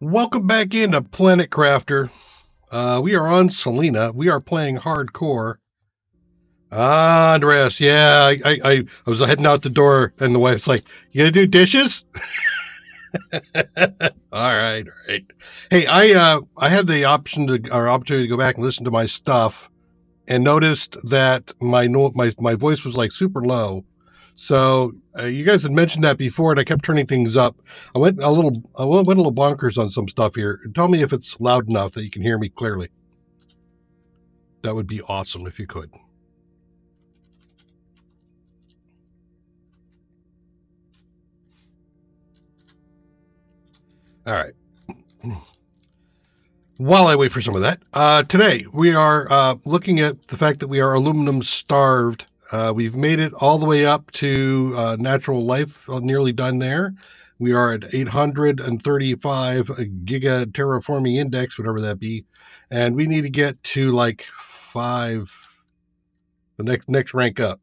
Welcome back into Planet Crafter. We are on Selena. We are playing hardcore. Andreas, yeah, I was heading out the door, and the wife's like, "You gonna do dishes?" All right. Hey, I had the opportunity to go back and listen to my stuff, and noticed that my voice was like super low. So you guys had mentioned that before, and I kept turning things up. I went a little bonkers on some stuff here. Tell me if it's loud enough that you can hear me clearly. That would be awesome if you could. All right. While I wait for some of that, today we are looking at the fact that we are aluminum starved. We've made it all the way up to natural life, nearly done there. We are at 835 giga terraforming index, whatever that be, and we need to get to like five, the next rank up,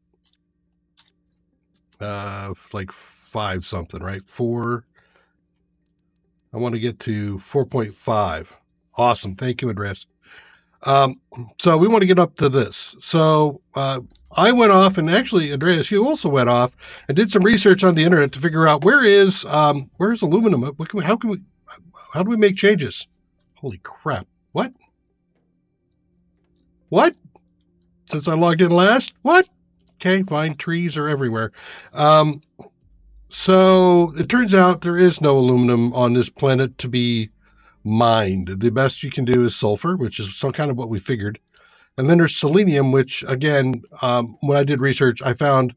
like five something, right? Four. I want to get to 4.5. Awesome, thank you, Andres. Um, so we want to get up to this. So I went off, and actually, Andreas, you also went off and did some research on the internet to figure out where's aluminum? How do we make changes? Holy crap! What? What? Since I logged in last? What? Okay, fine. Trees are everywhere. Um, so it turns out there is no aluminum on this planet to be mined. The best you can do is sulfur, which is some kind of what we figured. And then there's selenium, which again, when I did research, I found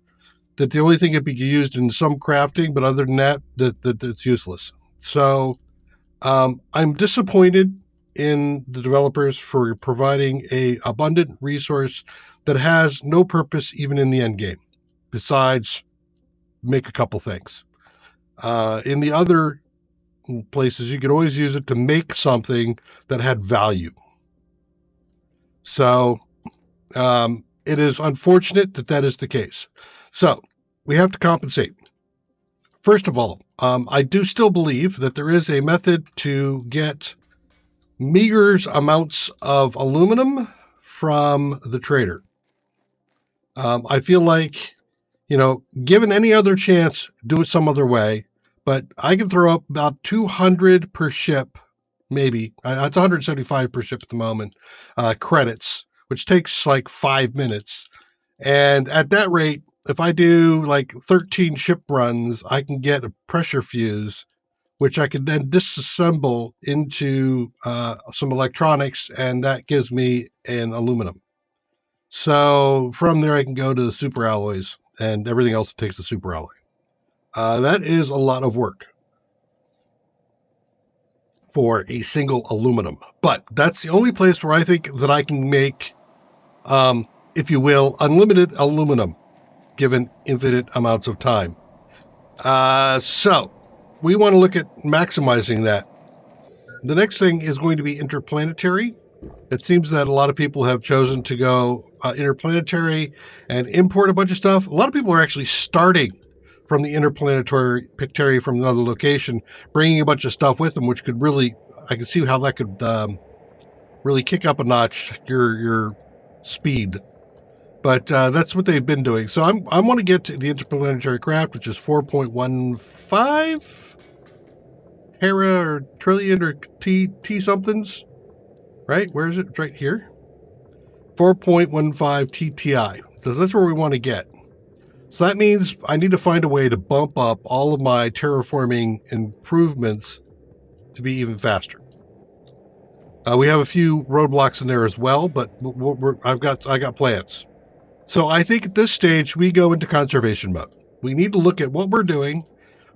that the only thing it could be used in some crafting, but other than that it's useless. So I'm disappointed in the developers for providing a abundant resource that has no purpose even in the end game, besides make a couple things. In the other places, you could always use it to make something that had value. So it is unfortunate that that is the case. So we have to compensate. First of all, I do still believe that there is a method to get meager amounts of aluminum from the trader. I feel like, given any other chance, do it some other way. But I can throw up about 200 per ship, maybe. It's 175 per ship at the moment, credits, which takes like 5 minutes. And at that rate, if I do like 13 ship runs, I can get a pressure fuse, which I can then disassemble into some electronics, and that gives me an aluminum. So from there, I can go to the super alloys, and everything else takes the super alloy. That is a lot of work for a single aluminum, but that's the only place where I think that I can make, if you will, unlimited aluminum given infinite amounts of time. So we want to look at maximizing that. The next thing is going to be interplanetary. It seems that a lot of people have chosen to go interplanetary and import a bunch of stuff. A lot of people are actually starting from the interplanetary from another location, bringing a bunch of stuff with them, which could really, I can see how that could really kick up a notch your speed. But that's what they've been doing. So I want to get to the interplanetary craft, which is 4.15 tera or trillion or t somethings, right? Where is it? It's right here. 4.15 TTI. So that's where we want to get. So that means I need to find a way to bump up all of my terraforming improvements to be even faster. We have a few roadblocks in there as well, but I got plans. So I think at this stage we go into conservation mode. We need to look at what we're doing,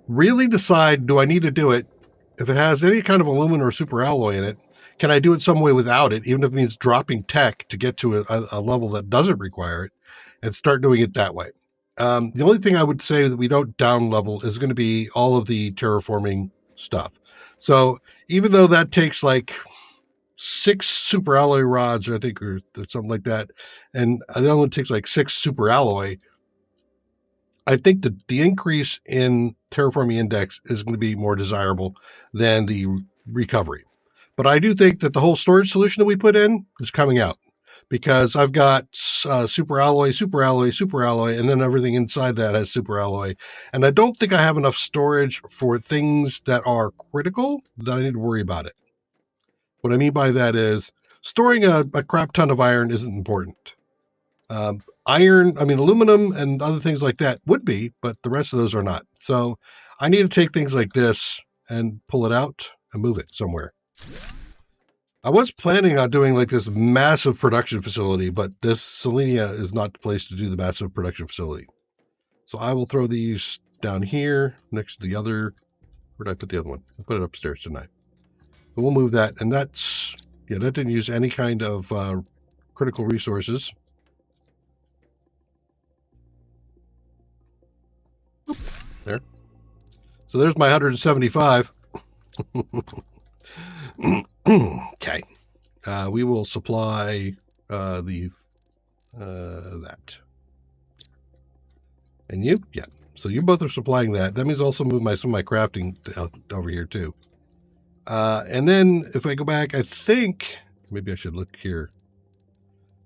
really decide, do I need to do it? If it has any kind of aluminum or super alloy in it, can I do it some way without it, even if it means dropping tech to get to a level that doesn't require it, and start doing it that way. The only thing I would say that we don't down level is going to be all of the terraforming stuff. So even though that takes like 6 super alloy rods, I think, or something like that, and the other one takes like 6 super alloy, I think that the increase in terraforming index is going to be more desirable than the recovery. But I do think that the whole storage solution that we put in is coming out, because I've got super alloy, super alloy, super alloy, and then everything inside that has super alloy. And I don't think I have enough storage for things that are critical that I need to worry about it. What I mean by that is storing a crap ton of iron isn't important. Aluminum and other things like that would be, but the rest of those are not. So I need to take things like this and pull it out and move it somewhere. I was planning on doing like this massive production facility, but this Selena is not the place to do the massive production facility. So I will throw these down here next to the other. Where did I put the other one? I put it upstairs, didn't I? But we'll move that. And that's, yeah, that didn't use any kind of critical resources. Oop, there. So there's my 175. Okay. We will supply that. And you? Yeah. So you both are supplying that. That means also move some of my crafting over here too. And then if I go back, I think maybe I should look here.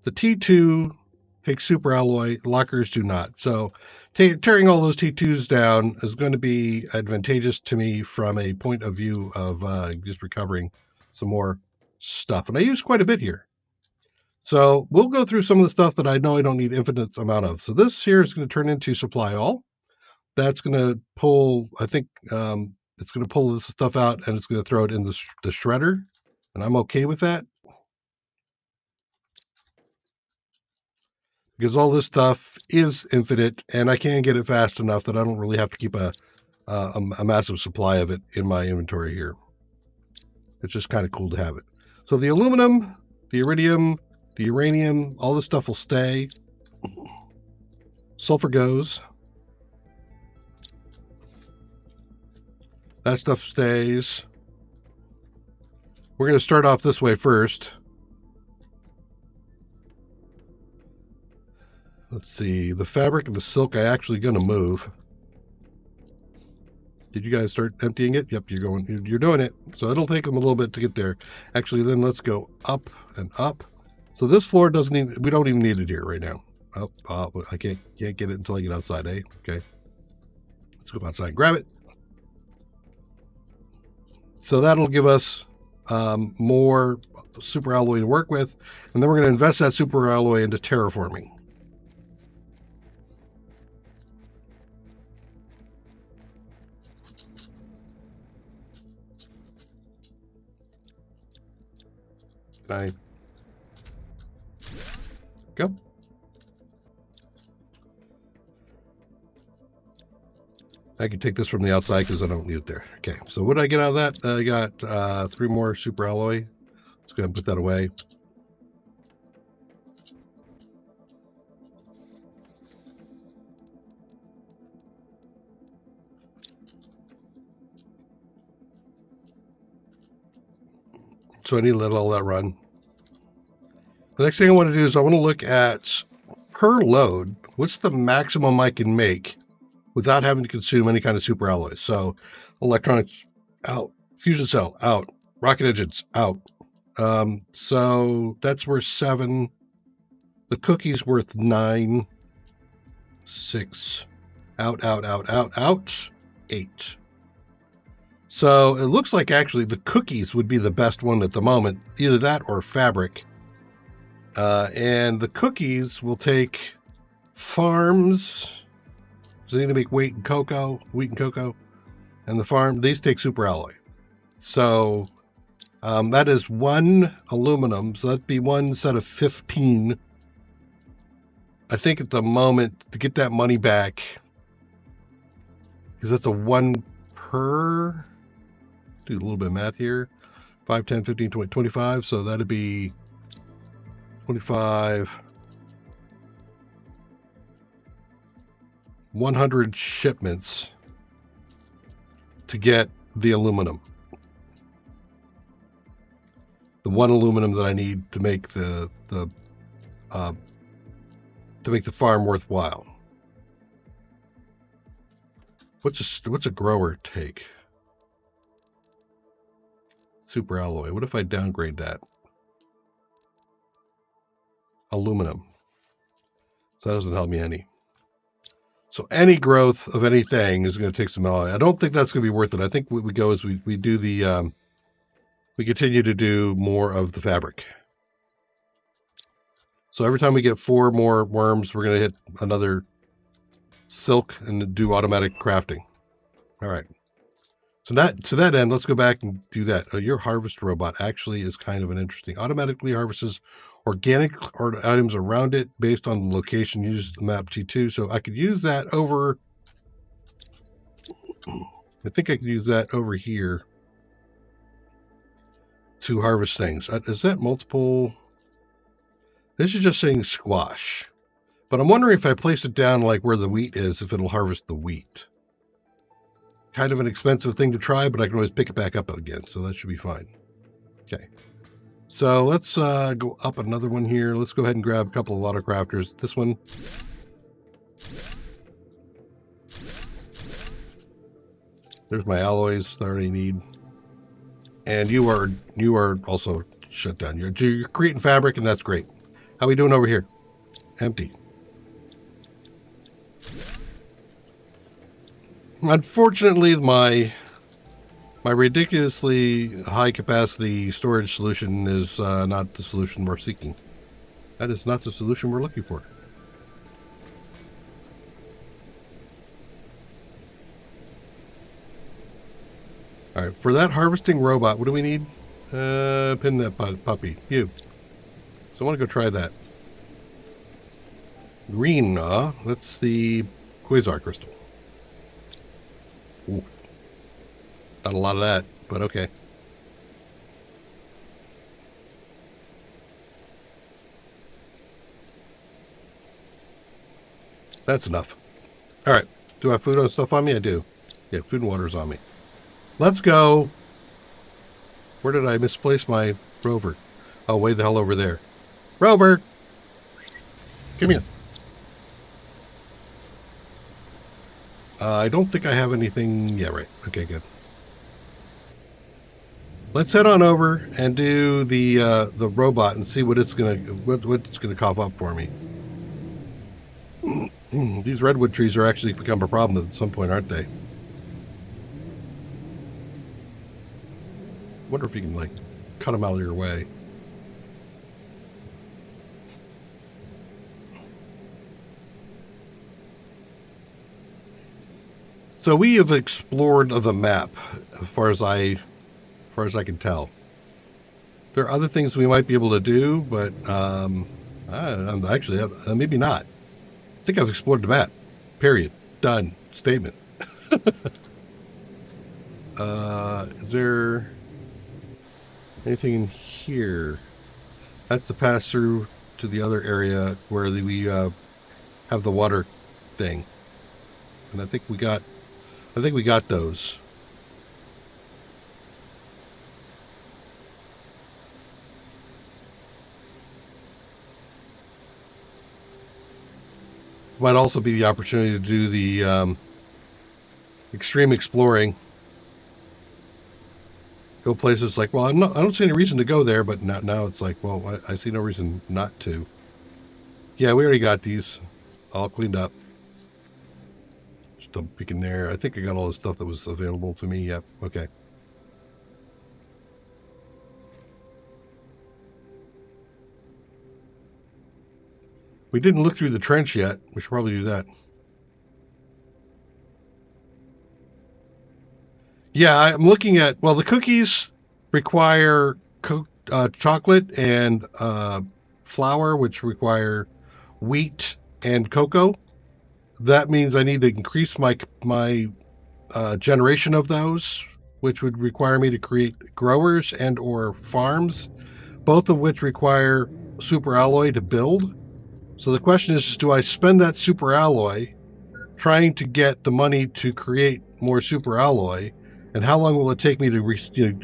The T2 takes super alloy, lockers do not. So tearing all those T2s down is going to be advantageous to me from a point of view of just recovering some more stuff. And I use quite a bit here. So we'll go through some of the stuff that I know I don't need infinite amount of. So this here is going to turn into supply all. That's going to pull, I think it's going to pull this stuff out and it's going to throw it in the shredder. And I'm okay with that, because all this stuff is infinite and I can get it fast enough that I don't really have to keep a massive supply of it in my inventory here. It's just kind of cool to have it. So the aluminum, the iridium, the uranium, all this stuff will stay. Sulfur goes. That stuff stays. We're going to start off this way first. Let's see. The fabric and the silk I'm actually going to move. Did you guys start emptying it? Yep, you're doing it. So it'll take them a little bit to get there. Actually, then let's go up and up. So this floor we don't even need it here right now. Oh, I can't get it until I get outside, eh? Okay. Let's go outside and grab it. So that'll give us more super alloy to work with. And then we're going to invest that super alloy into terraforming. Can I go? I can take this from the outside because I don't need it there. Okay, so what did I get out of that? I got 3 more super alloy. Let's go ahead and put that away. So I need to let all that run. The next thing I want to do is I want to look at per load, what's the maximum I can make without having to consume any kind of super alloys. So electronics out, fusion cell out, rocket engines out. So that's worth 7. The cookie's worth 9. 6. Out. 8. So it looks like actually the cookies would be the best one at the moment, either that or fabric. And the cookies will take farms. So they need to make wheat and cocoa, and the farm, these take super alloy. So that is 1 aluminum. So that'd be 1 set of 15. I think at the moment to get that money back, because that's a 1 per, do a little bit of math here, 5, 10, 15, 20, 25. So that'd be 25, 100 shipments to get the aluminum. The 1 aluminum that I need to make the farm worthwhile. What's a grower take? Super alloy. What if I downgrade that? Aluminum. So that doesn't help me any. So any growth of anything is going to take some alloy. I don't think that's going to be worth it. I think what we go is we do the we continue to do more of the fabric. So every time we get 4 more worms, we're going to hit another silk and do automatic crafting. All right. So to that end, let's go back and do that. Your harvest robot actually is kind of an interesting. Automatically harvests organic items around it based on the location. Uses the map T2. So I could use that over. I think I could use that over here to harvest things. Is that multiple? This is just saying squash. But I'm wondering if I place it down like where the wheat is, if it'll harvest the wheat. Kind of an expensive thing to try, but I can always pick it back up again, so that should be fine. Okay. So let's go up another one here. Let's go ahead and grab a couple of water crafters. This one. There's my alloys that I already need. And you are also shut down. You're creating fabric, and that's great. How are we doing over here? Empty. Unfortunately, my ridiculously high capacity storage solution is not the solution we're seeking. That is not the solution we're looking for. All right, for that harvesting robot, what do we need? Pin that puppy. You. So I want to go try that. Green, that's the quasar crystal. Ooh. Not a lot of that, but okay. That's enough. All right. Do I have food and stuff on me? I do. Yeah, food and water's on me. Let's go. Where did I misplace my rover? Oh, way the hell over there. Rover! Come here. I don't think I have anything. Yeah, right. Okay, good. Let's head on over and do the robot and see what it's gonna cough up for me. These redwood trees are actually become a problem at some point, aren't they? Wonder if you can like cut them out of your way. So we have explored the map as far as I can tell. There are other things we might be able to do, but actually maybe not. I think I've explored the map. Period. Done. Statement. Is there anything in here? That's the pass through to the other area where we have the water thing, and I think we got those. Might also be the opportunity to do the extreme exploring. Go places like, well, I don't see any reason to go there, but now it's like, well, I see no reason not to. Yeah, we already got these all cleaned up. Just a peek in there. I think I got all the stuff that was available to me. Yep. Okay. We didn't look through the trench yet. We should probably do that. Yeah, I'm looking at, well, the cookies require chocolate and flour, which require wheat and cocoa. That means I need to increase my generation of those, which would require me to create growers and or farms, both of which require super alloy to build. So the question is, do I spend that super alloy trying to get the money to create more super alloy, and how long will it take me to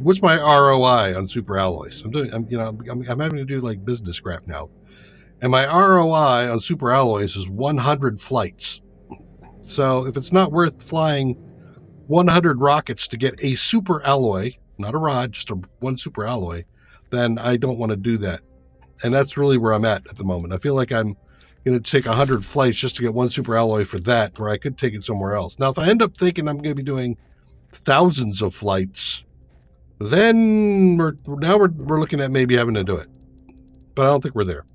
what's my ROI on super alloys? I'm having to do like business crap now, and my ROI on super alloys is 100 flights. So if it's not worth flying 100 rockets to get a super alloy, not a rod, just one super alloy, then I don't want to do that. And that's really where I'm at the moment. I feel like I'm going to take 100 flights just to get one super alloy for that, where I could take it somewhere else. Now, if I end up thinking I'm going to be doing thousands of flights, then we're looking at maybe having to do it. But I don't think we're there.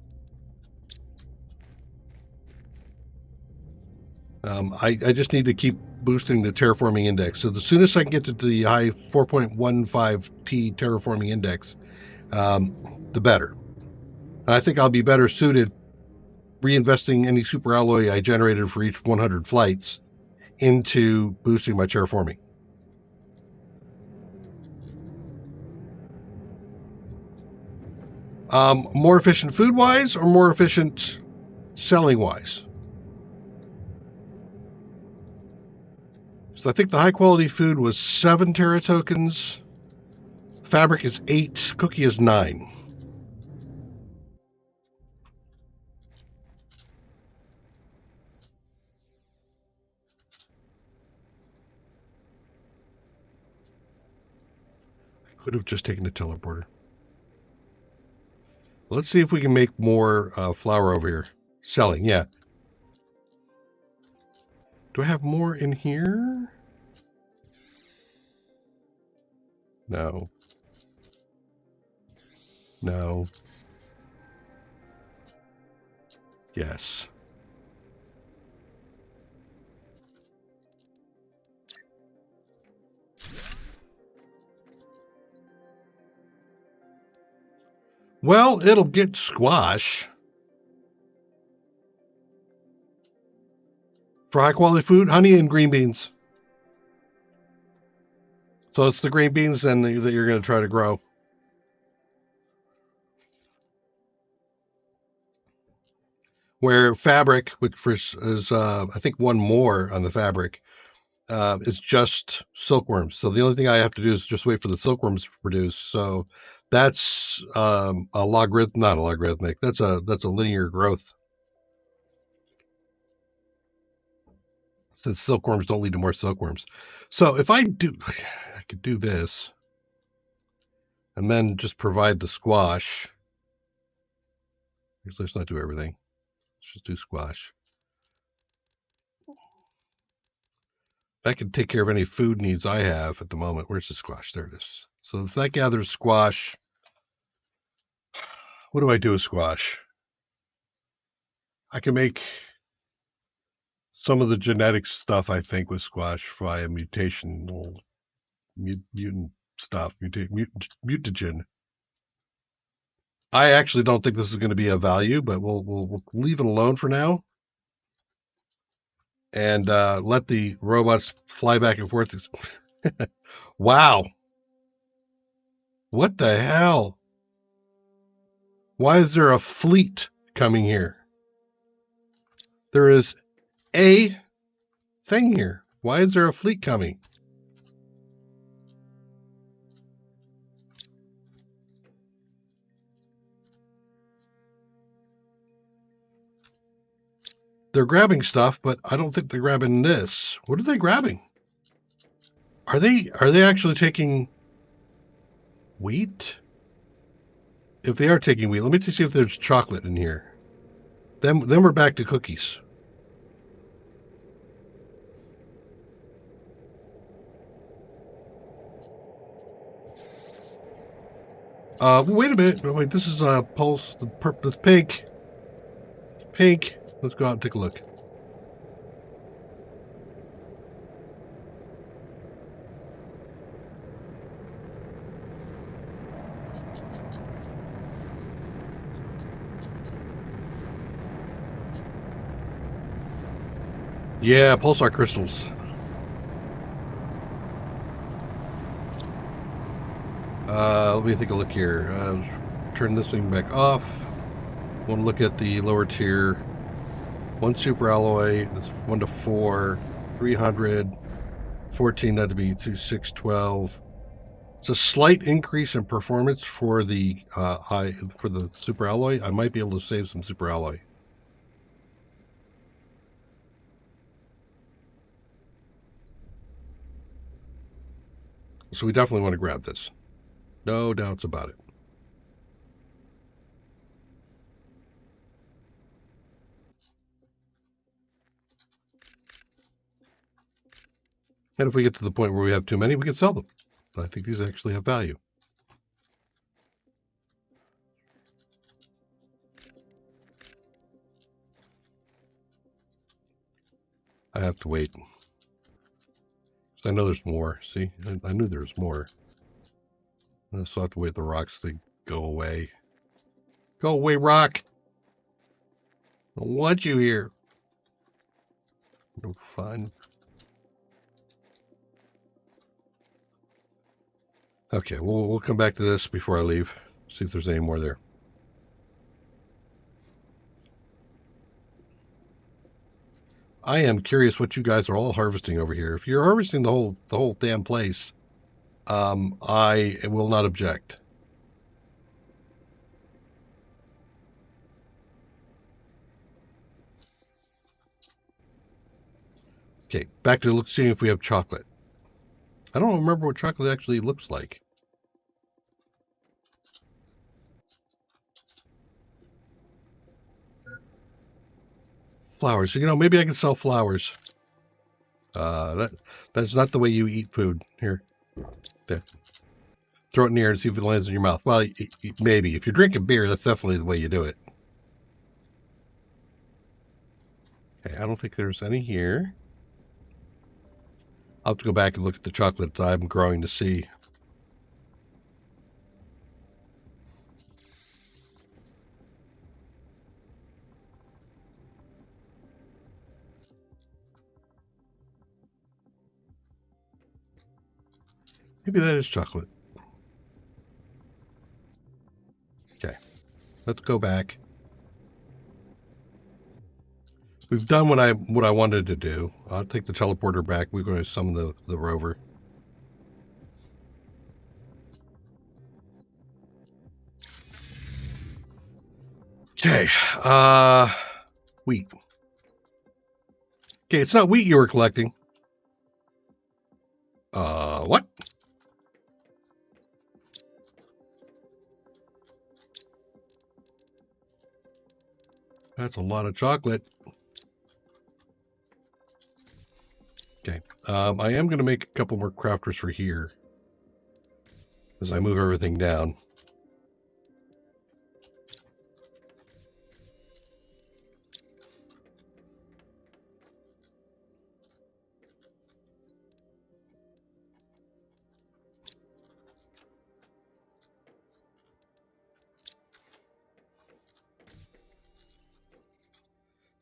I just need to keep boosting the terraforming index. So the soonest I can get to the high 4.15T terraforming index, the better. And I think I'll be better suited reinvesting any super alloy I generated for each 100 flights into boosting my terraforming. More efficient food-wise or more efficient selling-wise? So I think the high-quality food was 7 terra tokens. Fabric is 8. Cookie is 9. I could have just taken the teleporter. Let's see if we can make more flour over here. Selling, yeah. Do I have more in here? No. No. Yes. Well, it'll get squash. For high quality food, honey and green beans. So it's the green beans then that you're going to try to grow. Where fabric, which is I think one more on the fabric, is just silkworms. So the only thing I have to do is just wait for the silkworms to produce. So that's a logarithmic, not a logarithmic. That's a linear growth. Since silkworms don't lead to more silkworms. So if I could do this, and then just provide the squash. Let's not do everything. Let's just do squash. That can take care of any food needs I have at the moment. Where's the squash? There it is. So if that gathers squash, what do I do with squash? I can make some of the genetic stuff, I think, with squash via mutational mutant stuff, mutagen. I actually don't think this is going to be a value, but we'll leave it alone for now and let the robots fly back and forth. Wow. What the hell? Why is there a fleet coming here? There is a thing here. Why is there a fleet coming? They're grabbing stuff, but I don't think they're grabbing this. What are they grabbing? Are they actually taking wheat? If they are taking wheat, let me just see if there's chocolate in here. Then we're back to cookies. Wait a minute. Wait, this is pulse. That's pink. Pink. Let's go out and take a look. Yeah, pulsar crystals. Let me take a look here. Turn this thing back off. Want to look at the lower tier. 1 super alloy. That's 1 to 4. 300. 14. That'd be 2, 6, 12. It's a slight increase in performance for the for the super alloy. I might be able to save some super alloy. So we definitely want to grab this. No doubts about it. And if we get to the point where we have too many, we can sell them. I think these actually have value. I have to wait. I know there's more. See, I knew there was more. I still have to wait the rocks to go away. Go away, rock! I don't want you here. No fun. Okay, we'll come back to this before I leave. See if there's any more there. I am curious what you guys are all harvesting over here. If you're harvesting the whole damn place, I will not object. Okay, back to seeing if we have chocolate. I don't remember what chocolate actually looks like. Flowers. You know, maybe I can sell flowers. That's not the way you eat food. Here, there. Throw it in the air and see if it lands in your mouth. Well, maybe. If you're drinking beer, that's definitely the way you do it. Okay, I don't think there's any here. I'll have to go back and look at the chocolate I'm growing to see. Maybe that is chocolate. Okay, let's go back. We've done what I wanted to do. I'll take the teleporter back. We're going to summon the rover. Okay, wheat. Okay, it's not wheat you were collecting. What? That's a lot of chocolate. Okay, I am going to make a couple more crafters for here as I move everything down.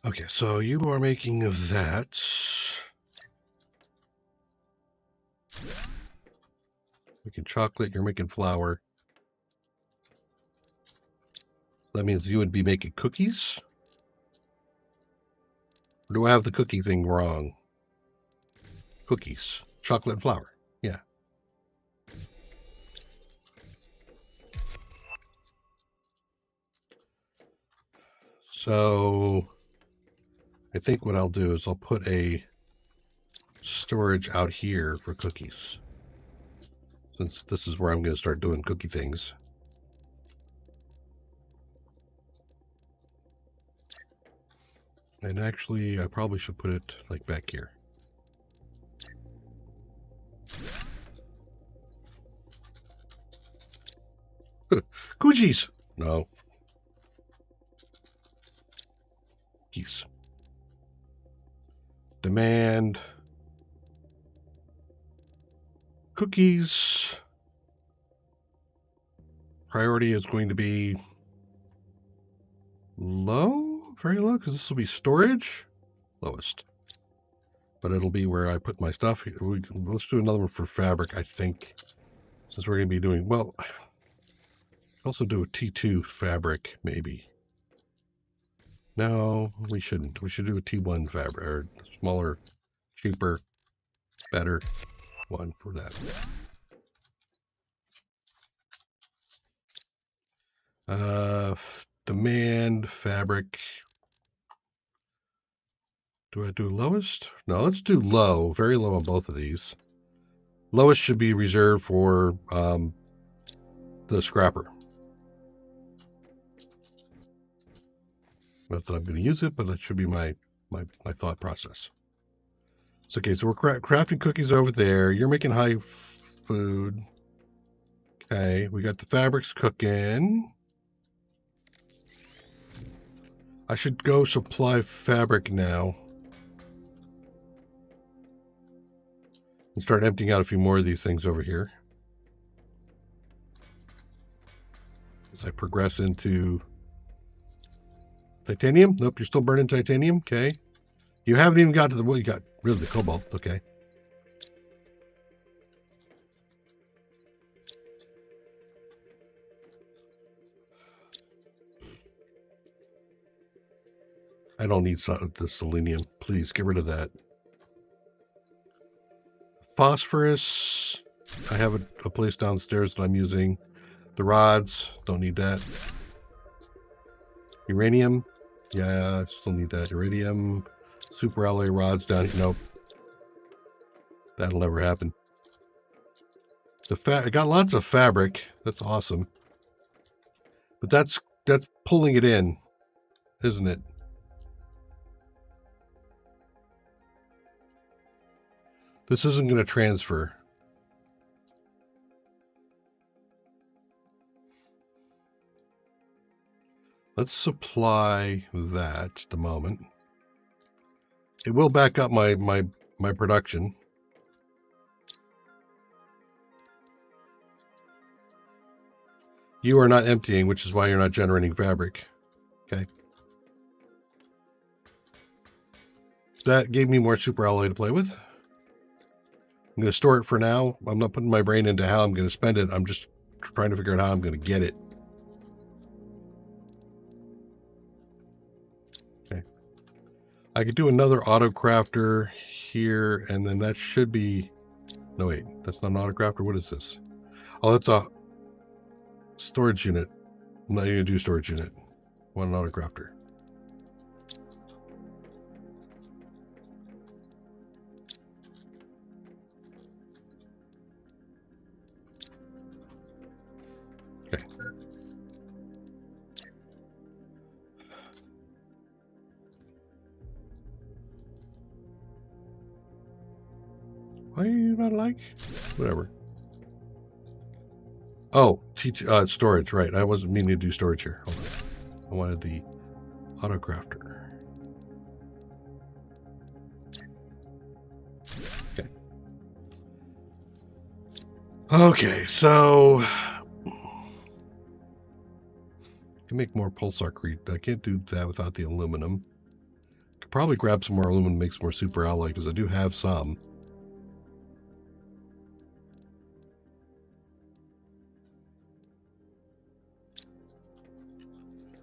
Okay, so you are making that. Making chocolate, you're making flour. That means you would be making cookies? Or do I have the cookie thing wrong? Cookies. Chocolate and flour. Yeah. So I think what I'll do is I'll put a storage out here for cookies. Since this is where I'm going to start doing cookie things. And actually, I probably should put it like back here. Cookies! No. Cookies. Demand. Cookies. Priority is going to be low, very low, because this will be storage. Lowest. But it'll be where I put my stuff. Let's do another one for fabric, I think. Since we're going to be doing, well, also do a T2 fabric, maybe. No, we shouldn't. We should do a T1 fabric, or smaller, cheaper, better one for that. Demand fabric. Do I do lowest? No, let's do low. Very low on both of these. Lowest should be reserved for the scrapper. Not that I'm going to use it, but that should be my thought process. So, okay, so we're crafting cookies over there. You're making high food. Okay, we got the fabrics cooking. I should go supply fabric now. And start emptying out a few more of these things over here. As I progress into titanium. Nope, you're still burning titanium. Okay. You haven't even got to the, well, you got rid of the cobalt. Okay. I don't need the selenium. Please get rid of that. Phosphorus. I have a place downstairs that I'm using. The rods. Don't need that. Uranium. Yeah, I still need that. Iridium. Super alloy rods down here. Nope. That'll never happen. I got lots of fabric. That's awesome. But that's pulling it in, isn't it? This isn't going to transfer. Let's supply that at the moment. It will back up my production. You are not emptying, which is why you're not generating fabric. Okay. That gave me more super alloy to play with. I'm going to store it for now. I'm not putting my brain into how I'm going to spend it. I'm just trying to figure out how I'm going to get it. Okay. I could do another auto crafter here, and then that should be... No, wait. That's not an auto crafter. What is this? Oh, that's a storage unit. I'm not going to do storage unit. I want an auto crafter. Okay. Why are you not like? Whatever. Oh, storage, right. I wasn't meaning to do storage here. Hold on. I wanted the auto crafter. Okay. Okay, so I can make more pulsarcrete. I can't do that without the aluminum. Could probably grab some more aluminum, make some more super alloy, because I do have some.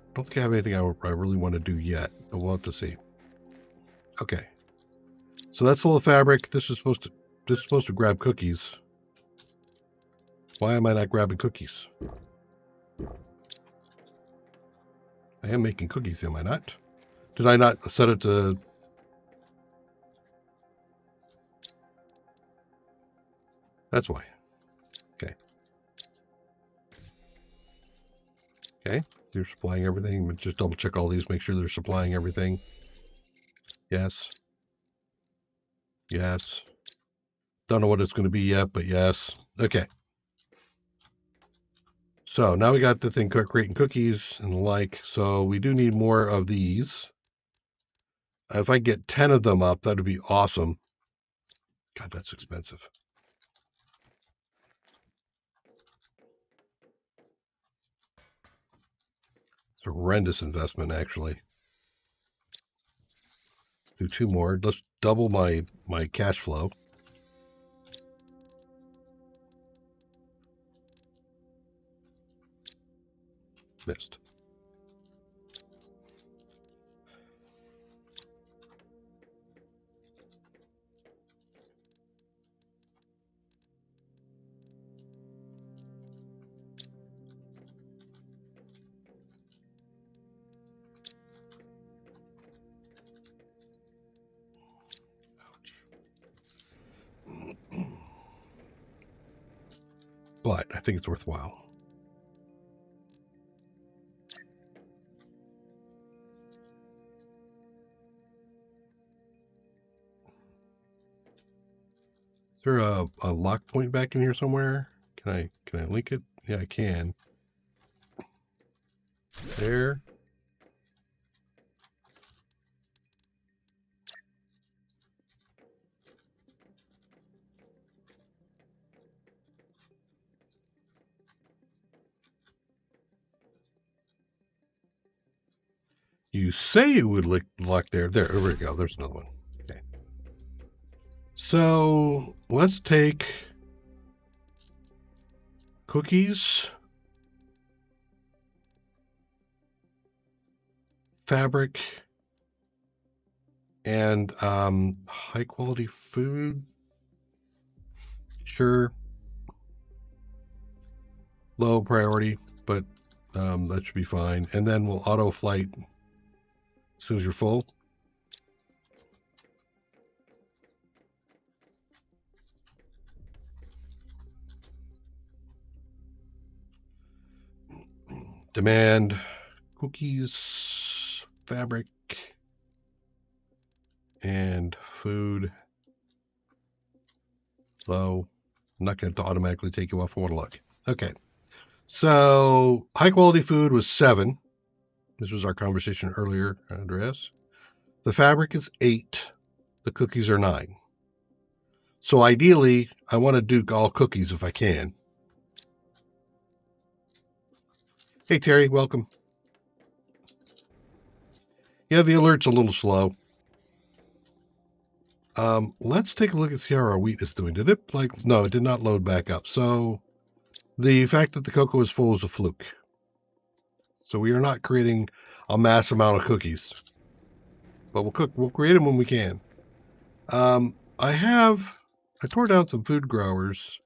I don't think I have anything I really want to do yet, but we'll have to see. Okay. So that's full of fabric. This is supposed to grab cookies. Why am I not grabbing cookies? I am making cookies, am I not? Did I not set it to... That's why. Okay. Okay. They're supplying everything. Just double check all these, make sure they're supplying everything. Yes. Yes. Don't know what it's going to be yet, but yes. Okay. So now we got the thing creating cookies and the like. So we do need more of these. If I get 10 of them up, that'd be awesome. God, that's expensive. It's a horrendous investment, actually. Do 2 more. Let's double my cash flow. Missed. Ouch. but I think it's worthwhile. Is there a lock point back in here somewhere? Can I link it? Yeah, I can. There. You say it would lock there. There we go. There's another one. Okay. So let's take cookies, fabric, and high quality food. Sure. Low priority, but that should be fine. And then we'll auto flight as soon as you're full. Demand cookies, fabric, and food. Low. I'm not going to automatically take you off. I want to look. Okay. So high quality food was 7. This was our conversation earlier, Andreas. The fabric is 8. The cookies are 9. So ideally, I want to do all cookies if I can. Hey, Terry, welcome. Yeah, the alert's a little slow. Let's take a look and see how our wheat is doing. Did it no, it did not load back up. So the fact that the cocoa is full is a fluke. So we are not creating a mass amount of cookies, but we'll create them when we can. I tore down some food growers.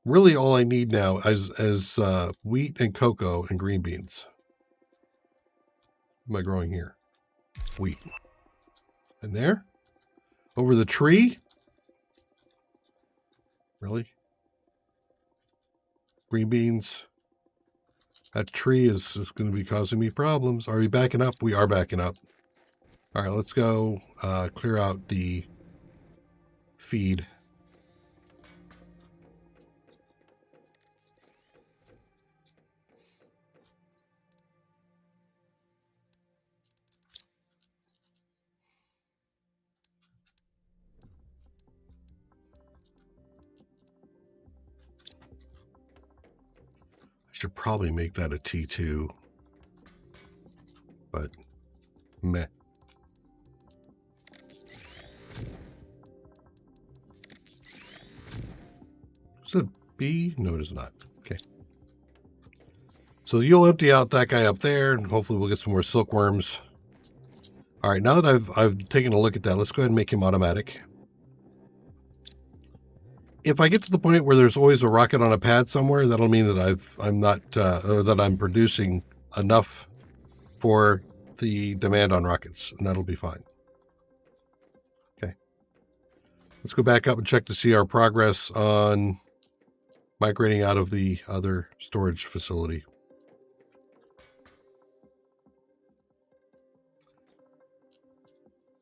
Really all I need now is wheat and cocoa and green beans. What am I growing here? Wheat. And there? Over the tree? Really? Green beans. That tree is going to be causing me problems. Are we backing up? We are backing up. All right, let's go clear out the feed. I should probably make that a T2, but meh. Is it B? No, it is not. Okay. So you'll empty out that guy up there, and hopefully we'll get some more silkworms. All right, now that I've taken a look at that, let's go ahead and make him automatic. If I get to the point where there's always a rocket on a pad somewhere, that'll mean that that I'm producing enough for the demand on rockets, and that'll be fine. Okay. Let's go back up and check to see our progress on migrating out of the other storage facility.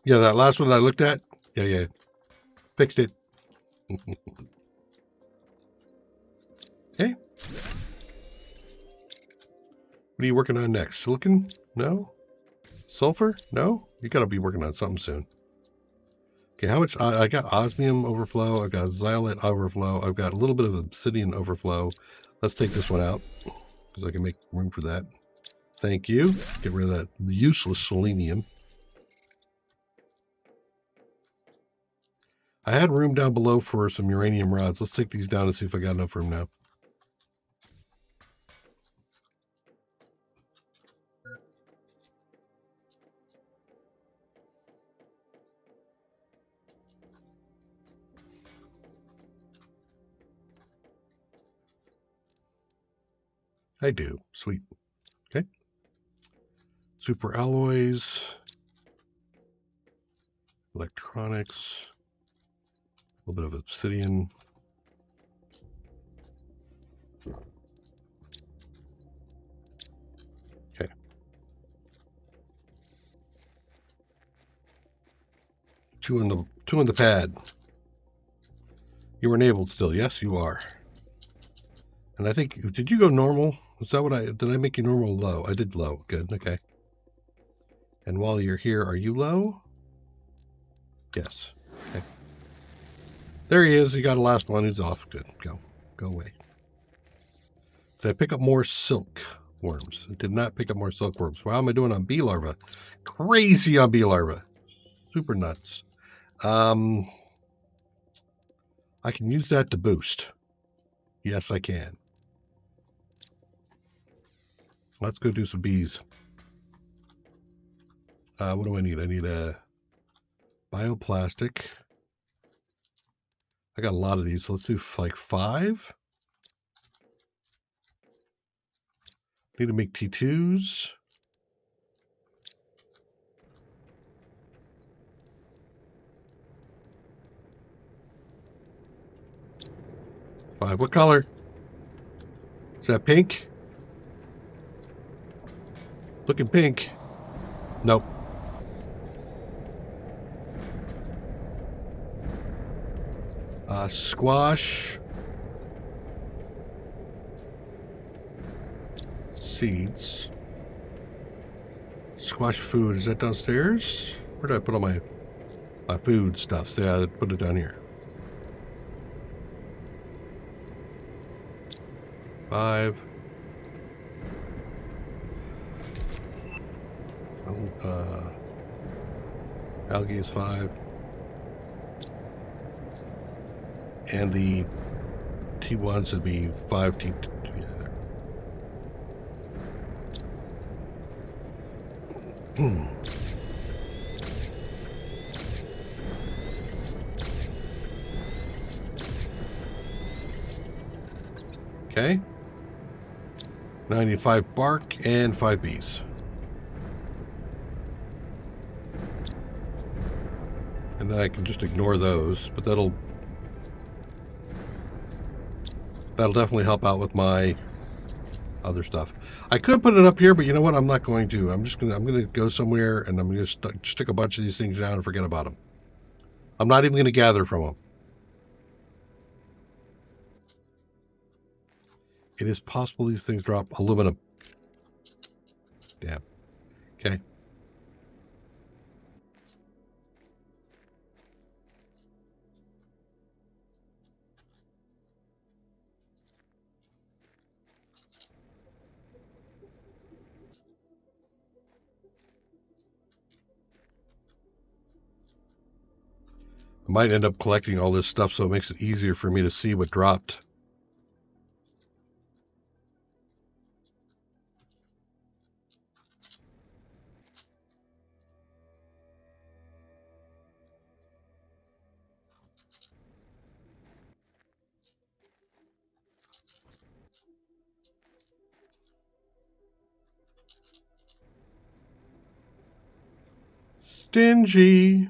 Yeah, that last one that I looked at, yeah. Fixed it. Okay. What are you working on next? Silicon? No? Sulfur? No? You gotta be working on something soon. Okay, how much? I got osmium overflow. I've got xylite overflow. I've got a little bit of obsidian overflow. Let's take this one out because I can make room for that. Thank you. Get rid of that useless selenium. I had room down below for some uranium rods. Let's take these down and see if I got enough room now. I do. Sweet. Okay. Super alloys. Electronics. A little bit of obsidian. Okay. Two in the pad. You were enabled still. Yes, you are. And I think, did you go normal? Is that what did I make you normal or low? I did low. Good. Okay. And while you're here, are you low? Yes. Okay. There he is. You got a last one. He's off. Good. Go. Go away. Did I pick up more silk worms? I did not pick up more silkworms. How am I doing on bee larvae? Crazy on bee larvae. Super nuts. I can use that to boost. Yes, I can. Let's go do some bees. What do I need? I need a bioplastic. I got a lot of these, so let's do like 5. Need to make T2s. Five. What color? Is that pink? Looking pink. Nope. Squash. Seeds. Squash food. Is that downstairs? Where did I put all my food stuff? So yeah, I put it down here. 5. Algae is 5. And the T1s would be 5 T2. Yeah, there. Okay. Now I need 5 bark and 5 bees. And then I can just ignore those, but that'll definitely help out with my other stuff. I could put it up here, but you know what? I'm not going to. I'm gonna go somewhere and I'm gonna stick a bunch of these things down and forget about them. I'm not even gonna gather from them. It is possible these things drop aluminum. Damn. Okay. I might end up collecting all this stuff so it makes it easier for me to see what dropped. Stingy.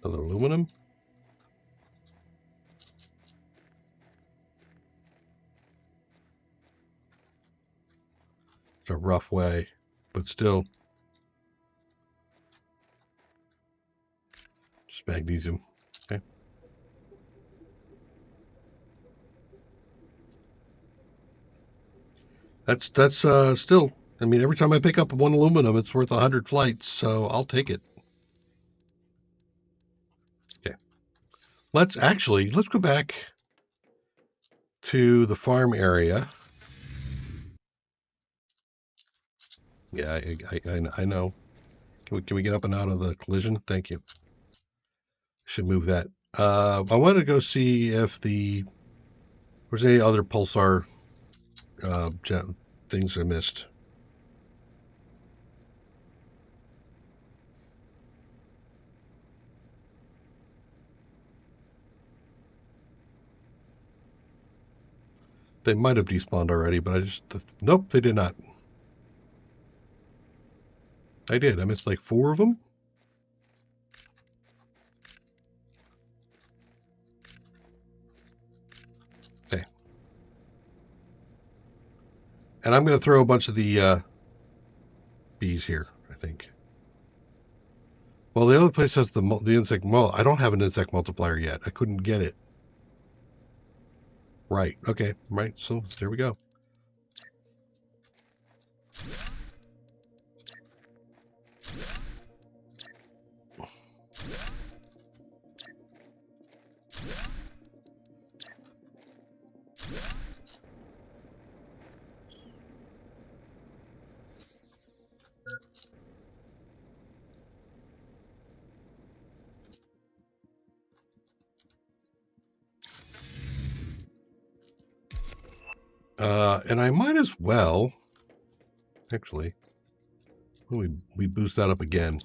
Another aluminum. It's a rough way, but still. Just magnesium. Okay. That's still. I mean, every time I pick up one aluminum, it's worth 100 flights, so I'll take it. Okay. Let's go back to the farm area. Yeah, I know. Can we get up and out of the collision? Thank you. Should move that. I wanted to go see if there's any other pulsar things I missed. They might have despawned already, but I just... Nope, they did not. I did. I missed like 4 of them. Okay. And I'm going to throw a bunch of the bees here, I think. Well, the other place has the insect... Well, I don't have an insect multiplier yet. I couldn't get it. Right. Okay. Right. So there we go. And I might as well... Actually, we boost that up again.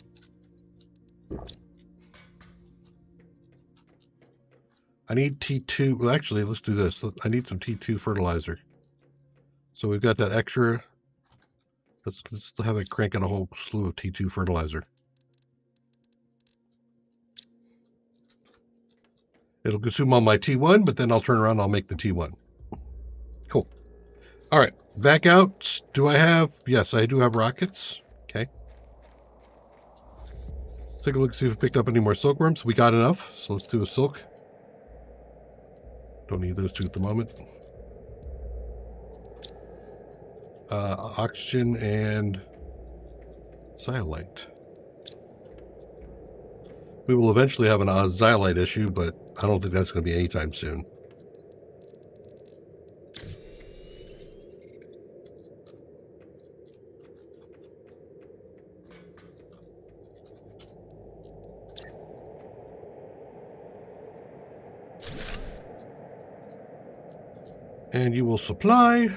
I need T2. Well, actually, let's do this. I need some T2 fertilizer. So we've got that extra. Let's have it crank out a whole slew of T2 fertilizer. It'll consume all my T1, but then I'll turn around and I'll make the T1. Cool. All right, back out. Do I have... Yes, I do have rockets. Okay. Let's take a look, see if we picked up any more silkworms. We got enough, so let's do a silk. Don't need those 2 at the moment. Oxygen and zeolite. We will eventually have an zeolite issue, but I don't think that's going to be anytime soon. And you will supply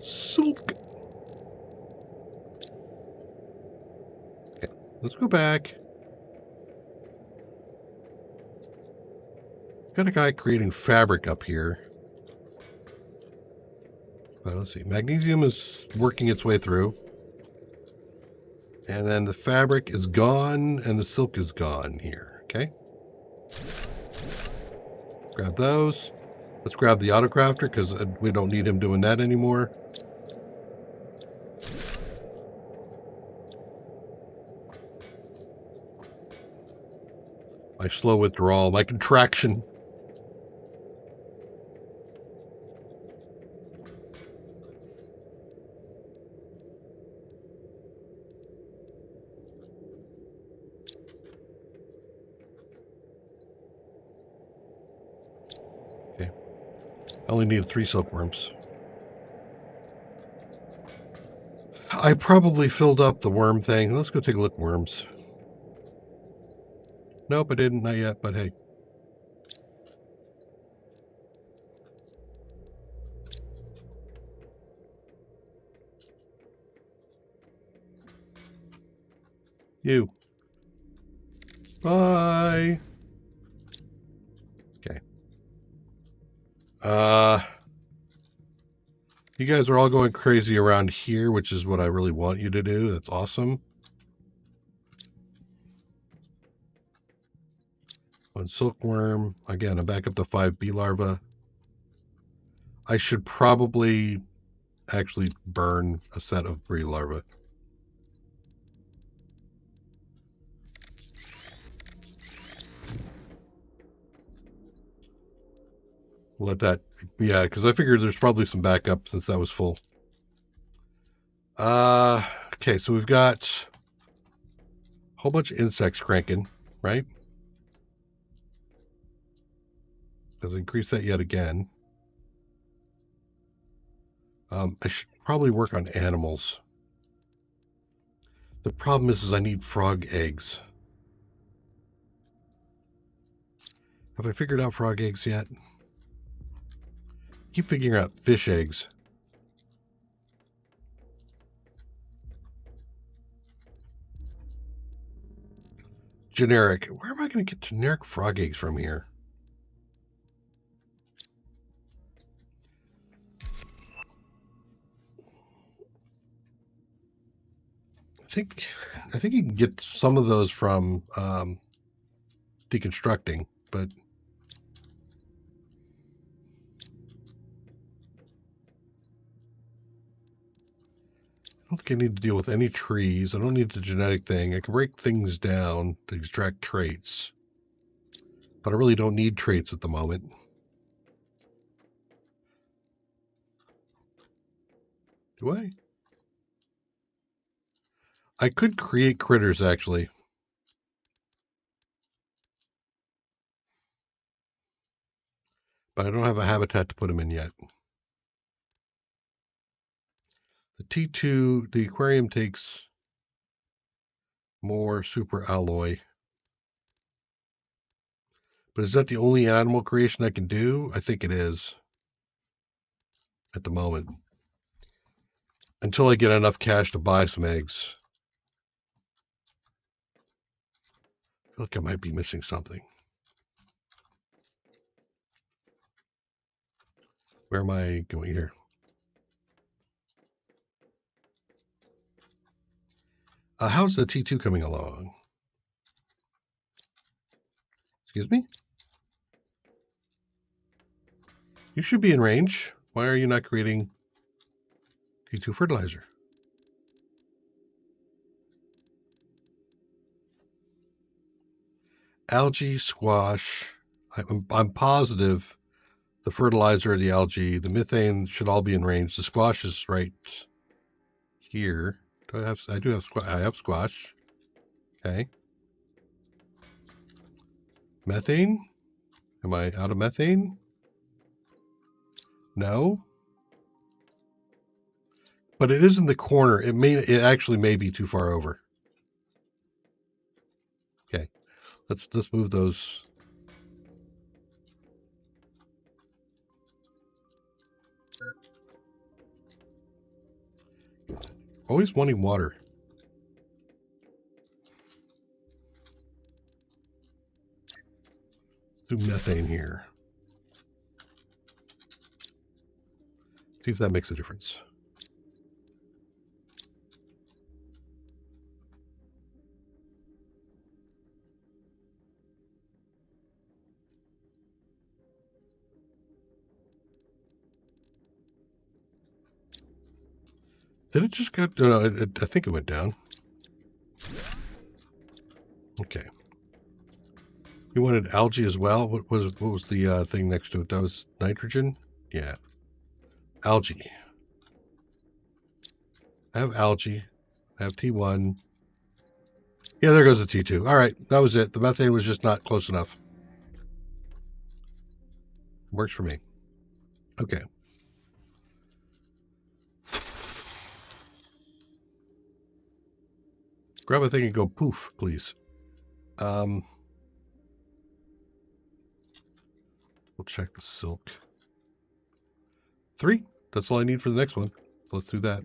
silk. Okay, let's go back. Got a guy creating fabric up here. But let's see. Magnesium is working its way through. And then the fabric is gone and the silk is gone here. Okay. Grab those. Let's grab the autocrafter because we don't need him doing that anymore. My slow withdrawal, my contraction. Okay. I only need 3 silkworms. I probably filled up the worm thing. Let's go take a look at worms. Nope, I didn't, not yet, but hey. You. Bye. Okay. You guys are all going crazy around here, which is what I really want you to do. That's awesome. 1 silkworm. Again, I'm back up to 5 bee larvae. I should probably actually burn a set of bee larvae. Let that... Yeah, because I figured there's probably some backup since that was full. Okay, so we've got a whole bunch of insects cranking, right? Let's increase that yet again. I should probably work on animals. The problem is I need frog eggs. Have I figured out frog eggs yet? I keep figuring out fish eggs. generic. Where am I going to get generic frog eggs from here? I think you can get some of those from deconstructing, but I don't think I need to deal with any trees. I don't need the genetic thing. I can break things down to extract traits, but I really don't need traits at the moment. Do I? I could create critters, actually. But I don't have a habitat to put them in yet. The T2, the aquarium takes more super alloy. But is that the only animal creation I can do? I think it is at the moment. Until I get enough cash to buy some eggs. I feel like I might be missing something. Where am I going here? How's the T2 coming along? Excuse me? You should be in range. Why are you not creating T2 fertilizer? Algae, squash. I'm positive the fertilizer, the algae, the methane should all be in range. The squash is right here. I do have squash. I have squash. Okay. Methane? Am I out of methane? No. But it is in the corner. It actually may be too far over. Okay. Let's move those. Always wanting water. Do methane here. See if that makes a difference. Did it just go? No, I think it went down. Okay. You wanted algae as well? What was the thing next to it? That was nitrogen? Yeah. Algae. I have algae. I have T1. Yeah, there goes the T2. All right, that was it. The methane was just not close enough. Works for me. Okay. Grab a thing and go poof, please. We'll check the silk. 3. That's all I need for the next one. So let's do that.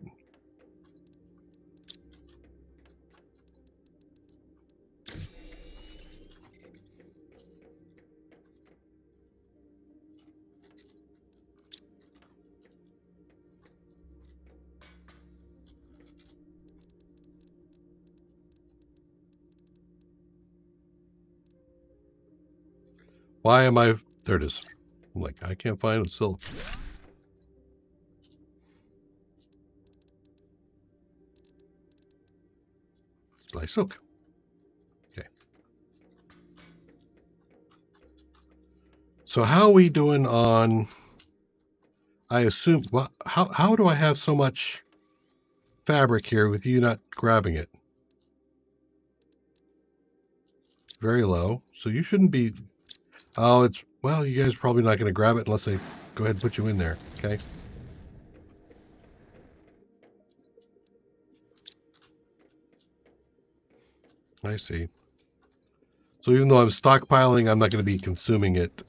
Why am I... There it is. I'm like, I can't find the silk. Supply silk. Okay. So how are we doing on... I assume... Well, how do I have so much fabric here with you not grabbing it? Very low. So you shouldn't be... Oh, it's... Well, you guys are probably not going to grab it unless they go ahead and put you in there. Okay. I see. So even though I'm stockpiling, I'm not going to be consuming it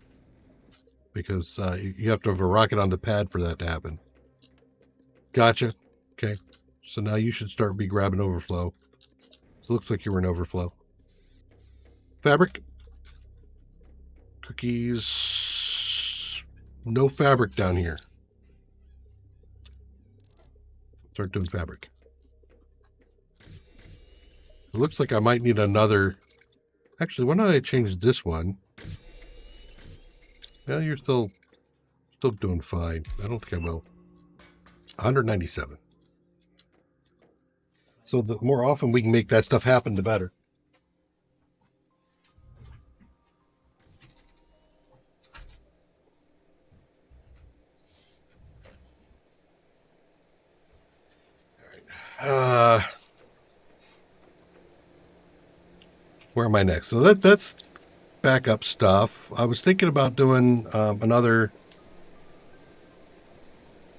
because you have to have a rocket on the pad for that to happen. Gotcha. Okay. So now you should start grabbing overflow. So it looks like you were in overflow. Fabric. Cookies. No fabric down here. Start doing fabric. It looks like I might need another. Actually, why don't I change this one? Well, you're still doing fine. I don't think I will. 197. So the more often we can make that stuff happen, the better. All right. Where am I next? So that's backup stuff. I was thinking about doing another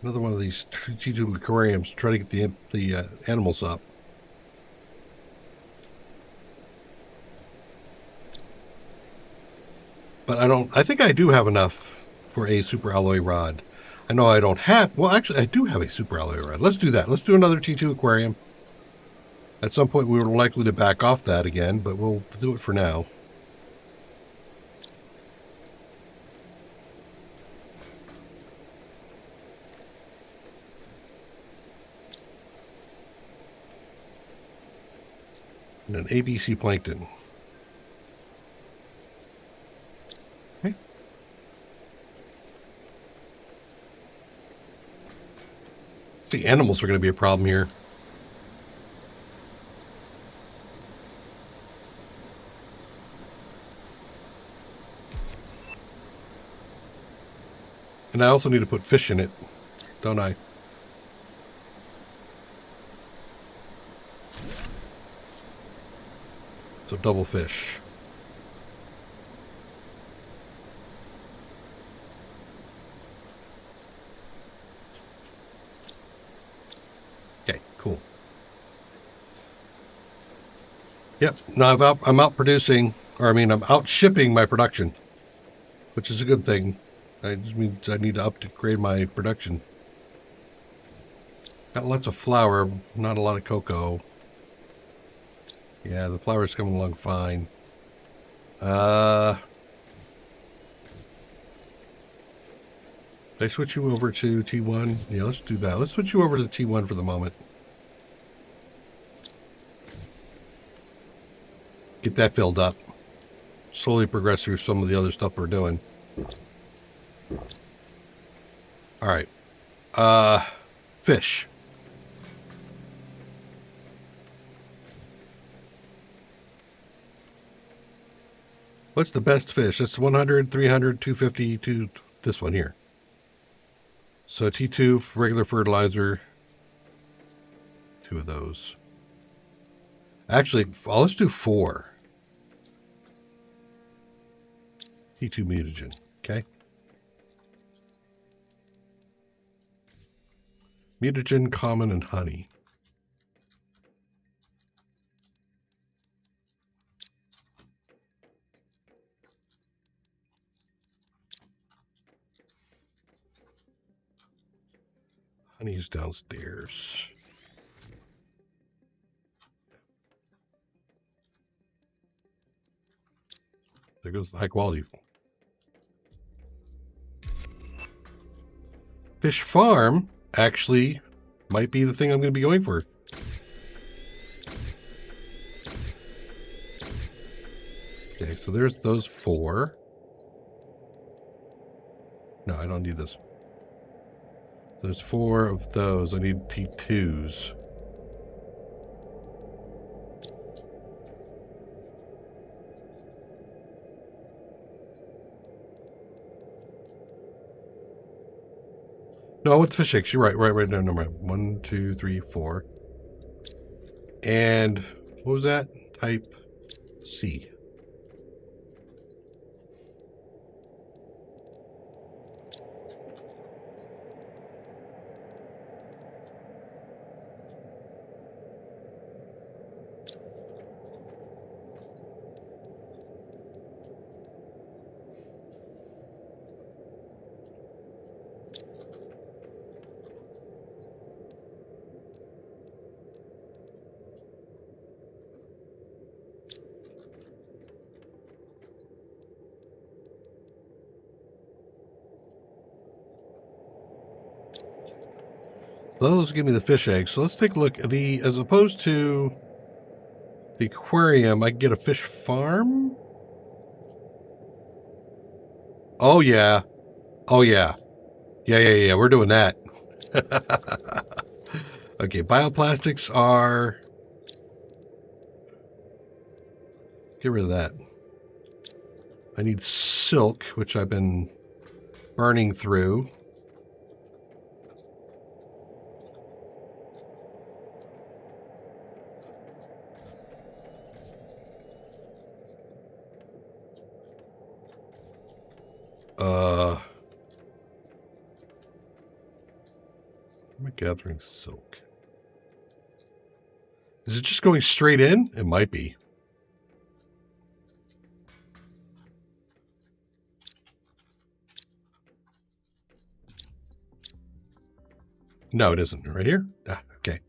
one of these T2 aquariums to try to get the animals up. But I think I do have enough for a super alloy rod. I know I don't have, well, actually, I do have a super alloy rod. Let's do that. Let's do another T2 aquarium. At some point, we were likely to back off that again, but we'll do it for now. And an ABC plankton. Okay. The animals are going to be a problem here. And I also need to put fish in it, don't I? So double fish. Okay, cool. Yep. Now I'm out producing, or I mean, I'm out shipping my production, which is a good thing. It just means I need to upgrade my production. Got lots of flour, not a lot of cocoa. Yeah, the flour's coming along fine. Did I switch you over to T1? Yeah, let's do that. Let's switch you over to T1 for the moment. Get that filled up. Slowly progress through some of the other stuff we're doing. All right. Fish. What's the best fish? That's 100, 300, 250, to this one here. So T2, regular fertilizer. 2 of those. Actually, let's do 4. T2 mutagen. Okay. Mutagen, common, and honey. Honey's downstairs. There goes the high quality. Fish farm actually might be the thing I'm going to be going for. Okay, so there's those 4. No, I don't need this. There's 4 of those. I need T2s. No, with fish eggs. You're right. No, right. 1, 2, 3, 4. And what was that? Type C. Those give me the fish eggs. So let's take a look. As opposed to the aquarium, I can get a fish farm. Oh yeah. Oh yeah. Yeah. We're doing that. Okay, bioplastics are. Get rid of that. I need silk, which I've been burning through. Am I gathering silk? Is it just going straight in? It might be. No, it isn't. Right here? Ah, okay.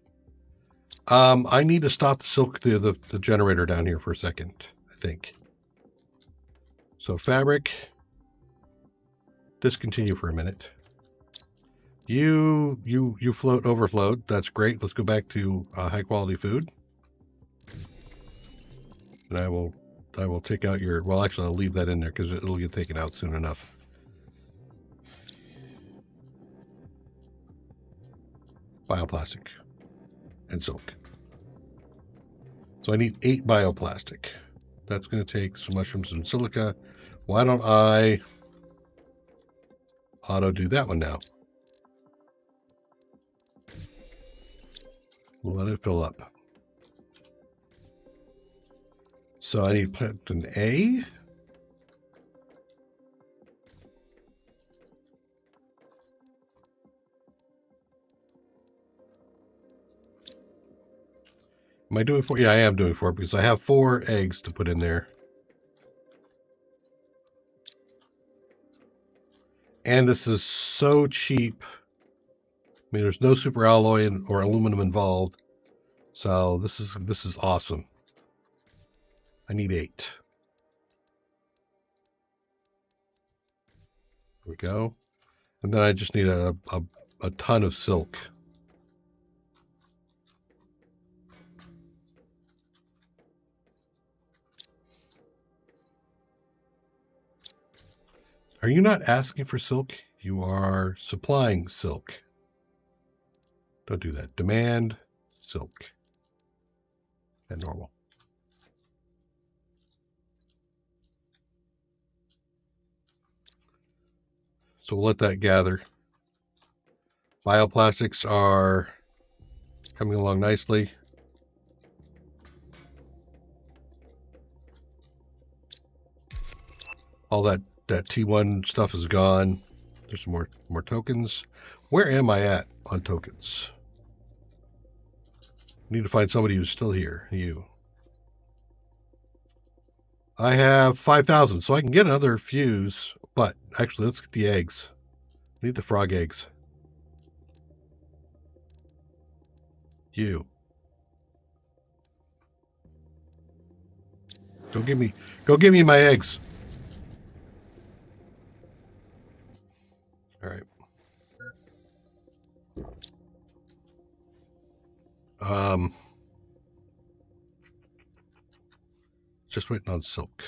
I need to stop the silk, the generator down here for a second, I think. So fabric, discontinue for a minute. You float, overflowed. That's great. Let's go back to high quality food. And I will take out your, well, actually I'll leave that in there because it'll get taken out soon enough. Bioplastic and silk. So I need 8 bioplastic. That's going to take some mushrooms and silica. Why don't I auto do that one now? We'll let it fill up. So I need to put an A. Am I doing 4? Yeah, I am doing 4 because I have 4 eggs to put in there. And this is so cheap. I mean, there's no super alloy or aluminum involved. So this is awesome. I need 8. There we go. And then I just need a ton of silk. Are you not asking for silk? You are supplying silk. Don't do that. Demand silk. And normal. So we'll let that gather. Bioplastics are coming along nicely. All that T1 stuff is gone. There's some more tokens. Where am I at on tokens? I need to find somebody who's still here. You. I have 5,000, so I can get another fuse. But actually, let's get the eggs. I need the frog eggs. You. Go give me my eggs. All right. Just waiting on silk.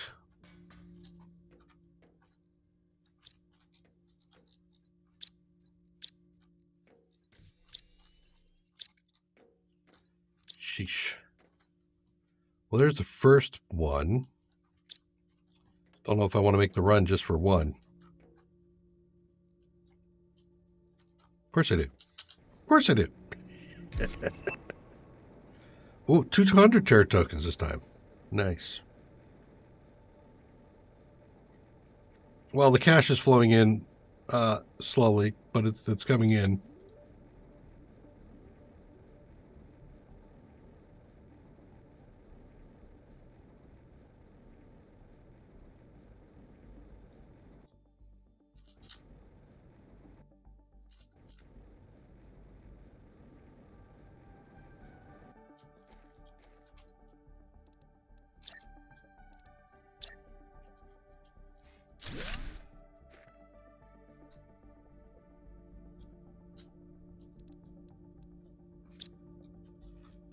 Sheesh. Well, there's the first one. Don't know if I want to make the run just for one. Of course I do. Of course I do. Oh, 200 terra tokens this time. Nice. Well, the cash is flowing in slowly, but it's coming in.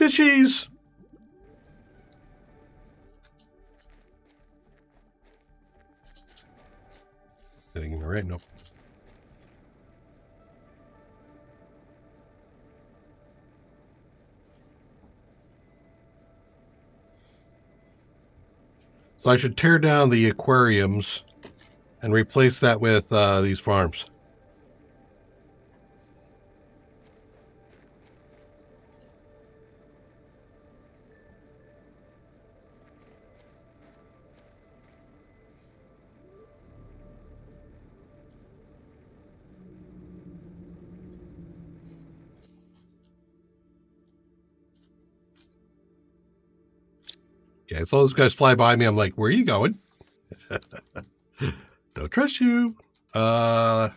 Fishies! Getting me right? Nope. So I should tear down the aquariums and replace that with these farms. Okay, so those guys fly by me. I'm like, where are you going? Don't trust you. Do I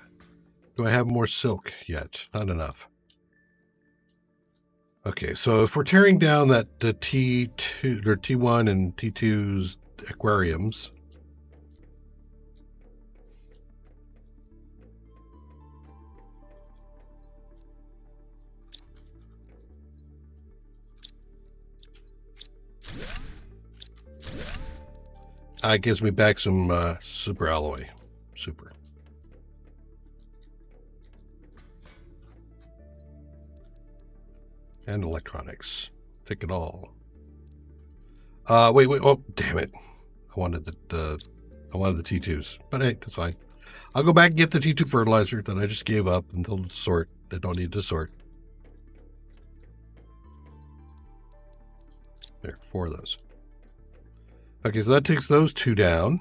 have more silk yet? Not enough. Okay, so if we're tearing down the T2 or T1 and T2's aquariums, it gives me back some super alloy. Super. And electronics. Take it all. Wait. Oh, damn it! I wanted the T2s, but hey, that's fine. I'll go back and get the T2 fertilizer that I just gave up until the sort. They don't need to sort. There, 4 of those. Okay, so that takes those 2 down.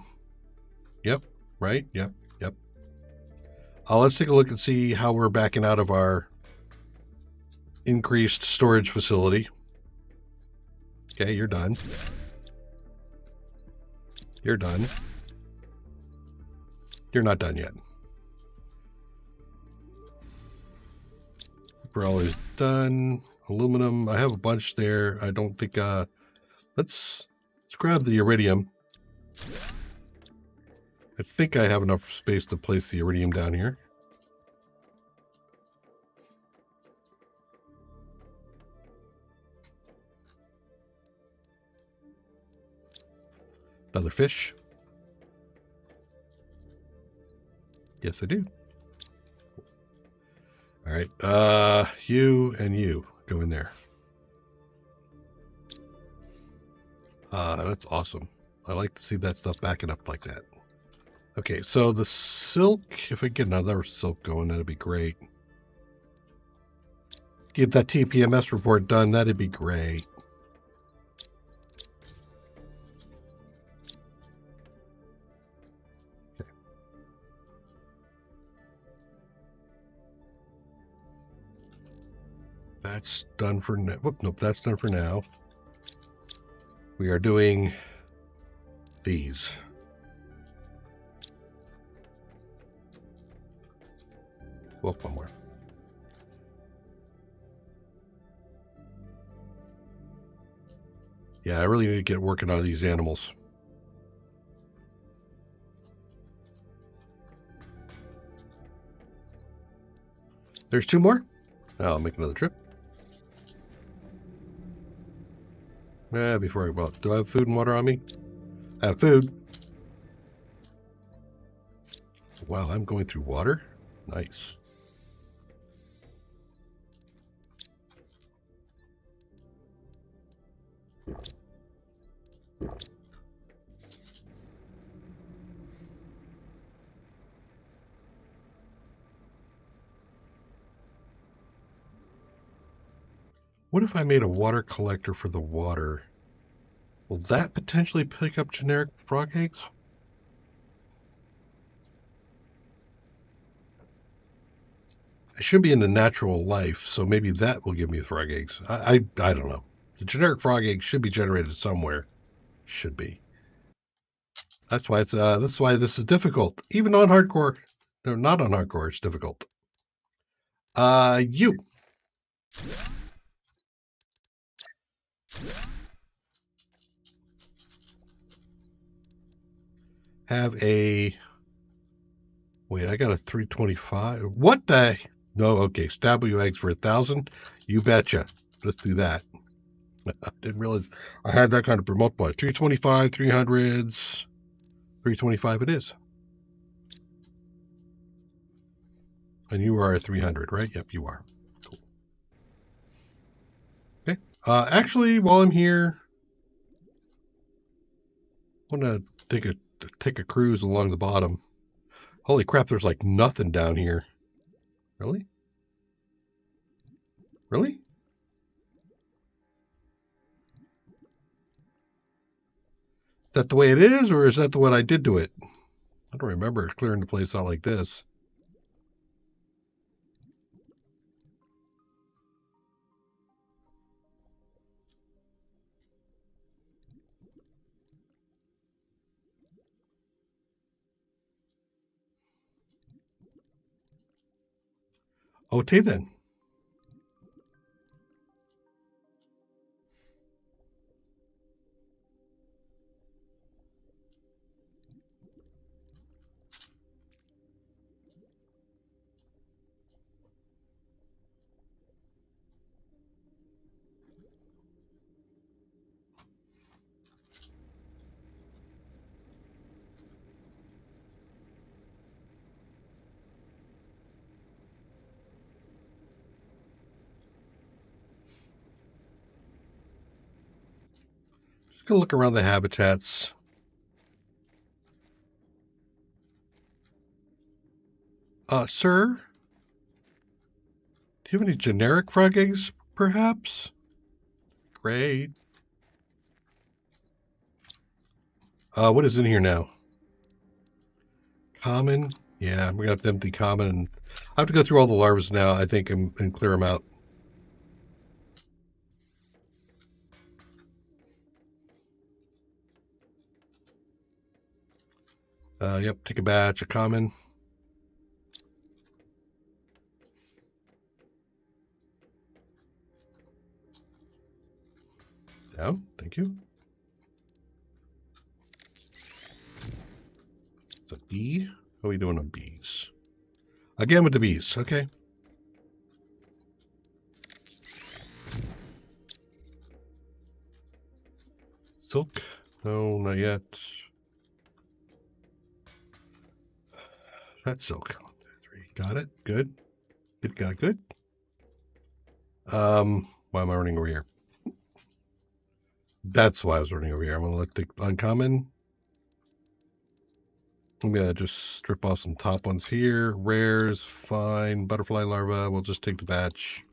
Yep, right? Yep. Let's take a look and see how we're backing out of our increased storage facility. Okay, you're done. You're done. You're not done yet. Super alloy is done. Aluminum, I have a bunch there. I don't think let's grab the iridium. I think I have enough space to place the iridium down here. Another fish. Yes, I do. All right, you and you go in there. That's awesome. I like to see that stuff backing up like that. Okay, so the silk, if we get another silk going, that'd be great. Get that TPMS report done, that'd be great. Okay. That's done for now. Whoop, nope, that's done for now. We are doing these. Whoop, one more. Yeah, I really need to get working on these animals. There's 2 more. I'll make another trip. Before I go, do I have food and water on me? I have food. Wow, I'm going through water? Nice. What if I made a water collector for the water? Will that potentially pick up generic frog eggs? I should be in the natural life, so maybe that will give me frog eggs. I don't know. The generic frog egg should be generated somewhere. Should be. That's why this is difficult. Even on hardcore. No, not on hardcore, it's difficult. You have a wait, I got a 325. What the? No, okay. Stab you eggs for 1,000. You betcha. Let's do that. I didn't realize I had that kind of multiplier. 325, 300s, 325 it is. And you are a 300, right? Yep, you are. Cool. Okay. Actually, while I'm here, I want to take a cruise along the bottom. Holy crap, there's like nothing down here. Really? Really? Is that the way it is, or is that the way I did to it? I don't remember clearing the place out like this. Okay then. Just gonna look around the habitats. Sir, do you have any generic frog eggs, perhaps? Great. What is in here now? Common? Yeah, we're gonna have to empty common. And I have to go through all the larvas now, I think, and clear them out. Yep, take a batch of common. Down, thank you. It's a bee. How are we doing on bees? Again with the bees, okay. Silk? No, not yet. That's silk. 1, 2, 3. Got it. Good. Good. Got it. Good. Why am I running over here? That's why I was running over here. I'm gonna look the uncommon. I'm gonna just strip off some top ones here. Rares, fine. Butterfly larva. We'll just take the batch.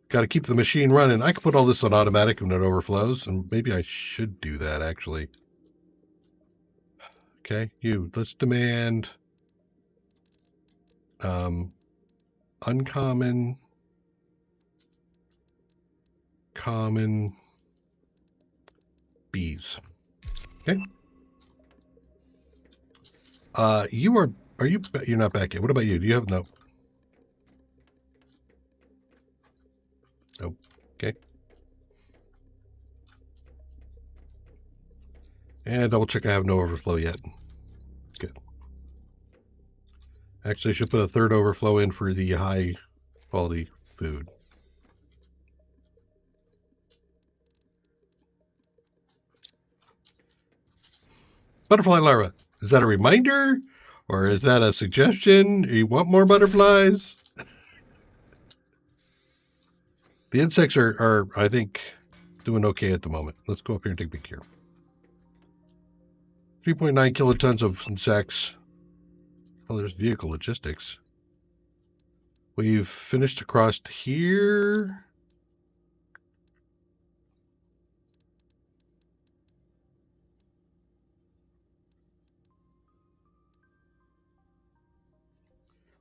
Got to keep the machine running. I can put all this on automatic when it overflows, and maybe I should do that actually. Okay, let's demand uncommon, common, bees. Okay. You're not back yet. What about you? Do you have no? Nope. Okay. And double check I have no overflow yet. Good. Actually, I should put a third overflow in for the high quality food. Butterfly larva. Is that a reminder? Or is that a suggestion? You want more butterflies? The insects are, I think, doing okay at the moment. Let's go up here and take a peek here. 3.9 kilotons of insects. Oh, there's vehicle logistics. We've finished across here.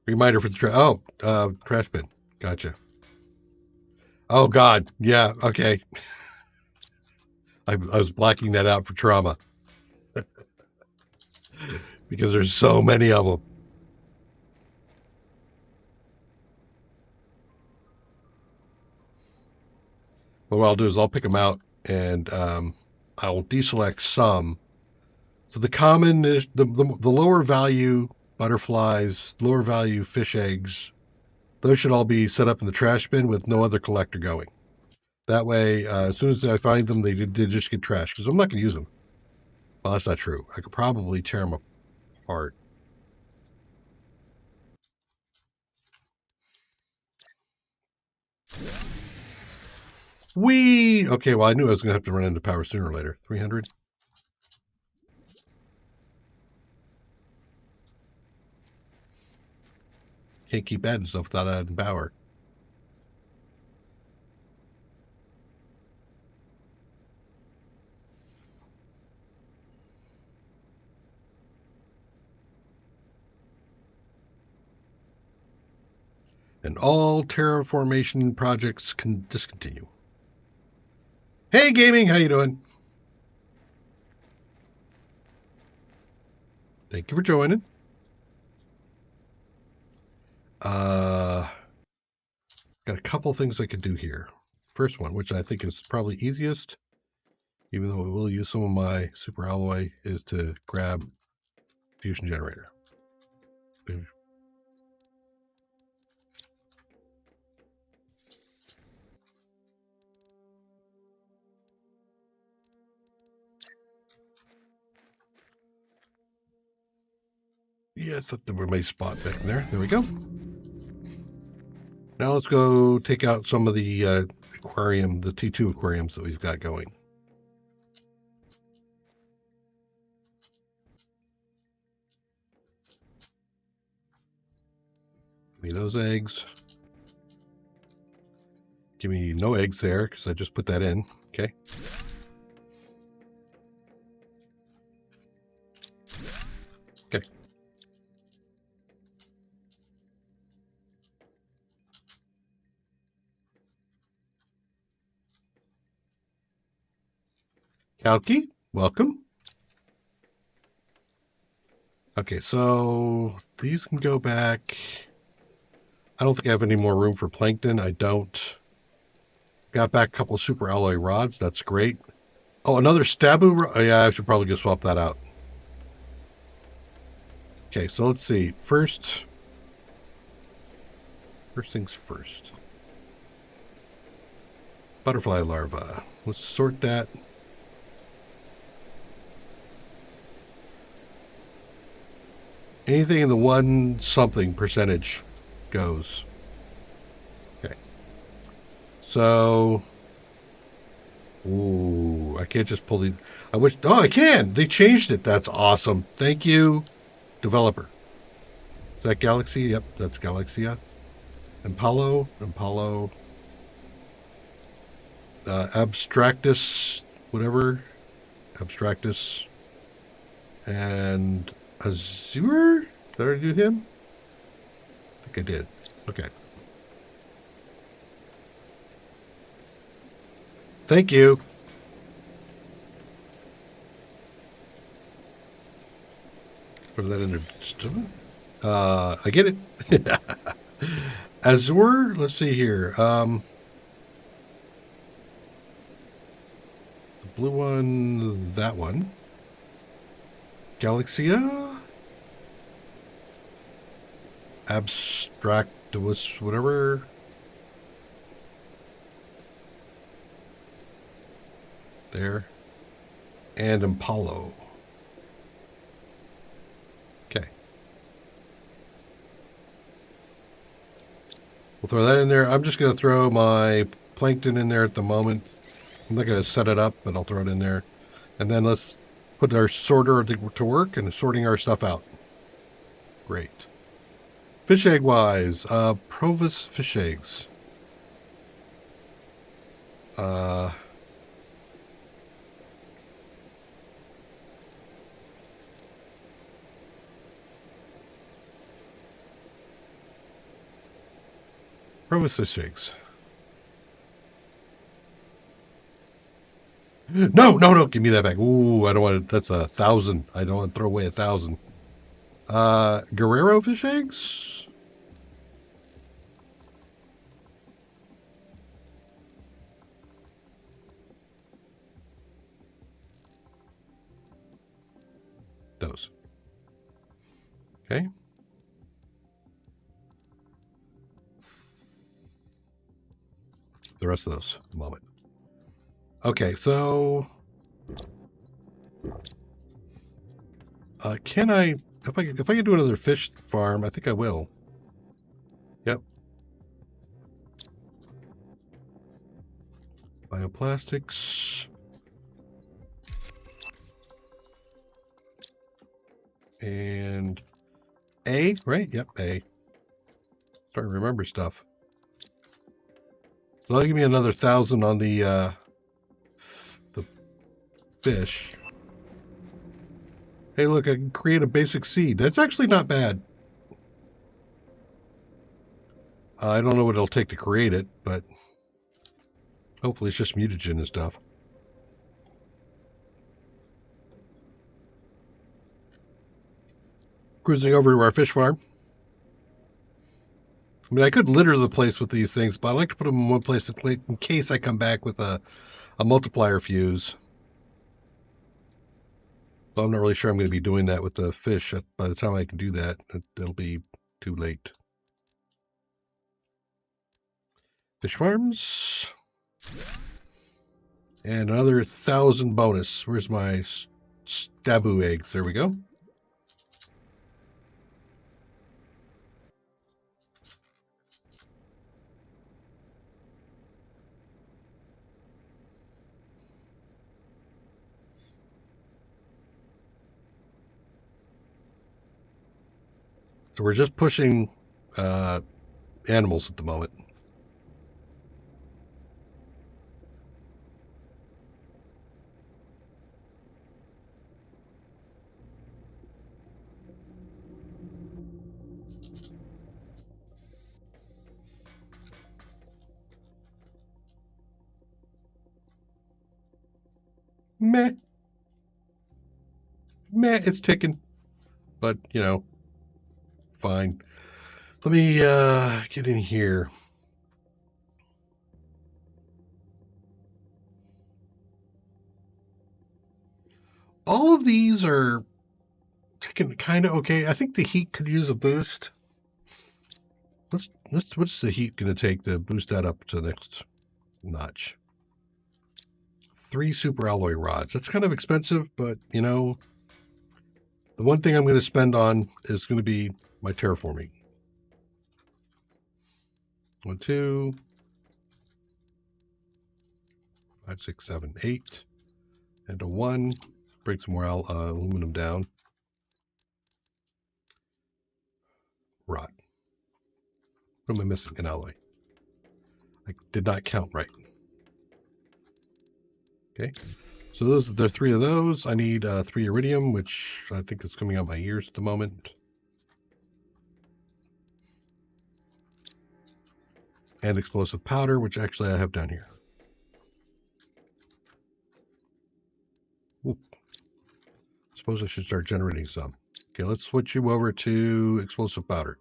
Reminder for the trash bin. Gotcha. Oh God, yeah, okay. I was blacking that out for trauma because there's so many of them. What I'll do is I'll pick them out and I'll deselect some. So the common is the lower value butterflies, lower value fish eggs. Those should all be set up in the trash bin with no other collector going. That way, as soon as I find them, they just get trashed because I'm not going to use them. Well, that's not true. I could probably tear them apart. Okay, well, I knew I was going to have to run into power sooner or later. 300. Can't keep adding stuff without adding power. And all terraformation projects can discontinue. Hey, gaming, how you doing? Thank you for joining. Got a couple things I could do here. First one, which I think is probably easiest, even though we will use some of my super alloy, is to grab fusion generator. Yeah, I thought there were my spot back there. There we go. Now let's go take out some of the aquarium, the T2 aquariums that we've got going. Give me those eggs. Give me no eggs there because I just put that in. Okay. Okay. Kalki, welcome. Okay, so these can go back. I don't think I have any more room for plankton. I don't. Got back a couple of super alloy rods. That's great. Oh, another stabu. Oh, yeah, I should probably just swap that out. Okay, so let's see. First things first. Butterfly larva. Let's sort that. Anything in the 1 something percentage goes. Okay. So, ooh, I can't just pull the. I wish. Oh, I can. They changed it. That's awesome. Thank you, developer. Is that Galaxy? Yep, that's Galaxia. Impalo, Abstractus, whatever, Abstractus, and Azure. Did I do him? I think I did. Okay. Thank you. Put that in there. I get it. Azure. Let's see here. The blue one. That one. Galaxia. Abstractus, whatever. There. And Impalo. Okay. We'll throw that in there. I'm just going to throw my plankton in there at the moment. I'm not going to set it up, but I'll throw it in there. And then let's put our sorter to work and sorting our stuff out. Great. Fish egg wise, Provis fish eggs. Provis fish eggs. No, no, no, give me that back. Ooh, I don't want to, that's 1,000. I don't want to throw away 1,000. Guerrero fish eggs? Those. Okay. the rest of those at the moment. Okay, so can I, if I can do another fish farm, I think I will. Yep. Bioplastics. And A, right? Yep, A. Starting to remember stuff. So that'll give me another 1,000 on the fish. Hey, look, I can create a basic seed. That's actually not bad. I don't know what it'll take to create it, but hopefully it's just mutagen and stuff. Cruising over to our fish farm. I mean, I could litter the place with these things, but I like to put them in one place in case I come back with a multiplier fuse. So I'm not really sure I'm going to be doing that with the fish. By the time I can do that, it'll be too late. Fish farms. And another 1,000 bonus. Where's my stabu eggs? There we go. So we're just pushing animals at the moment. Meh. Meh, it's ticking. But, you know, fine. Let me get in here. All of these are ticking kind of okay. I think the heat could use a boost. What's the heat going to take to boost that up to the next notch? 3 super alloy rods. That's kind of expensive, but, you know, the one thing I'm going to spend on is going to be my terraforming. 1, 2, 5, 6, 7, 8, and a 1. Break some more aluminum down. Rod. What am I missing? An alloy. I did not count right. Okay. So there are 3 of those. I need 3 iridium, which I think is coming out my ears at the moment. And explosive powder, which actually I have down here. Ooh. Suppose I should start generating some. Okay, let's switch you over to explosive powder.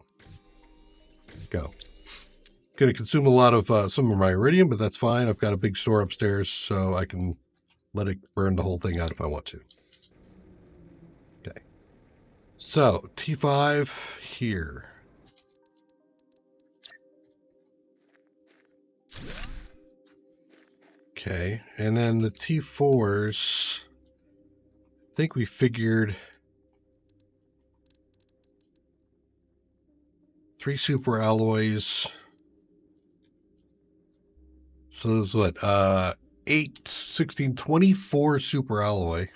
Go. Going to consume a lot of some of my iridium, but that's fine. I've got a big store upstairs, so I can let it burn the whole thing out if I want to. Okay. So, T5 here. Okay, and then the T4s, I think we figured 3 super alloys. So there's what, 8, 16, 24 super alloy.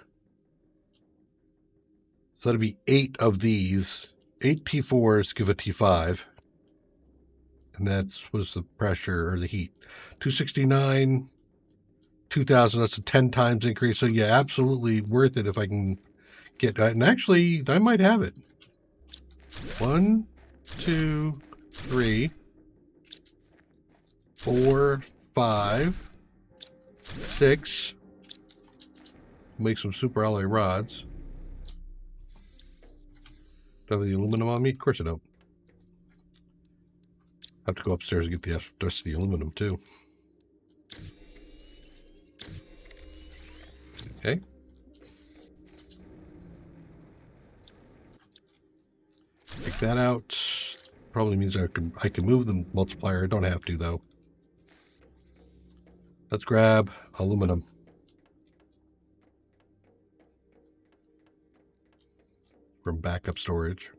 So that'd be 8 of these. 8 T4s give a T5. And that's what's the pressure or the heat. 269, 2,000, that's a 10 times increase. So yeah, absolutely worth it if I can get that. And actually, I might have it. 1, 2, 3, 4, 5, 6. Make some super alloy rods. Do I have the aluminum on me? Of course I don't. I have to go upstairs and get the rest of the aluminum too. Okay. Take that out. Probably means I can move the multiplier. I don't have to though. Let's grab aluminum. From backup storage.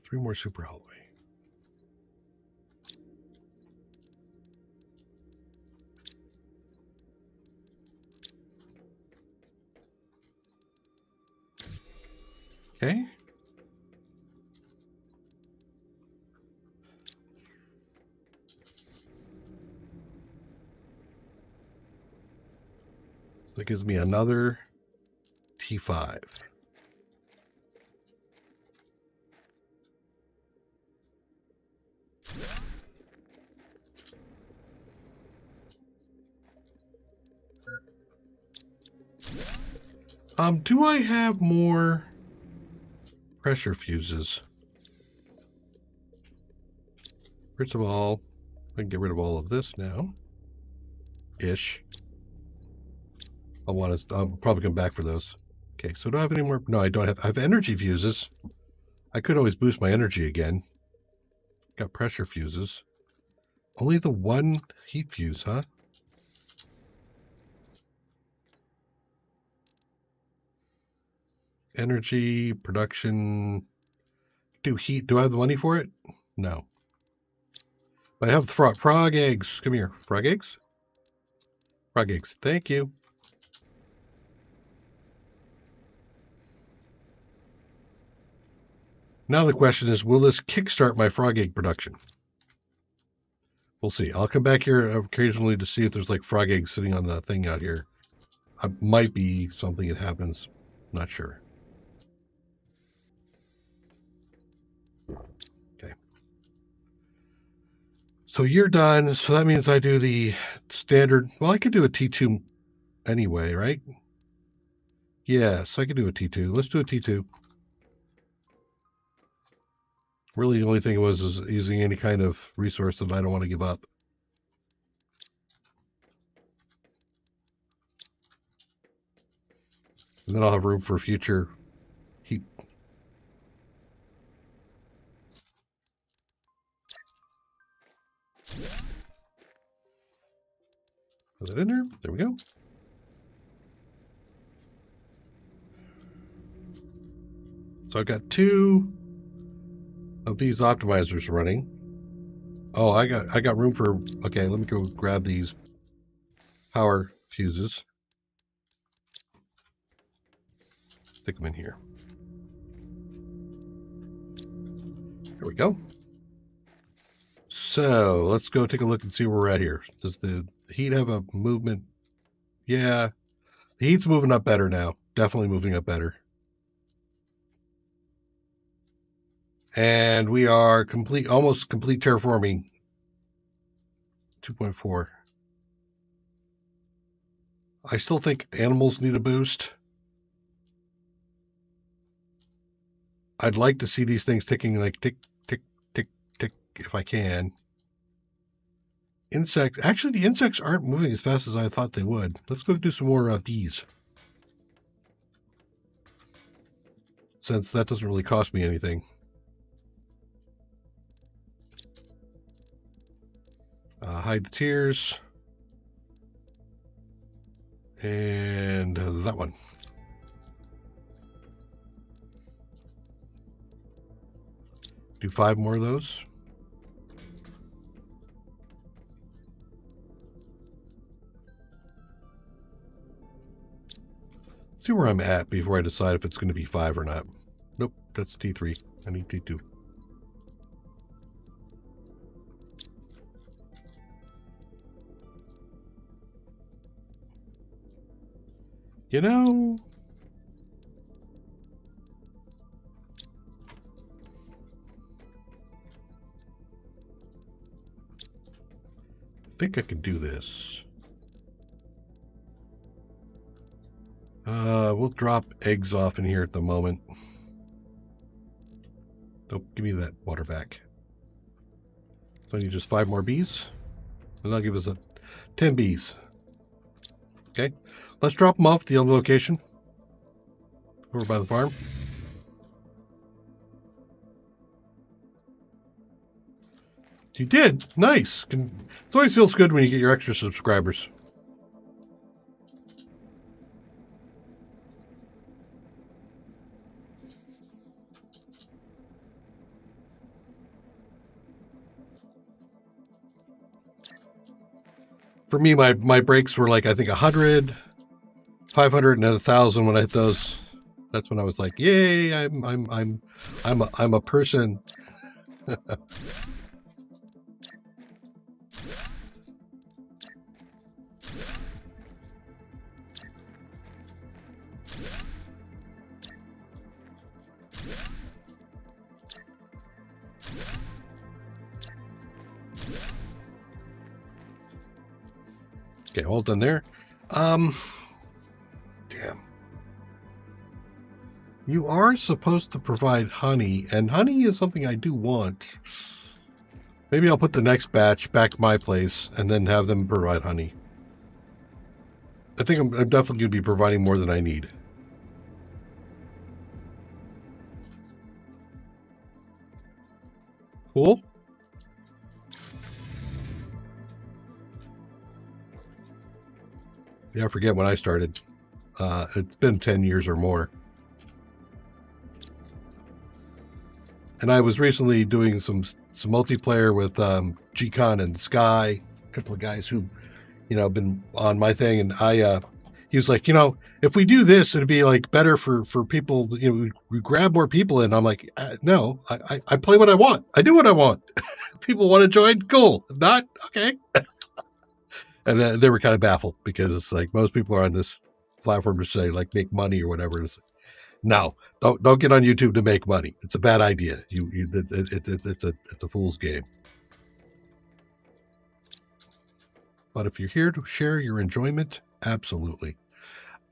Three more superalloy. Okay. That gives me another T5. Do I have more pressure fuses? First of all, I can get rid of all of this now. Ish. I'll probably come back for those. Okay, so do I have any more? No, I don't have. I have energy fuses. I could always boost my energy again. Got pressure fuses. Only the one heat fuse, huh? Energy, production. Do heat. Do I have the money for it? No. But I have the frog eggs. Come here. Frog eggs? Frog eggs. Thank you. Now the question is, will this kickstart my frog egg production? We'll see. I'll come back here occasionally to see if there's like frog eggs sitting on the thing out here. Might be something that happens. Not sure. Okay. So you're done. So that means I do the standard. Well, I could do a T2 anyway, right? Yes, I could do a T2. Let's do a T2. Really, the only thing was using any kind of resource that I don't want to give up. And then I'll have room for future heat. Put that in there. There we go. So I've got two of these optimizers running. Oh, I got room for. Okay, let me go grab these power fuses. Stick them in here. There we go. So let's go take a look and see where we're at here. Does the heat have a movement? Yeah, the heat's moving up better now. Definitely moving up better. And we are almost complete terraforming. 2.4. I still think animals need a boost. I'd like to see these things ticking like tick, tick, tick, tick if I can. Insects. Actually, the insects aren't moving as fast as I thought they would. Let's go do some more bees. Since that doesn't really cost me anything. Hide the tears. And that one. Do 5 more of those. See where I'm at before I decide if it's going to be 5 or not. Nope, that's T3. I need T2. You know, I think I can do this. We'll drop eggs off in here at the moment. Oh, give me that water back. So I need just 5 more bees. And that'll give us 10 bees. Okay. Let's drop them off at the other location. Over by the farm. You did. Nice. It always feels good when you get your extra subscribers. For me, my breaks were like, I think 100, 500, and then 1,000. When I hit those, that's when I was like, "Yay! I'm a person." Okay, all done there. Damn. You are supposed to provide honey, and honey is something I do want. Maybe I'll put the next batch back at my place and then have them provide honey. I think I'm definitely going to be providing more than I need. Cool. Yeah, I forget when I started. It's been 10 years or more. And I was recently doing some multiplayer with G-Con and Sky, a couple of guys who, been on my thing. And he was like, if we do this, it'd be like better for people. We grab more people in. I'm like, no, I play what I want. I do what I want. People want to join, cool. If not, okay. And they were kind of baffled because it's like most people are on this platform to say like make money or whatever. It's like, no, don't get on YouTube to make money. It's a bad idea. It's a fool's game. But if you're here to share your enjoyment, absolutely.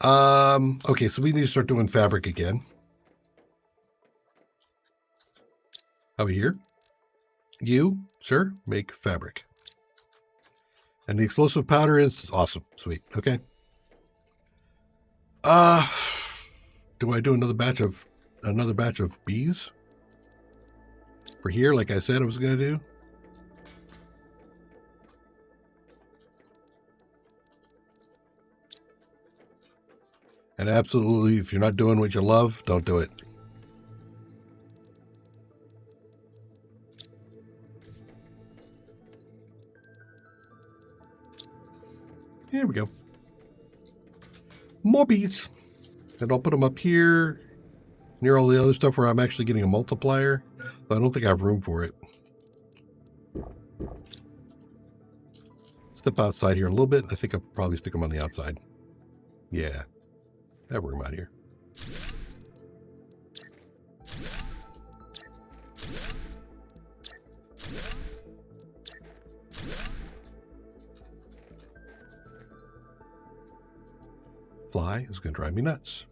Okay, so we need to start doing fabric again. Over here, you, sir, make fabric. And the explosive powder is awesome. Sweet. Okay. Do I do another batch of bees? For here, like I said I was gonna do. And absolutely, if you're not doing what you love, don't do it. Here we go. More bees. And I'll put them up here near all the other stuff where I'm actually getting a multiplier. But I don't think I have room for it. Step outside here a little bit. I think I'll probably stick them on the outside. Yeah. I have room out here. Fly is going to drive me nuts.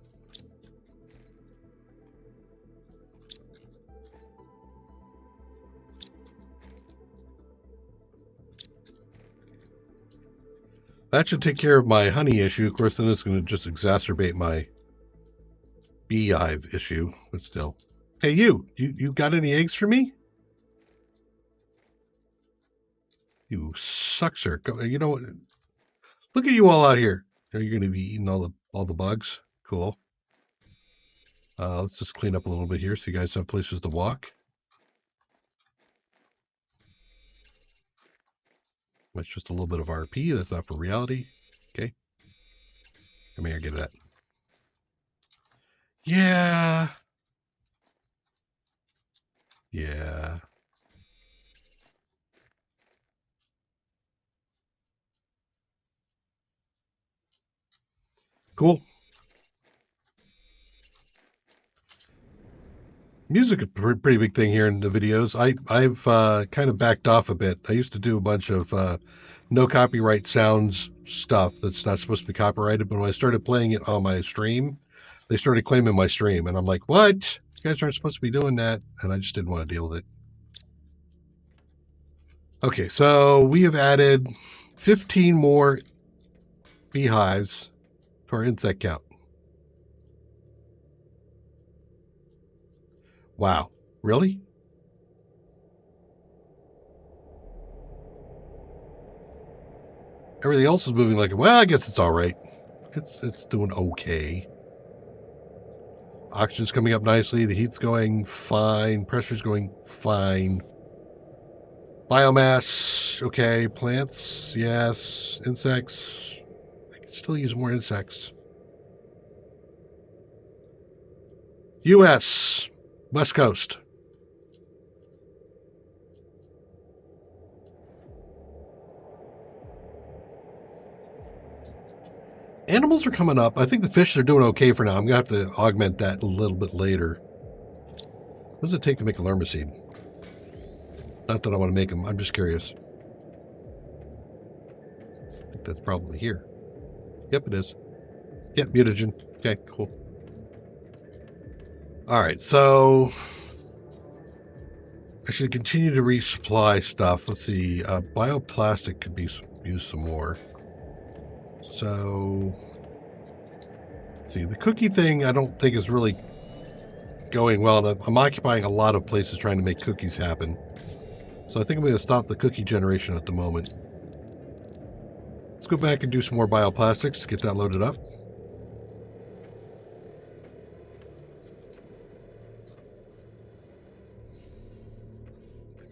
That should take care of my honey issue. Of course, then it's going to just exacerbate my beehive issue, but still. Hey, you got any eggs for me? You suck, sir. You know what? Look at you all out here. Are you going to be eating all the bugs? Cool. Let's just clean up a little bit here so you guys have places to walk. That's just a little bit of RP. That's not for reality. Okay. Come here, get that. Yeah. Yeah. Cool. Music is a pretty big thing here in the videos. I've kind of backed off a bit. I used to do a bunch of no copyright sounds stuff that's not supposed to be copyrighted, but when I started playing it on my stream, they started claiming my stream, and I'm like, what? You guys aren't supposed to be doing that, and I just didn't want to deal with it. Okay, so we have added 15 more beehives to our insect count. Wow, really? Everything else is moving like, well, I guess it's all right. It's doing okay. Oxygen's coming up nicely. The heat's going fine. Pressure's going fine. Biomass, okay. Plants, yes. Insects, I can still use more insects. U.S. West Coast. Animals are coming up. I think the fish are doing okay for now. I'm going to have to augment that a little bit later. What does it take to make a lerma-seed? Not that I want to make them. I'm just curious. I think that's probably here. Yep, it is. Yep, mutagen. Okay, cool. All right, so I should continue to resupply stuff. Let's see. Bioplastic could be used some more. So, let's see. The cookie thing I don't think is really going well. I'm occupying a lot of places trying to make cookies happen. So I think I'm going to stop the cookie generation at the moment. Let's go back and do some more bioplastics, get that loaded up.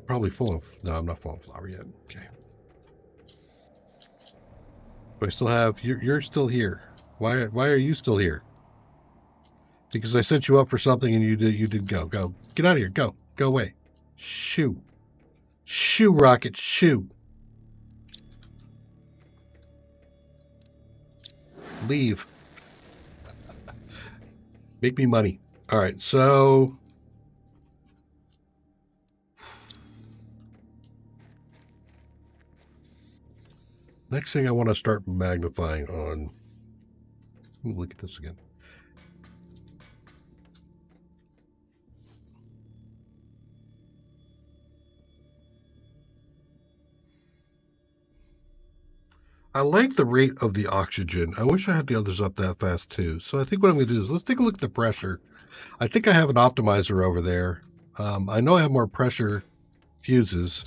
Probably full of, no, I'm not full of flour yet. Okay. Do I still have, you're still here. Why are you still here? Because I sent you up for something and you did go. Get out of here. Go away. Shoo. Shoo, rocket, shoo. Leave. Make me money. All right, so next thing I want to start magnifying on. Ooh, look at this again. I like the rate of the oxygen. I wish I had the others up that fast too. So I think what I'm going to do is let's take a look at the pressure. I think I have an optimizer over there. I know I have more pressure fuses.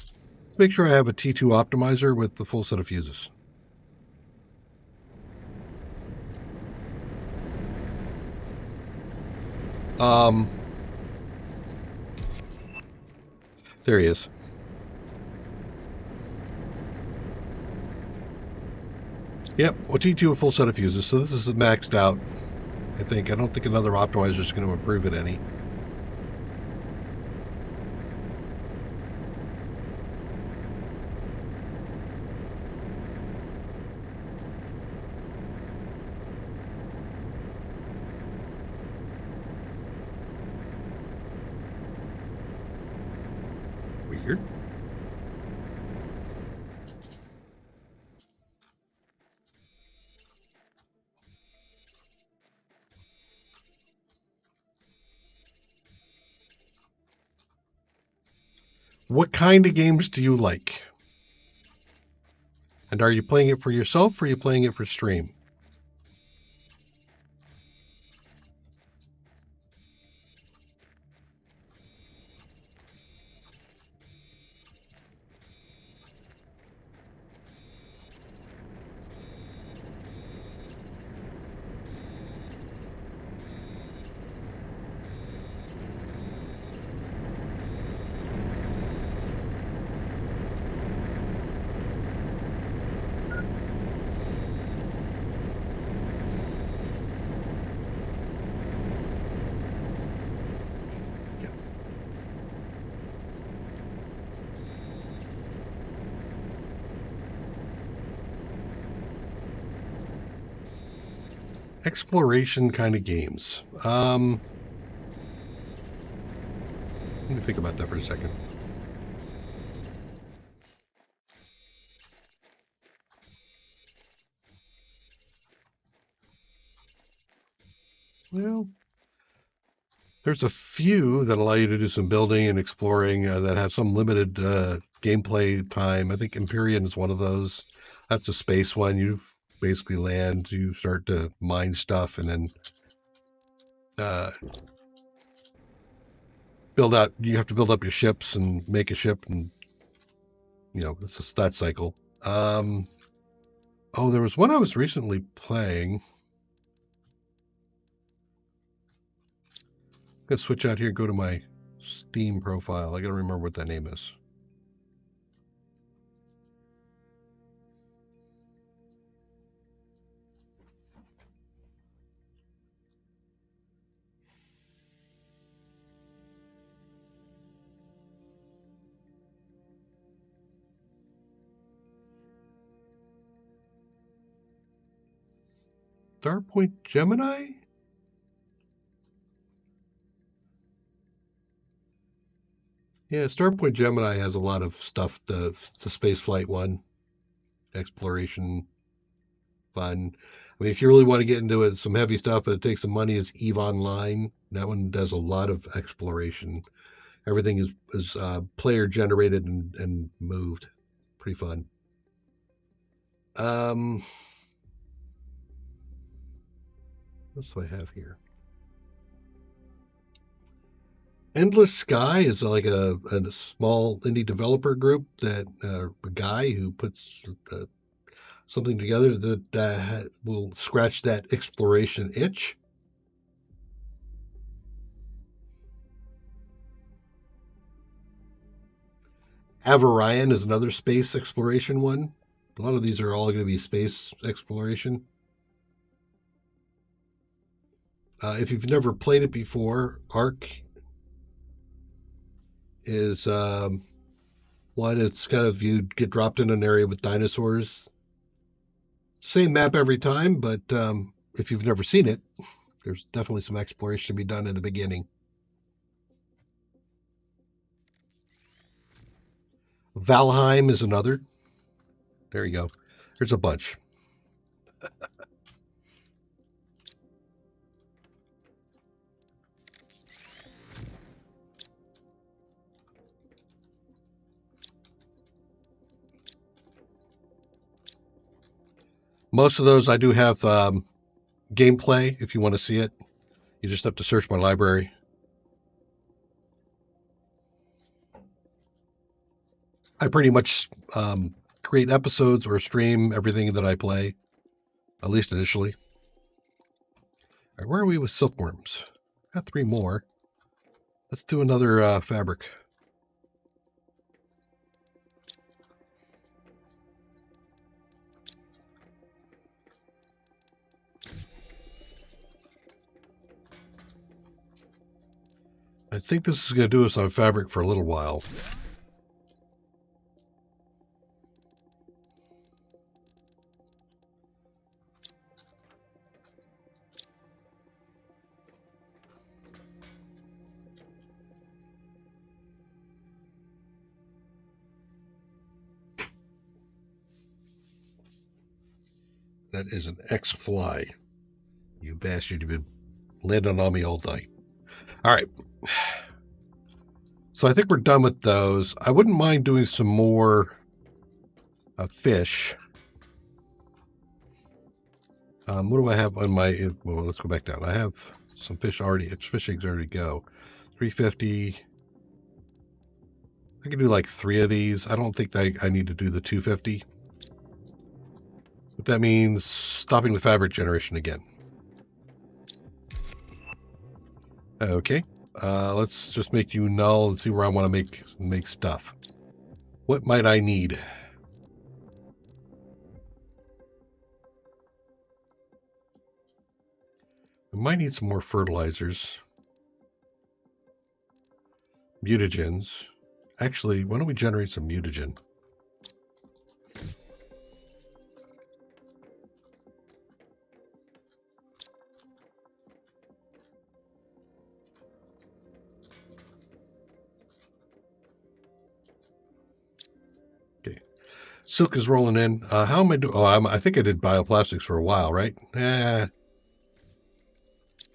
Let's make sure I have a T2 optimizer with the full set of fuses. There he is. Yep, well, T2 a full set of fuses, so this is maxed out. I think. I don't think another optimizer is going to improve it any. Weird. What kind of games do you like? And are you playing it for yourself or are you playing it for stream? Exploration kind of games. Let me think about that for a second. Well, there's a few that allow you to do some building and exploring that have some limited gameplay time. I think Empyrean is one of those. That's a space one. You basically land, you start to mine stuff, and then uh, build out. You have to build up your ships and make a ship, and it's just that cycle. Oh, there was one I was recently playing. I'm gonna switch out here, go to my Steam profile. I gotta remember what that name is. Starpoint Gemini? Yeah, Starpoint Gemini has a lot of stuff. The space flight one, exploration, fun. I mean, if you really want to get into it, some heavy stuff, but it takes some money, is EVE Online. That one does a lot of exploration. Everything is player generated and moved. Pretty fun. What else do I have here? Endless Sky is like a small indie developer group that a guy who puts something together that will scratch that exploration itch. Avarion is another space exploration one. A lot of these are all going to be space exploration. If you've never played it before, Ark is one. It's kind of, you get dropped in an area with dinosaurs. Same map every time, but if you've never seen it, there's definitely some exploration to be done in the beginning. Valheim is another. There you go. There's a bunch. Most of those I do have gameplay if you want to see it. You just have to search my library. I pretty much create episodes or stream everything that I play, at least initially. All right, where are we with silkworms? Got 3 more. Let's do another fabric. I think this is going to do us on fabric for a little while. That is an X-fly. You bastard, you've been landing on me all night. All right. So I think we're done with those. I wouldn't mind doing some more fish. What do I have on my... Well, let's go back down. I have some fish already. It's fish eggs already go. 350. I can do like 3 of these. I don't think I need to do the 250. But that means stopping the fabric generation again. Okay. Let's just make you null and see where I want to make stuff. What might I need? I might need some more fertilizers. Mutagens. Actually, why don't we generate some mutagen? Okay. Silk is rolling in. How am I doing? Oh, I think I did bioplastics for a while, right?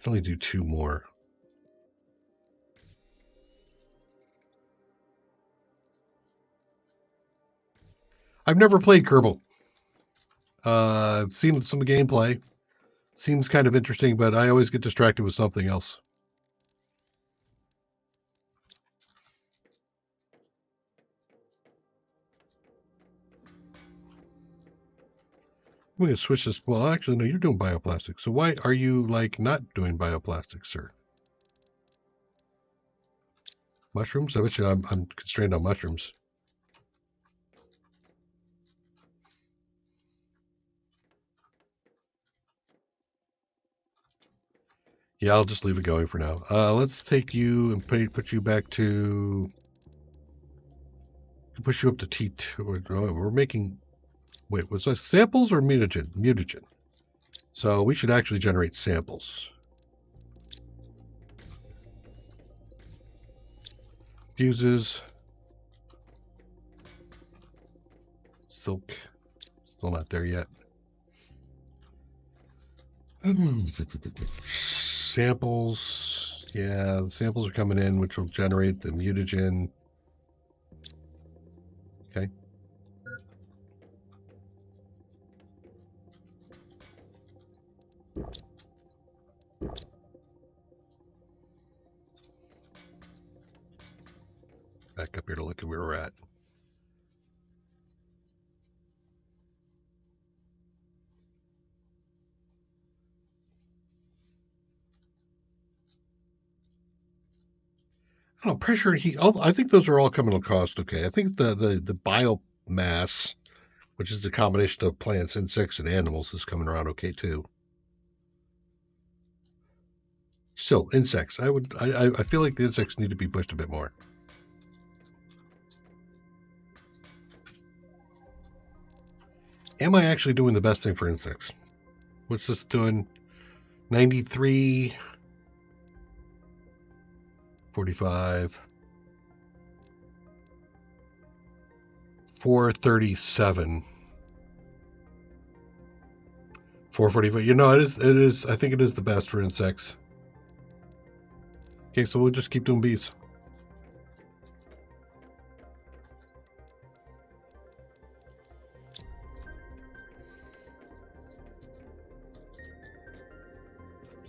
can only do 2 more. I've never played Kerbal. I've seen some gameplay. Seems kind of interesting, but I always get distracted with something else. I'm going to switch this. Well, actually, no, you're doing bioplastics. So why are you, like, not doing bioplastics, sir? Mushrooms? I bet you I'm constrained on mushrooms. Yeah, I'll just leave it going for now. Let's take you and put you back to... Push you up to T2. We're making... Wait, was that samples or mutagen? Mutagen. So we should actually generate samples. Fuses. Silk. Still not there yet. Samples. Yeah, the samples are coming in, which will generate the mutagen. Okay. Back up here to look at where we're at. Oh, pressure and heat. Oh, I think those are all coming to cost. Okay. I think the biomass, which is the combination of plants, insects, and animals, is coming around okay too. Still, insects. I feel like the insects need to be pushed a bit more. Am I actually doing the best thing for insects? What's this doing? 93, 45, 437, 445. You know, it is, I think it is the best for insects. Okay, so we'll just keep doing bees.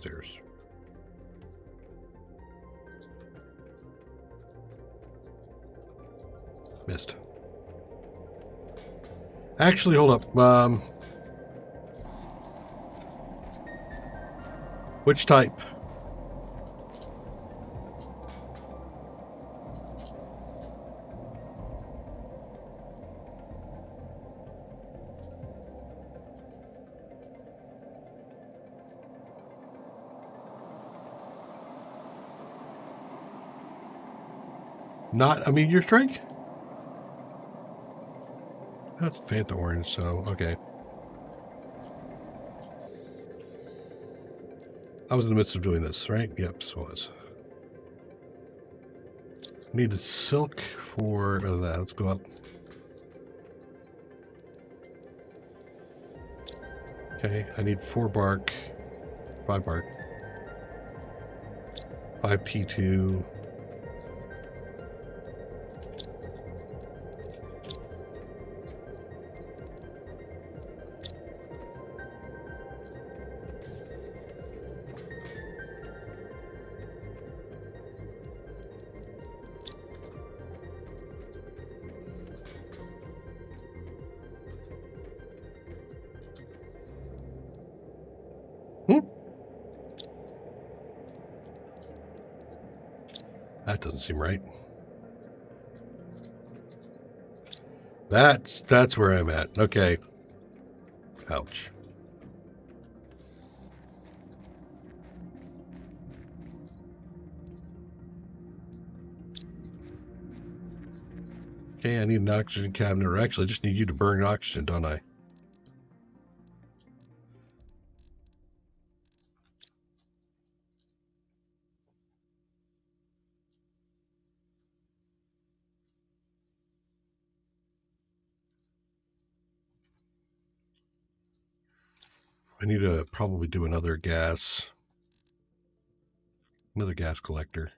Stairs. Missed. Actually, hold up. Which type? Not a meteor strike? That's Fanta orange, so okay. I was in the midst of doing this, right? Yep, so it was. Need a silk for that. Let's go up. Okay, I need 4 bark, 5 bark, 5 T2. That doesn't seem right. That's where I'm at. Okay. Ouch. Okay, I need an oxygen cabinet, or actually I just need you to burn oxygen, don't I? I need to probably do another gas. Another gas collector.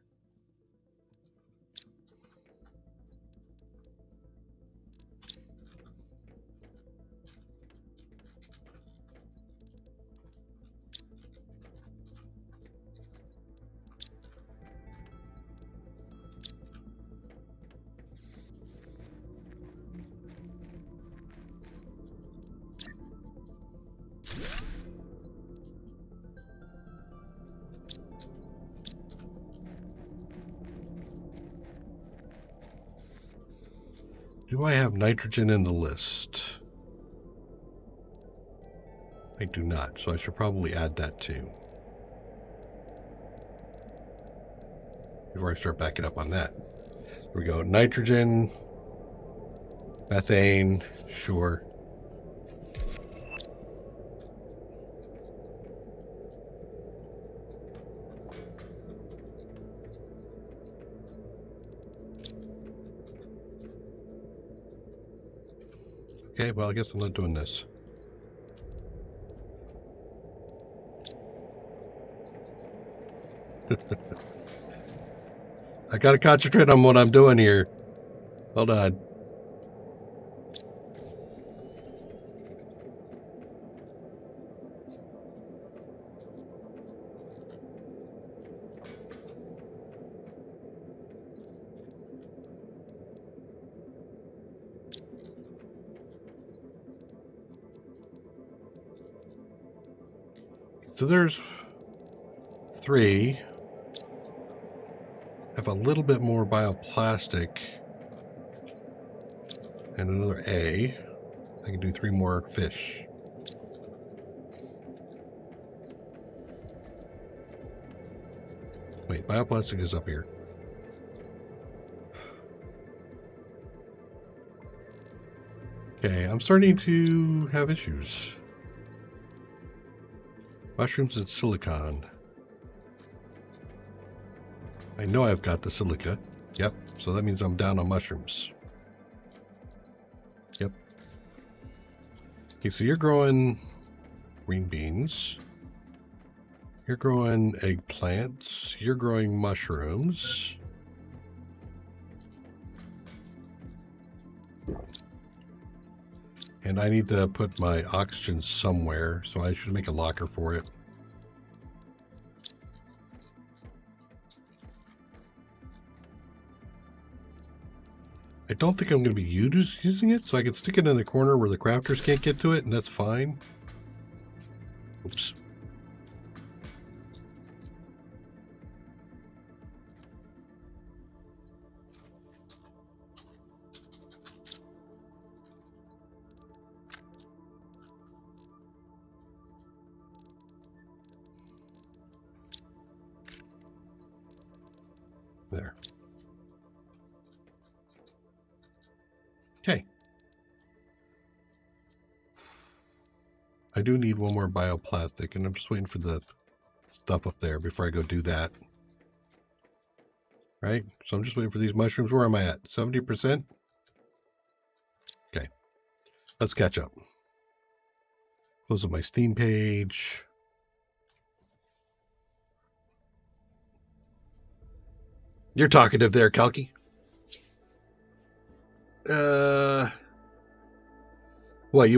Do I have nitrogen in the list? I do not, so I should probably add that too. Before I start backing up on that. Here we go. Nitrogen, methane, sure. Okay, well, I guess I'm not doing this. I gotta concentrate on what I'm doing here. Hold on. So there's 3. Have a little bit more bioplastic and another A. I can do 3 more fish. Wait, bioplastic is up here. Okay, I'm starting to have issues. Mushrooms and silicon. I know I've got the silica. Yep, so that means I'm down on mushrooms. Yep. Okay, so you're growing green beans. You're growing eggplants. You're growing mushrooms. And I need to put my oxygen somewhere, so I should make a locker for it. I don't think I'm going to be using it, so I can stick it in the corner where the crafters can't get to it, and that's fine. Oops. There. Okay. I do need one more bioplastic, and I'm just waiting for the stuff up there before I go do that. Right? So I'm just waiting for these mushrooms. Where am I at? 70%? Okay. Let's catch up. Close up my Steam page. You're talkative there, Kalki. What,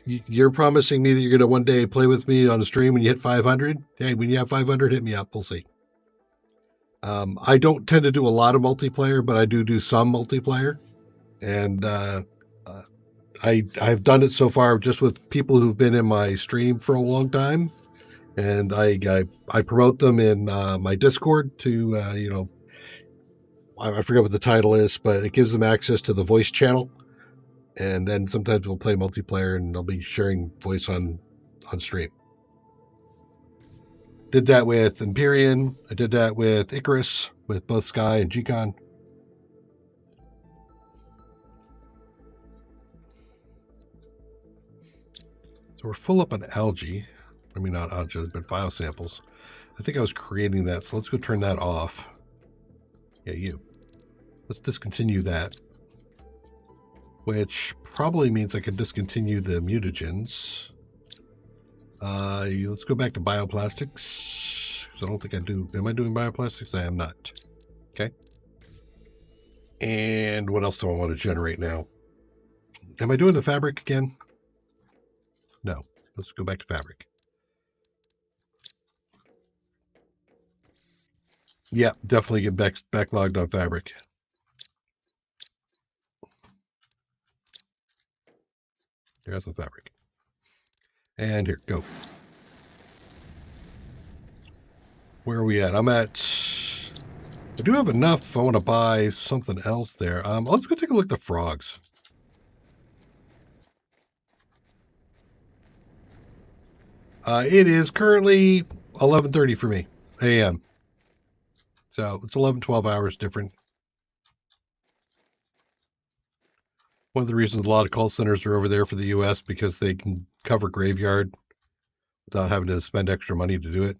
you're promising me that you're going to one day play with me on a stream when you hit 500? Hey, when you have 500, hit me up. We'll see. I don't tend to do a lot of multiplayer, but I do some multiplayer. And I've done it so far just with people who've been in my stream for a long time. And I promote them in my Discord to, you know, I forget what the title is, but it gives them access to the voice channel. And then sometimes we'll play multiplayer and they'll be sharing voice on stream. Did that with Empyrean. I did that with Icarus, with both Sky and Gcon. So we're full up on algae. I mean, not algae, but biosamples. I think I was creating that, so let's go turn that off. Yeah, you. Let's discontinue that. Which probably means I can discontinue the mutagens. Let's go back to bioplastics. I don't think I do. Am I doing bioplastics? I am not. Okay. And what else do I want to generate now? Am I doing the fabric again? No. Let's go back to fabric. Yeah, definitely get backlogged on fabric. There's the fabric. And here, go. Where are we at? I'm at... I do have enough if I want to buy something else there. Let's go take a look at the frogs. It is currently 11:30 for me, a.m. So it's 11, 12 hours different. One of the reasons a lot of call centers are over there for the U.S. because they can cover graveyard without having to spend extra money to do it.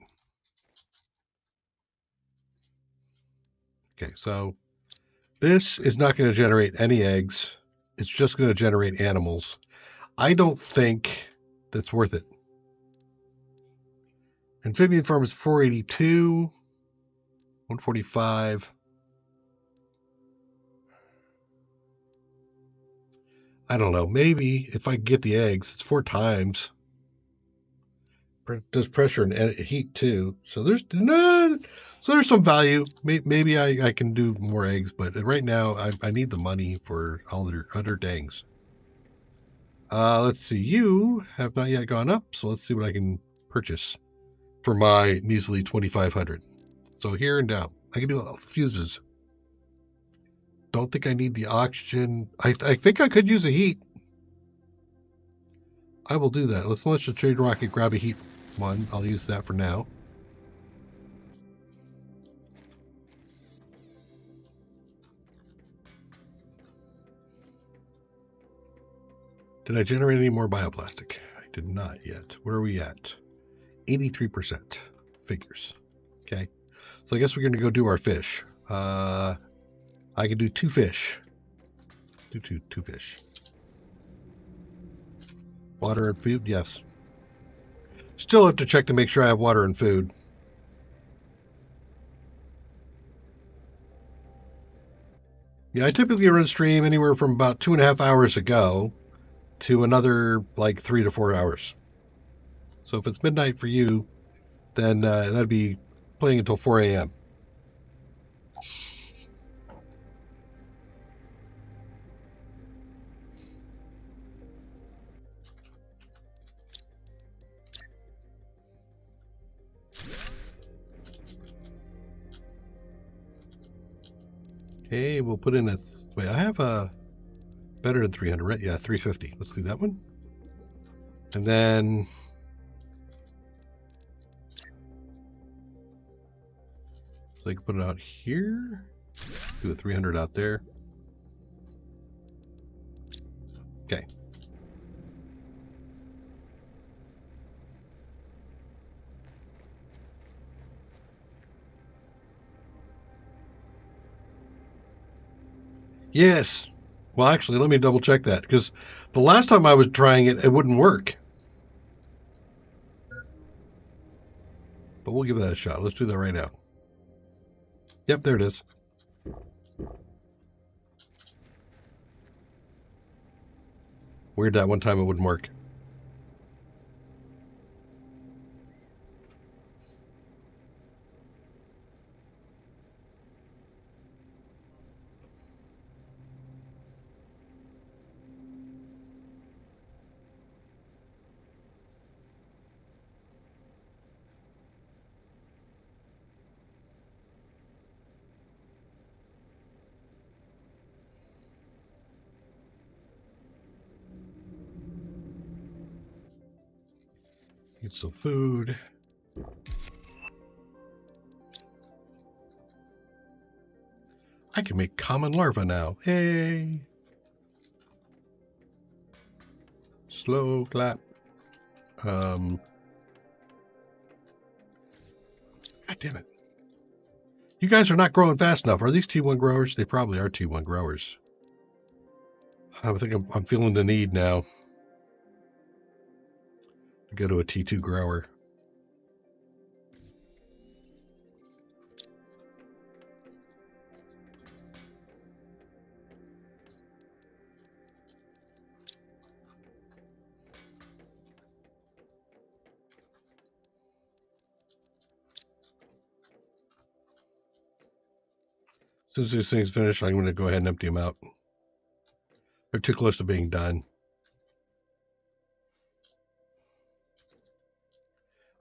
Okay, so this is not going to generate any eggs. It's just going to generate animals. I don't think that's worth it. Amphibian farm is 482, 145. I don't know. Maybe if I get the eggs, it's 4 times. Does pressure and heat too. So there's some value. Maybe I can do more eggs, but right now I need the money for all their other dangs. Let's see. You have not yet gone up, so let's see what I can purchase for my measly 2,500. So here and down. I can do fuses. Don't think I need the oxygen. I think I could use a heat. I will do that. Let's launch the trade rocket, grab a heat one. I'll use that for now. Did I generate any more bioplastic? I did not yet. Where are we at? 83% figures. Okay. So I guess we're going to go do our fish. I can do 2 fish. Do two fish. Water and food? Yes. Still have to check to make sure I have water and food. Yeah, I typically run stream anywhere from about 2.5 hours ago to another like 3 to 4 hours. So if it's midnight for you, then that'd be playing until 4 a.m. Okay, we'll put in a... Wait, I have a better than 300, right? Yeah, 350. Let's do that one. And then... So I can put it out here. Do a 300 out there. Okay. Yes. Well, actually, let me double check that because the last time I was trying it, it wouldn't work. But we'll give that a shot. Let's do that right now. Yep, there it is. Weird that one time it wouldn't work. Get some food. I can make common larva now. Hey! Slow clap. God damn it. You guys are not growing fast enough. Are these T1 growers? They probably are T1 growers. I think I'm feeling the need now to go to a T2 grower. As soon as these things finish, I'm going to go ahead and empty them out. They're too close to being done.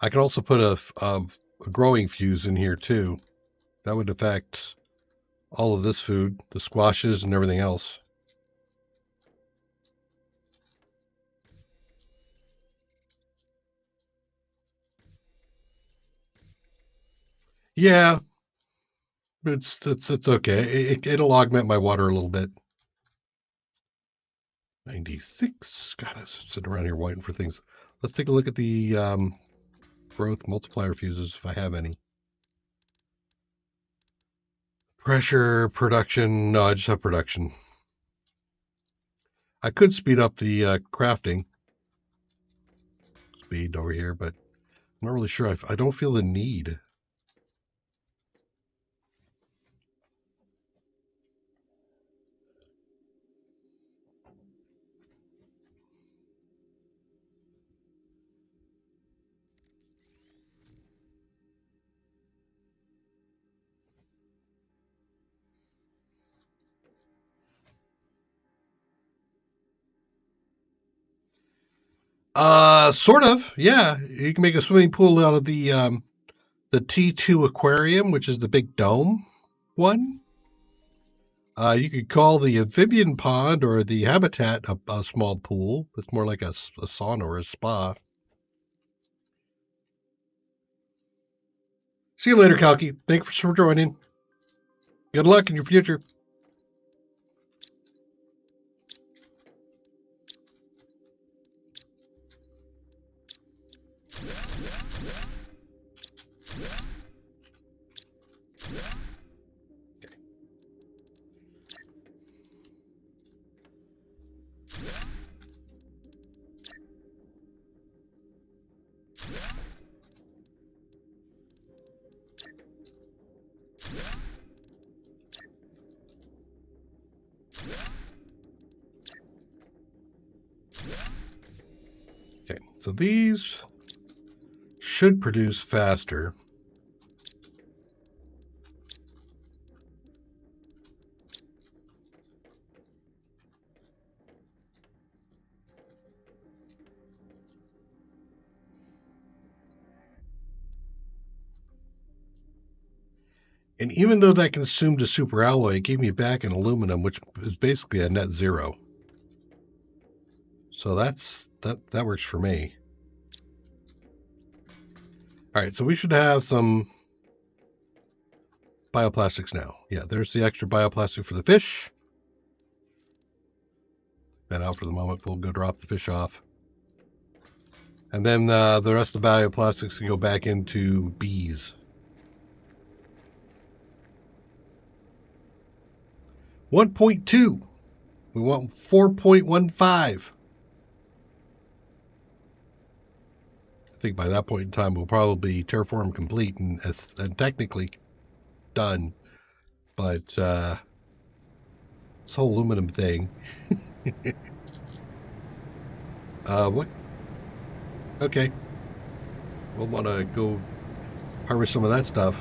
I can also put a growing fuse in here too. That would affect all of this food, the squashes and everything else. Yeah, it's okay. It'll augment my water a little bit. 96. God, I was sitting around here waiting for things. Let's take a look at the growth multiplier fuses if I have any. Pressure, production. No, I just have production. I could speed up the crafting speed over here, but I'm not really sure. I don't feel the need. Sort of. Yeah, you can make a swimming pool out of the T2 aquarium, which is the big dome one. You could call the amphibian pond or the habitat a small pool. It's more like a sauna or a spa. See you later, Kalki. Thanks for joining. Good luck in your future. Okay, so these should produce faster. And even though that consumed a super alloy, it gave me back an aluminum, which is basically a net zero. So that works for me. All right, so we should have some bioplastics now. Yeah, there's the extra bioplastic for the fish. That out for the moment. We'll go drop the fish off. And then the rest of the bioplastics can go back into bees. 1.2. We want 4.15. I think by that point in time, we'll probably be terraform complete and technically done. But this whole aluminum thing. What? Okay. We'll want to go harvest some of that stuff.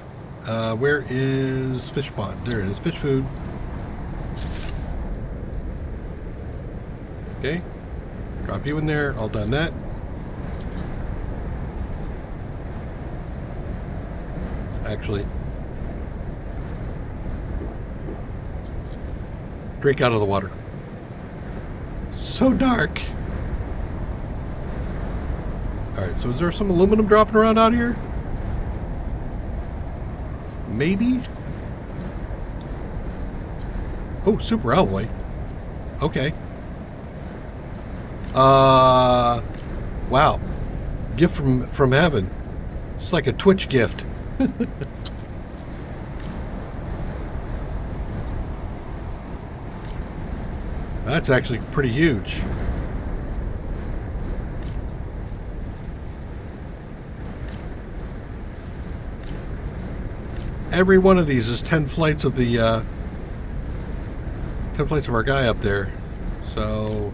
Where is fish pond? There it is. Fish food. Okay. Drop you in there. All done that. Actually, drink out of the water. So dark. Alright, so is there some aluminum dropping around out here? Maybe? Oh, super alloy. Okay. Wow. Gift from heaven. It's like a Twitch gift. That's actually pretty huge. Every one of these is 10 flights of the 10 flights of our guy up there. So,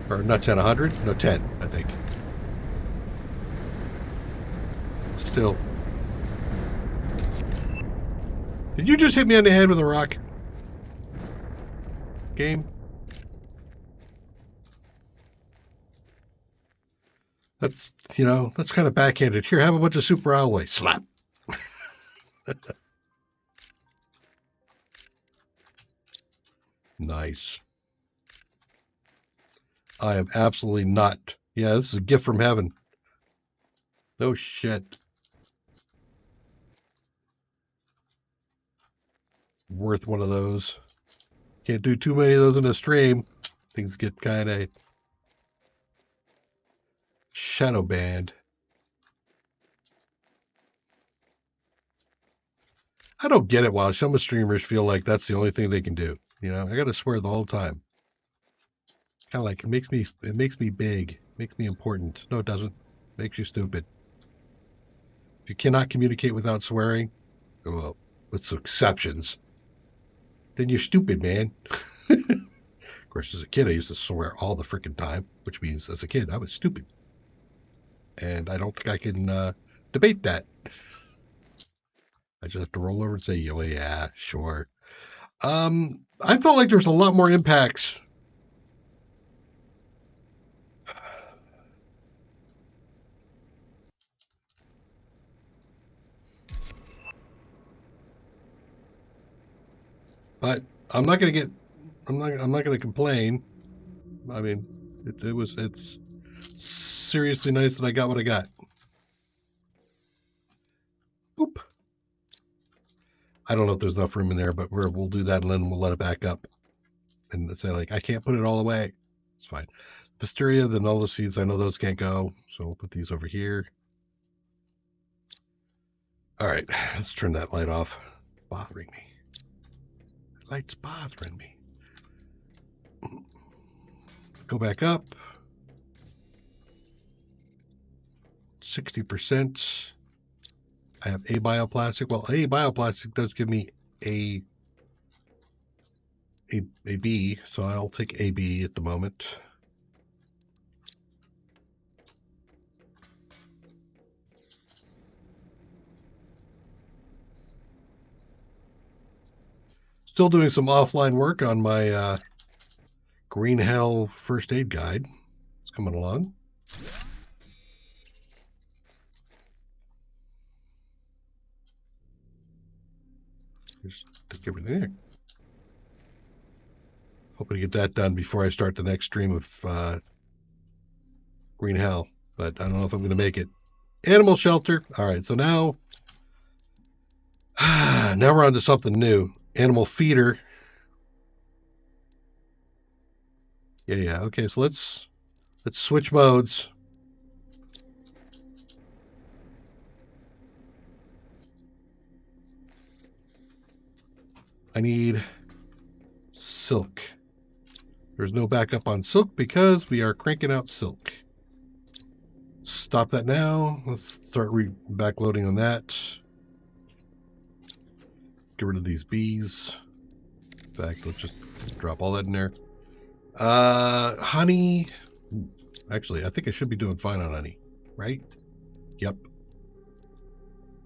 or not 10, 100? No, 10, I think. Still. Did you just hit me on the head with a rock? Game? That's, that's kind of backhanded. Here, have a bunch of super alloy. Slap. Nice. I am absolutely not. Yeah, this is a gift from heaven. No shit. Worth one of those. Can't do too many of those in a stream. Things get kind of shadow banned. I don't get it why some streamers feel like that's the only thing they can do. I got to swear the whole time. Kind of like it makes me big, it makes me important. No, it doesn't. It makes you stupid. If you cannot communicate without swearing, well, with exceptions, then you're stupid, man. Of course, as a kid, I used to swear all the freaking time, which means as a kid, I was stupid. And I don't think I can debate that. I just have to roll over and say, oh, yeah, sure. I felt like there's a lot more impacts. But I'm not going to get, I'm not going to complain. I mean, it's seriously nice that I got what I got. Boop. I don't know if there's enough room in there, but we'll do that and then we'll let it back up and say like, I can't put it all away. It's fine. Wisteria, the Nulla seeds, I know those can't go, so we'll put these over here. All right, let's turn that light off. It's bothering me. The light's bothering me. Go back up. 60%. I have a bioplastic. Well, a bioplastic does give me a B, so I'll take AB at the moment. Still doing some offline work on my Green Hell first aid guide. It's coming along. Just take everything there. Hoping to get that done before I start the next stream of Green Hell, but I don't know if I'm going to make it. Animal shelter. All right, so now we're on to something new. Animal feeder. Yeah. Okay, so let's switch modes. I need silk. There's no backup on silk because we are cranking out silk. Stop that now. Let's start backloading on that. Get rid of these bees. In fact, let's just drop all that in there. Honey. Actually, I think I should be doing fine on honey, right? Yep.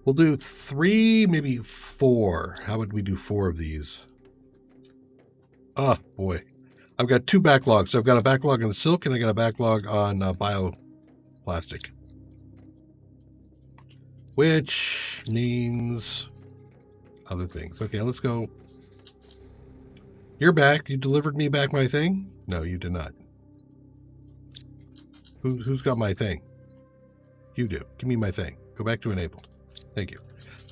We'll do 3, maybe 4. How would we do 4 of these? Oh, boy. I've got 2 backlogs. I've got a backlog on silk and I got a backlog on bioplastic. Which means other things. Okay, let's go. You're back. You delivered me back my thing? No, you did not. Who's got my thing? You do. Give me my thing. Go back to enabled. Thank you.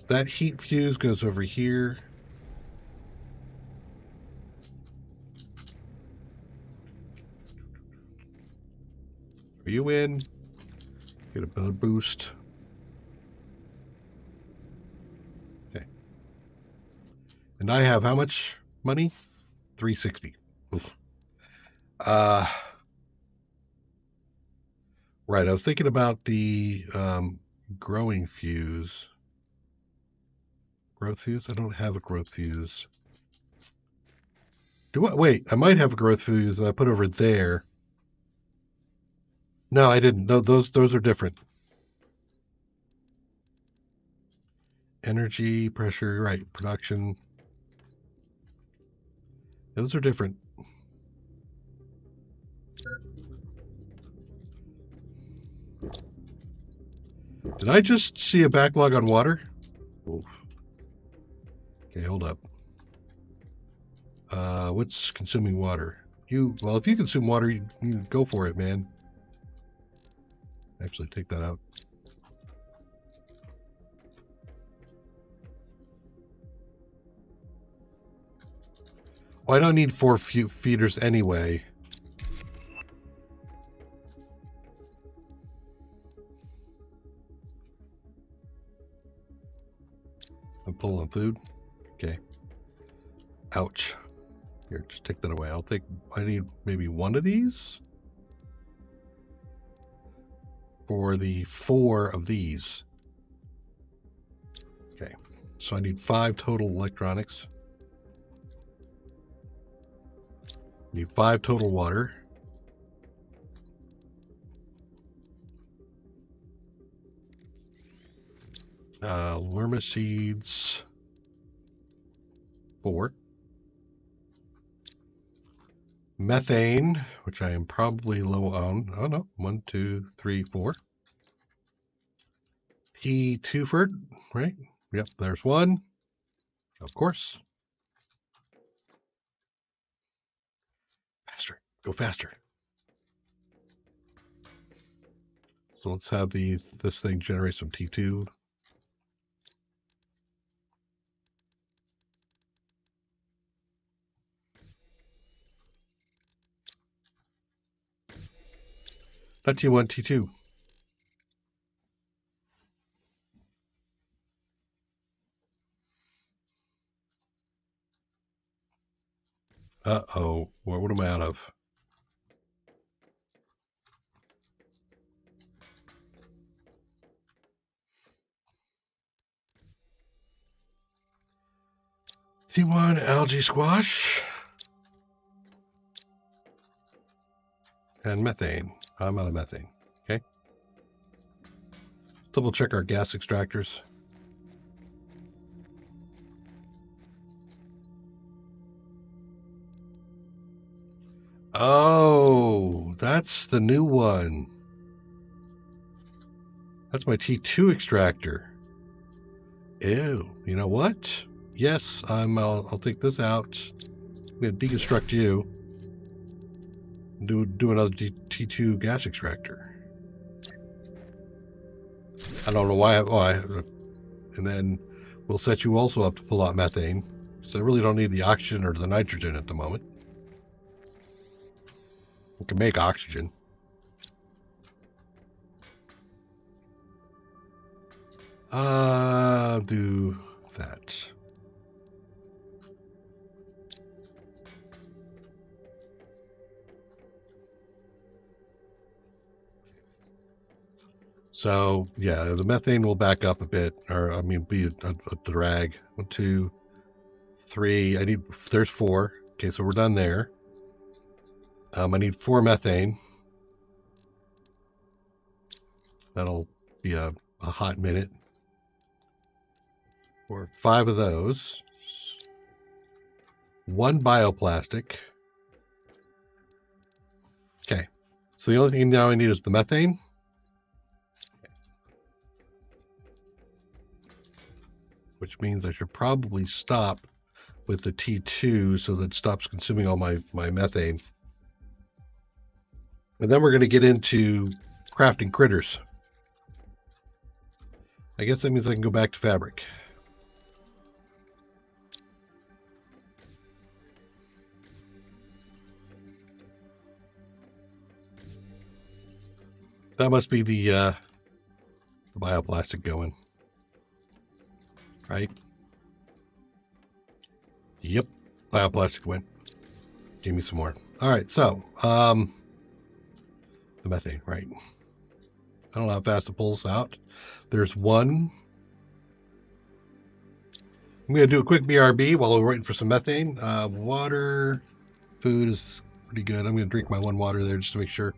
That heat fuse goes over here. Are you in? Get a build boost. Okay. And I have how much money? 360. Oof. Right, I was thinking about the growing fuse. Growth fuse? I don't have a growth fuse. Do I? Wait, I might have a growth fuse that I put over there. No, I didn't. No, those are different. Energy, pressure, right, production. Those are different. Did I just see a backlog on water? Oof. Okay, hold up. What's consuming water? Well, if you consume water, you go for it, man. Actually, take that out. Well, I don't need 4 feeders anyway. I'm full on food. Okay. Ouch. Here, just take that away. I need maybe 1 of these for the 4 of these. Okay. So I need 5 total electronics. Need 5 total water. Lerma seeds. 4. Methane, which I am probably low on. Oh no, 1, 2, 3, 4. T2 right? Yep, there's 1. Of course. Faster. Go faster. So let's have this thing generate some T2. Not T1, T2. Uh-oh. What am I out of? T1 algae squash. And methane. I'm out of methane. Okay. Double check our gas extractors. Oh, that's the new one. That's my T2 extractor. Ew. You know what? Yes, I'll take this out. I'm gonna deconstruct you. Do another T2 gas extractor. I don't know why. And then we'll set you also up to pull out methane. So I really don't need the oxygen or the nitrogen at the moment. We can make oxygen. Do that. So yeah, the methane will back up a bit, or I mean, be a drag. 1, 2, 3. There's 4. Okay, so we're done there. I need 4 methane. That'll be a hot minute. Or 5 of those. 1 bioplastic. Okay, so the only thing now I need is the methane. Which means I should probably stop with the T2 so that it stops consuming all my methane. And then we're going to get into crafting critters. I guess that means I can go back to fabric. That must be the bioplastic going. Right? Yep. Bioplastic went. Give me some more. All right, so the methane, right? I don't know how fast it pulls out. There's 1. I'm going to do a quick BRB while we're waiting for some methane. Water, food is pretty good. I'm going to drink my 1 water there just to make sure.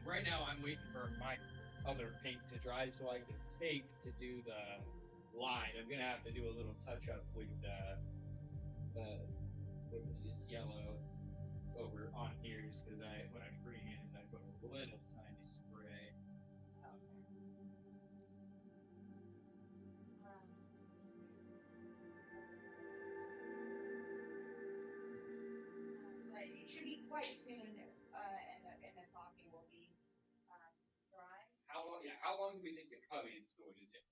right now I'm waiting for my other paint to dry so I can take to do the line. I'm gonna have to do a little touch up with what is yellow over on here just because when I bring in I put a little tiny spray. It should be quite soon, and the coffee will be dry. How long? Yeah, how long do we think the cubby is going to take?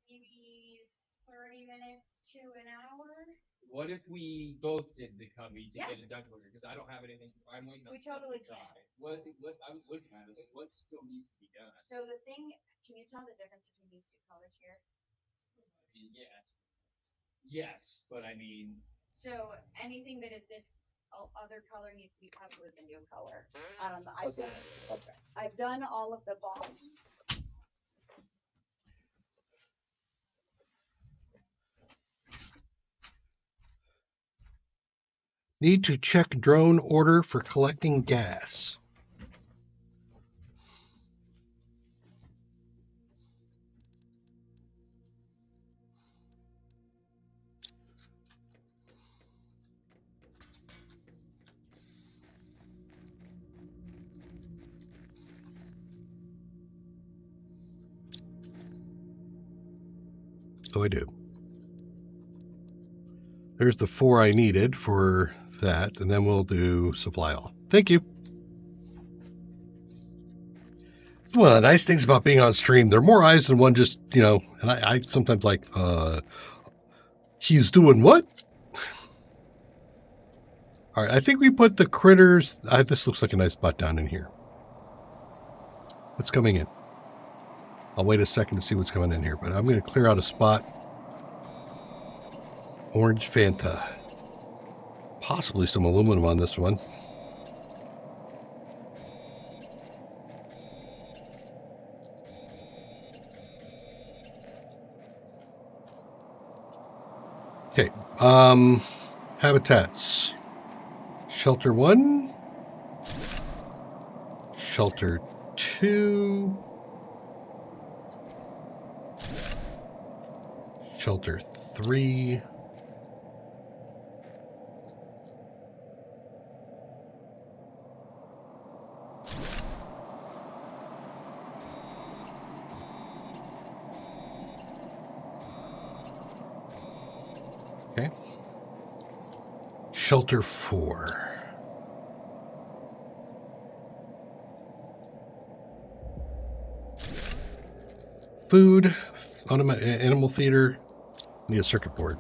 Maybe 30 minutes to an hour. What if we both did the cubby to get it done quicker? Because I don't have anything. I'm waiting. We totally can. What I was looking at it, what still needs to be done? So the thing, can you tell the difference between these two colors here? Yes. Yes, but I mean. So anything that is this other color needs to be covered with a new color. I've done all of the bottom. Need to check drone order for collecting gas. So I do. There's the 4 I needed for that, and then we'll do supply all. Thank you. One of the nice things about being on stream, there are more eyes than one just, and I sometimes like, he's doing what? All right, I think we put the critters, this looks like a nice spot down in here. What's coming in? I'll wait a second to see what's coming in here, but I'm going to clear out a spot. Orange Fanta. Possibly some aluminum on this one. Okay, habitats. Shelter 1. Shelter 2. Shelter 3. Okay. Shelter 4. Food, animal feeder, need a circuit board.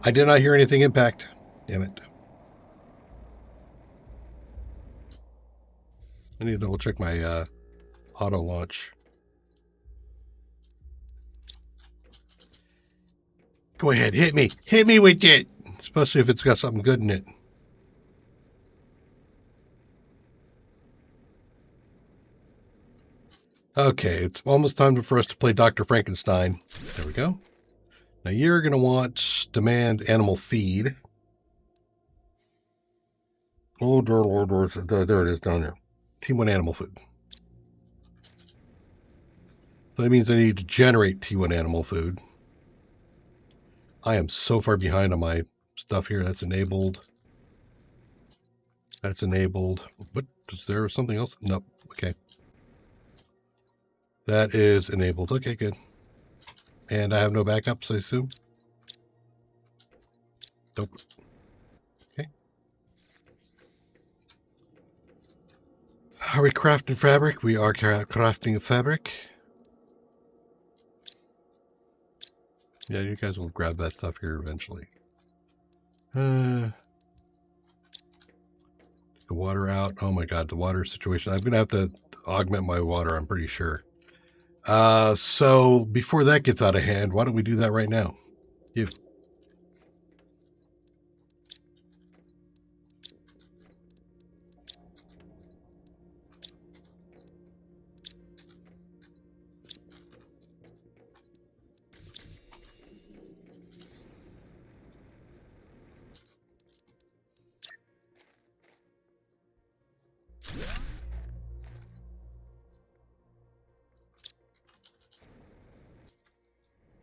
I did not hear anything impact. Damn it. I need to double check my auto launch. Go ahead, hit me. Hit me with it. Especially if it's got something good in it. Okay, it's almost time for us to play Dr. Frankenstein. There we go. Now you're going to want demand animal feed. Oh, there it is down there. T1 animal food. So that means I need to generate T1 animal food. I am so far behind on my stuff here. That's enabled. That's enabled. What? Is there something else? Nope. Okay. That is enabled. Okay, good. And I have no backups, I assume? Nope. Okay. Are we crafting fabric? We are crafting fabric. Yeah, you guys will grab that stuff here eventually. The water out. Oh my god, the water situation. I'm going to have to augment my water, I'm pretty sure. So before that gets out of hand, why don't we do that right now? If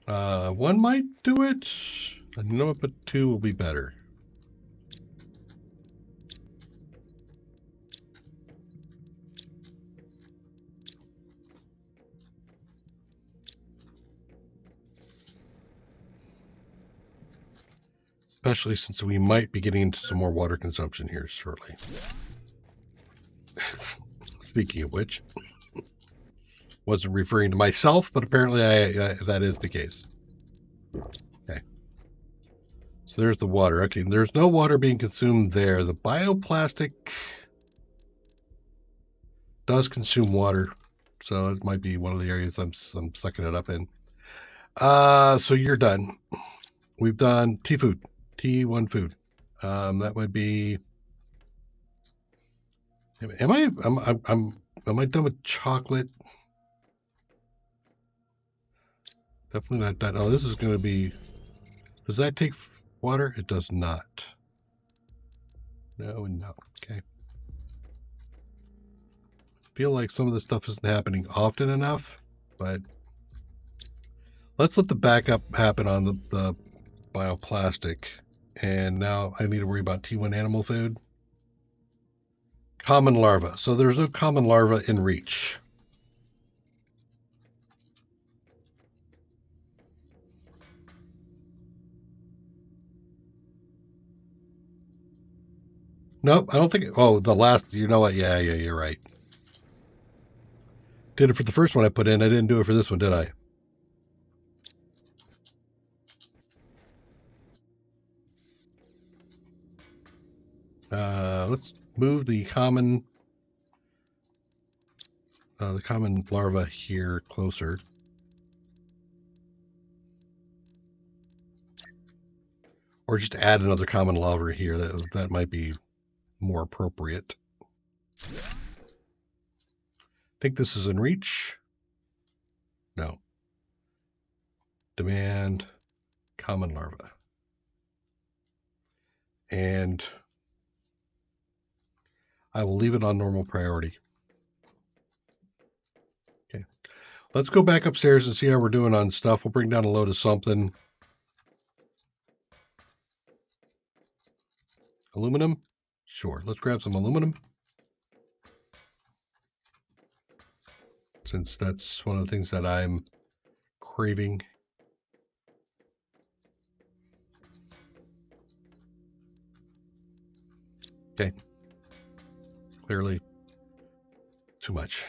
One might do it. I know it, but two will be better. Especially since we might be getting into some more water consumption here shortly. Speaking of which, wasn't referring to myself, but apparently that is the case. Okay. So there's the water. Okay, there's no water being consumed there. The bioplastic does consume water, so it might be one of the areas I'm sucking it up in. So you're done. We've done T-food, T1 food. That would be. Am I done with chocolate? Definitely not done. Oh, this is going to be. Does that take water? It does not. No and no. Okay. Feel like some of this stuff isn't happening often enough, but let's let the backup happen on the bioplastic. And now I need to worry about T1 animal food. Common larva. So there's no common larva in reach. Nope, I don't think. Oh, the last. You know what? Yeah, you're right. Did it for the first one I put in. I didn't do it for this one, did I? Let's move the common larva here closer. Or just add another common larva here. That might be more appropriate. Think this is in reach? No. Demand common larva. And I will leave it on normal priority. Okay. Let's go back upstairs and see how we're doing on stuff. We'll bring down a load of something. Aluminum? Sure. Let's grab some aluminum. Since that's one of the things that I'm craving. Okay. Clearly too much.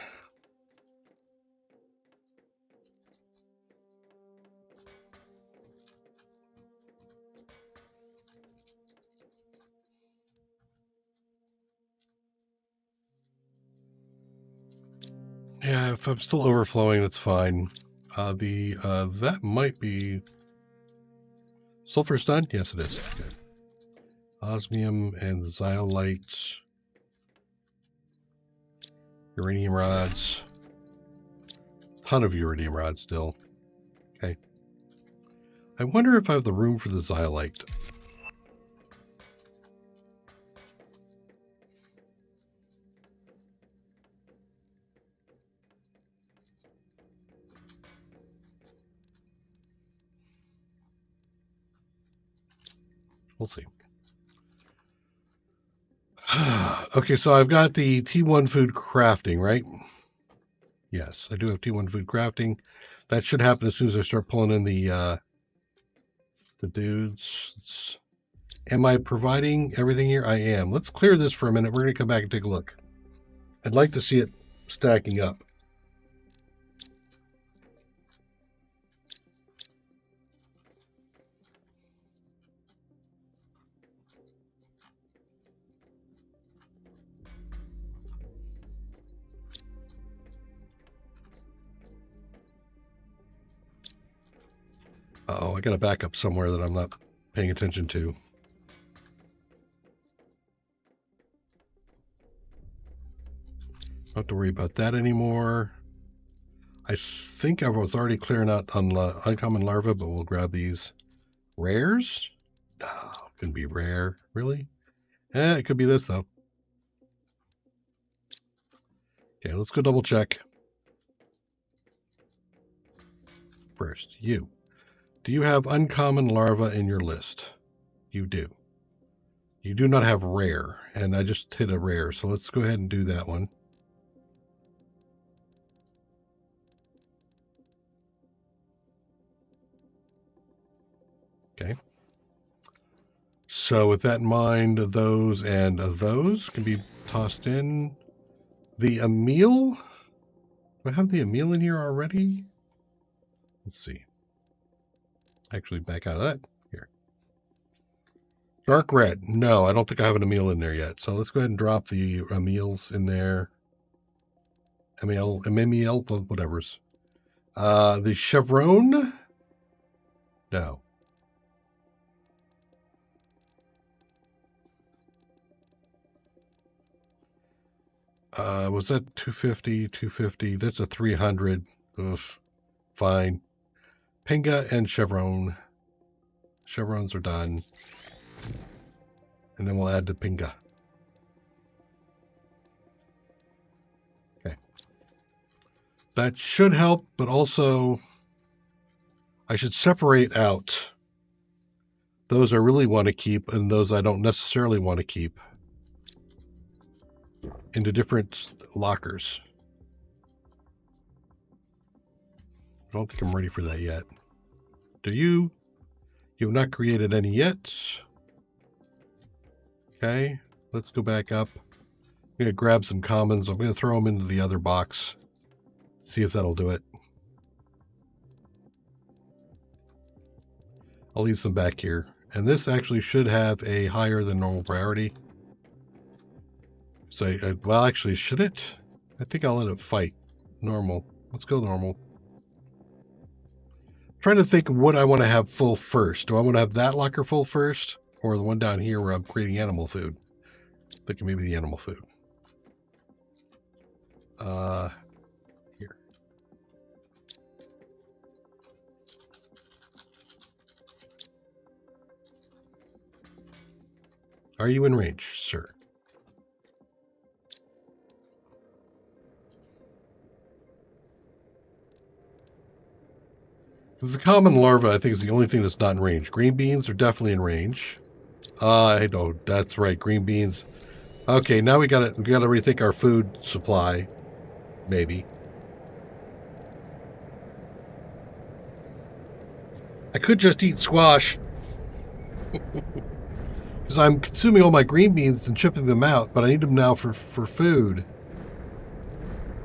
Yeah, if I'm still overflowing, that's fine. That might be sulfur's done. Yes, it is. Okay. Osmium and zeolite, uranium rods. Ton of uranium rods still. Okay. I wonder if I have the room for the zeolite. We'll see. Okay, so I've got the T1 food crafting, right? Yes, I do have T1 food crafting. That should happen as soon as I start pulling in the dudes. Am I providing everything here? I am. Let's clear this for a minute. We're going to come back and take a look. I'd like to see it stacking up. Uh-oh, I got a backup somewhere that I'm not paying attention to. Don't have to worry about that anymore. I think I was already clearing out on uncommon larva, but we'll grab these rares. No, couldn't be rare, really. It could be this though. Okay, let's go double check. First, you. Do you have uncommon larva in your list? You do. You do not have rare, and I just hit a rare, so let's go ahead and do that one. Okay. So with that in mind, those and those can be tossed in. The Emil? Do I have the Emil in here already? Let's see. Actually, back out of that. Here. Dark red. No, I don't think I have an Emil in there yet. So let's go ahead and drop the Emils in there. Emil, whatever's. The Chevron? No. Was that 250? 250. That's a 300. Oof. Fine. Pinga and Chevron. Chevrons are done. And then we'll add the Pinga. Okay. That should help, but also I should separate out those I really want to keep and those I don't necessarily want to keep into different lockers. I don't think I'm ready for that yet. Do you? You have not created any yet. Okay, let's go back up. I'm going to grab some commons. I'm going to throw them into the other box. See if that'll do it. I'll leave some back here. And this actually should have a higher than normal priority. So, well, actually, should it? I think I'll let it fight. Normal. Let's go normal. I'm trying to think of what I want to have full first. Do I want to have that locker full first? Or the one down here where I'm creating animal food? I'm thinking maybe the animal food. Here. Are you in range, sir? Because the common larva, I think, is the only thing that's not in range. Green beans are definitely in range. I know, that's right, green beans. Okay, now we gotta rethink our food supply, maybe. I could just eat squash. Because I'm consuming all my green beans and shipping them out, but I need them now for food.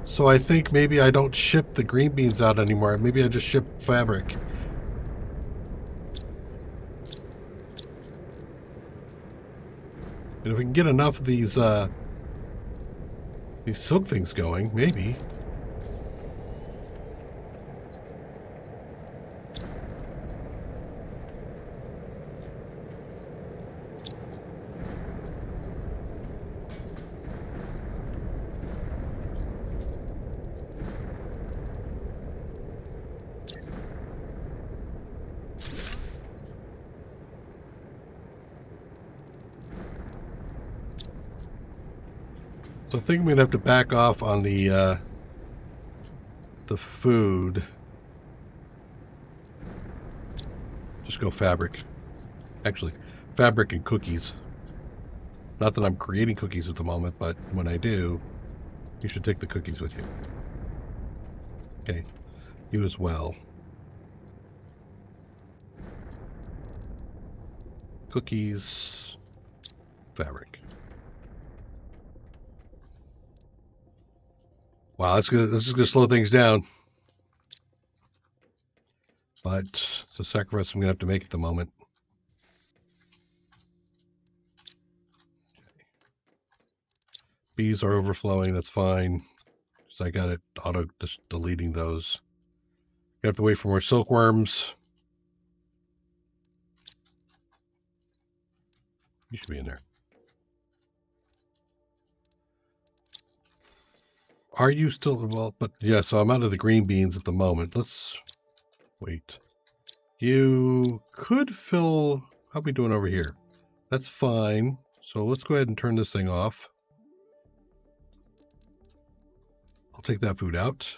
So I think maybe I don't ship the green beans out anymore. Maybe I just ship fabric. And if we can get enough of these silk things going, maybe. So I think I'm gonna have to back off on the food. Just go fabric. Actually, fabric and cookies. Not that I'm creating cookies at the moment, but when I do, you should take the cookies with you. Okay, you as well. Cookies, fabric. Wow, this is gonna slow things down. But it's a sacrifice I'm gonna have to make at the moment. Bees are overflowing, that's fine. So I got it auto just deleting those. You have to wait for more silkworms. You should be in there. Are you still, well, but yeah, so I'm out of the green beans at the moment. Let's wait. You could fill, how are we doing over here? That's fine. So let's go ahead and turn this thing off. I'll take that food out.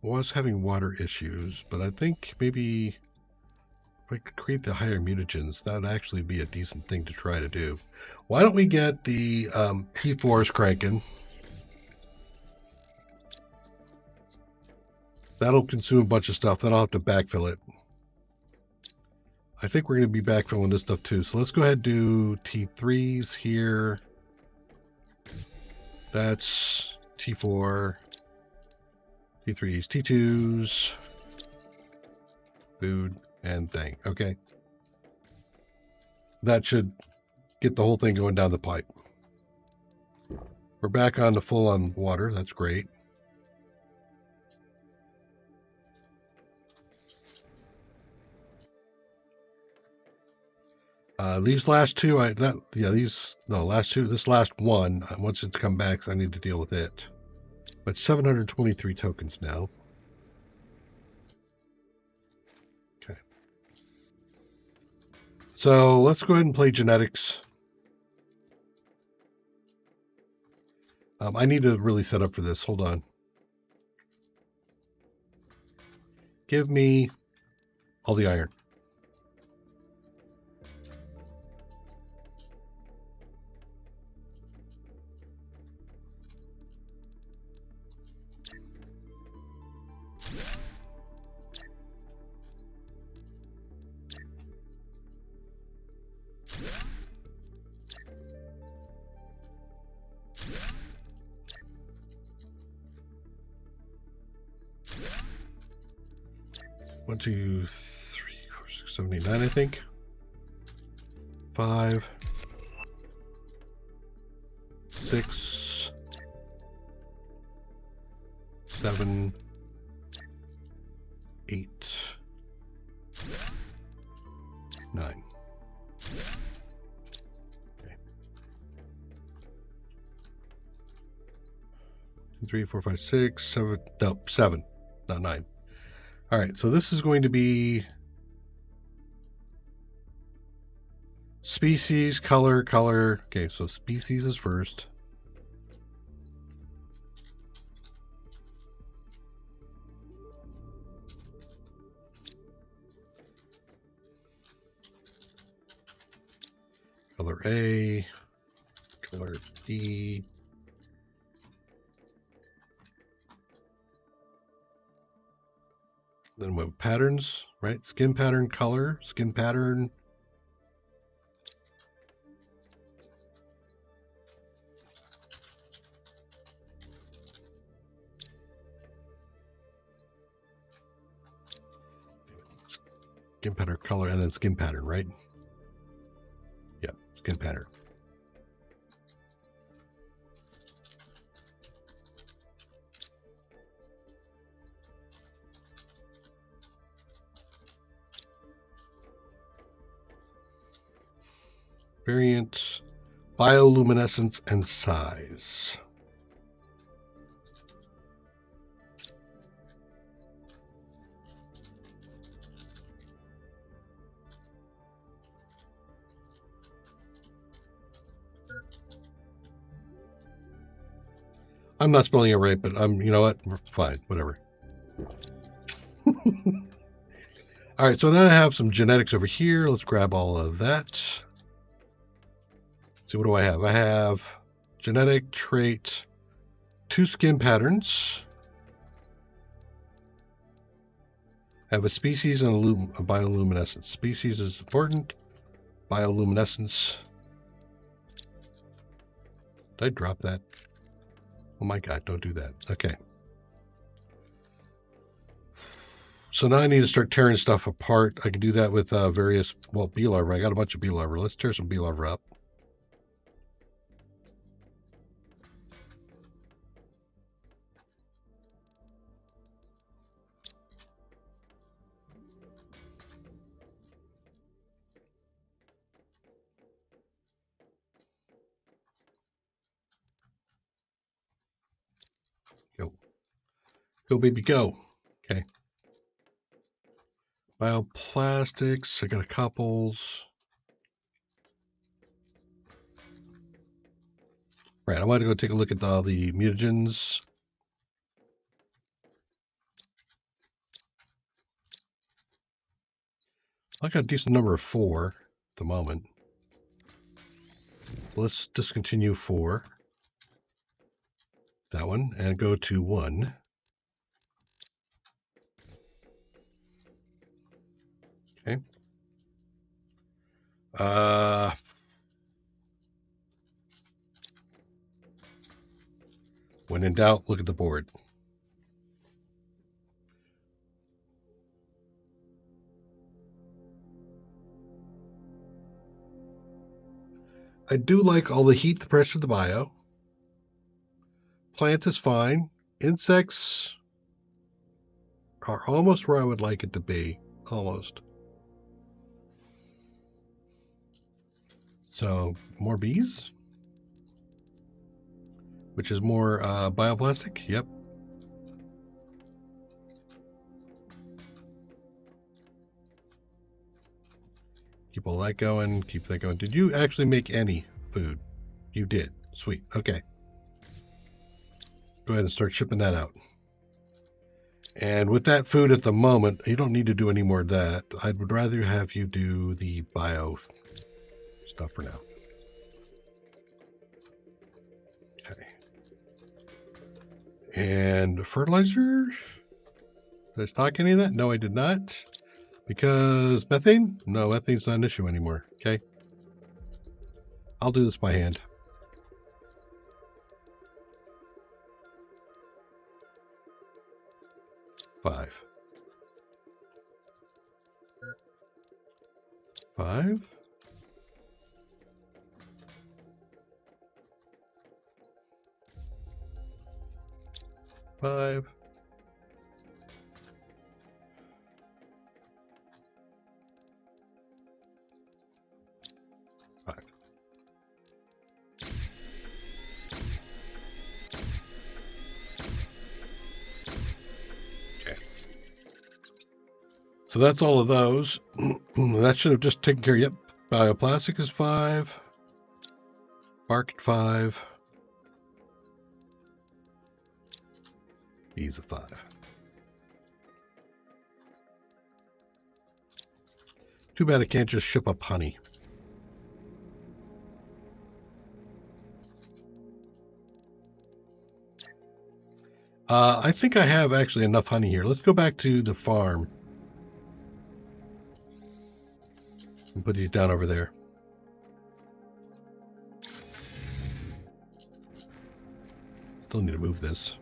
Was having water issues, but I think maybe if I could create the higher mutagens, that would actually be a decent thing to try to do. Why don't we get the T4s cranking? That'll consume a bunch of stuff. Then I'll have to backfill it. I think we're going to be backfilling this stuff too. So let's go ahead and do T3s here. That's T4, T3s, T2s, food, and thing. Okay. That should get the whole thing going down the pipe. We're back on the full on water. That's great. These last two, this last one, once it's come back, I need to deal with it. But 723 tokens now. Okay. So let's go ahead and play genetics. I need to really set up for this. Hold on. Give me all the iron. One, 2, 3, 4, 6, 7, 8, 9, I think. 5, 6, 7, 8, 9. Okay. 2, 3, 4, 5, 6, 7. No, 7, not 9. All right, so this is going to be species, color, color. Okay, so species is first. Color A, color D. Then we have patterns, right? Skin pattern, color, skin pattern. Skin pattern, color, and then skin pattern, right? Yeah, skin pattern. Variant, bioluminescence, and size. I'm not spelling it right, but you know what? We're fine, whatever. All right, so then I have some genetics over here. Let's grab all of that. See, what do I have? I have genetic trait, 2 skin patterns. I have a species and a bioluminescence. Species is important. Bioluminescence. Did I drop that? Oh my God, don't do that. Okay. So now I need to start tearing stuff apart. I can do that with various, bee larvae. I got a bunch of bee larvae. Let's tear some bee larvae up. Go. Go, baby, go. Okay. Bioplastics. I got a couples. Right, I want to go take a look at all the mutagens. I got a decent number of 4 at the moment. So let's discontinue 4. That one, and go to 1. Okay. When in doubt, look at the board. I do like all the heat, the pressure, the bio. Plant is fine. Insects are almost where I would like it to be. Almost. So, more bees? Which is more bioplastic? Yep. Keep all that going. Keep that going. Did you actually make any food? You did. Sweet. Okay. Go ahead and start shipping that out. And with that food at the moment, you don't need to do any more of that. I would rather have you do the bio stuff for now. Okay. And fertilizer? Did I stock any of that? No, I did not. Because methane? No, methane's not an issue anymore. Okay. I'll do this by hand. 5. 5. 5. 5. Okay. So that's all of those. That should have just taken care of. Yep. Bioplastic is 5. Bark at 5. Bees at 5. Too bad I can't just ship up honey. I think I have actually enough honey here. Let's go back to the farm. And put these down over there. Still need to move this.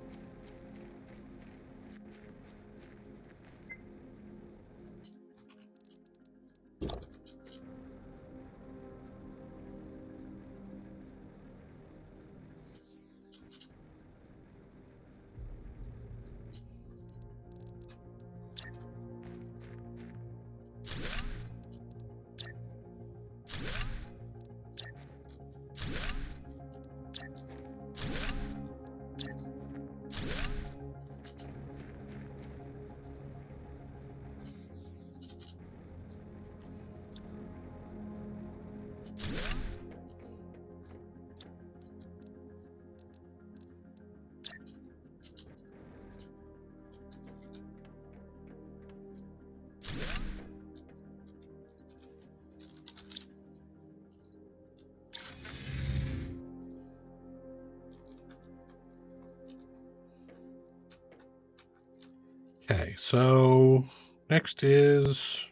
Okay, so next is,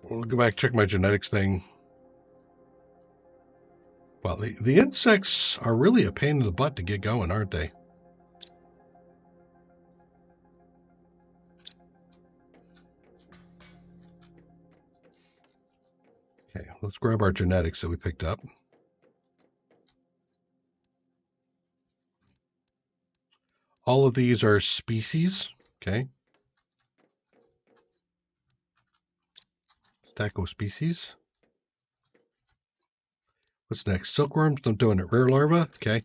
we'll go back, check my genetics thing. Well, the insects are really a pain in the butt to get going, aren't they? Okay, let's grab our genetics that we picked up. All of these are species, okay? Stacko species. What's next? Silkworms, I'm doing it. Rare larva, okay.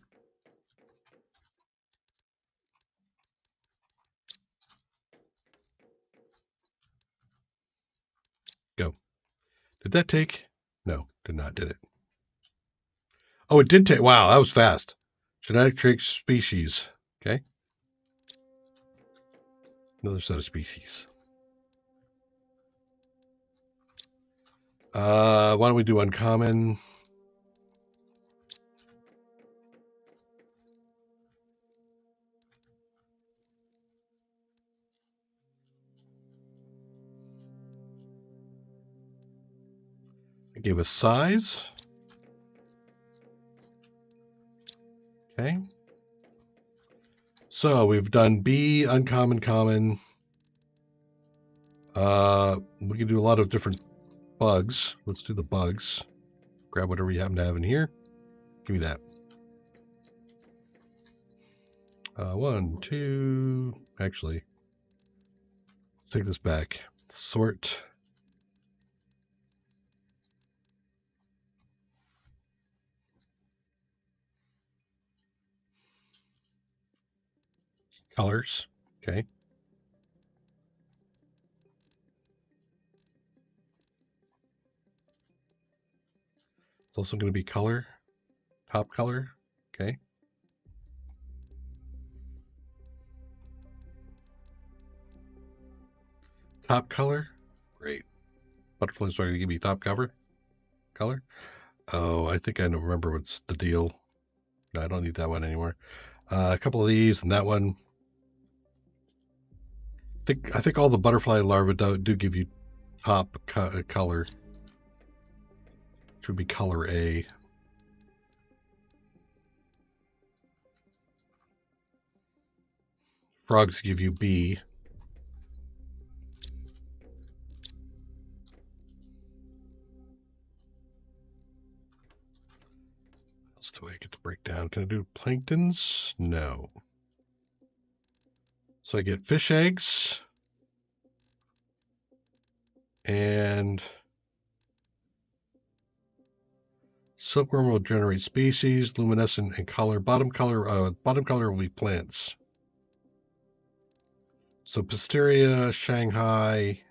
Go. Did that take? No, did not, did it? Oh, it did take. Wow, that was fast. Genetic traits species, okay. Another set of species. Why don't we do uncommon? I gave a size. Okay. So we've done B, uncommon, common. We can do a lot of different bugs. Let's do the bugs. Grab whatever you happen to have in here. Give me that. 1, 2. Actually, let's take this back. Sort. Colors. Okay. It's also going to be color. Top color. Okay. Top color. Great. Butterflies are going to give me top cover. Color. Oh, I think I don't remember what's the deal. No, I don't need that one anymore. A couple of these and that one. I think all the butterfly larvae do give you top color. Which would be color A. Frogs give you B. That's the way I get to break down. Can I do planktons? No. So I get fish eggs. And silkworm will generate species, luminescent and color. Bottom color will be plants. So Pisteria, Shanghai,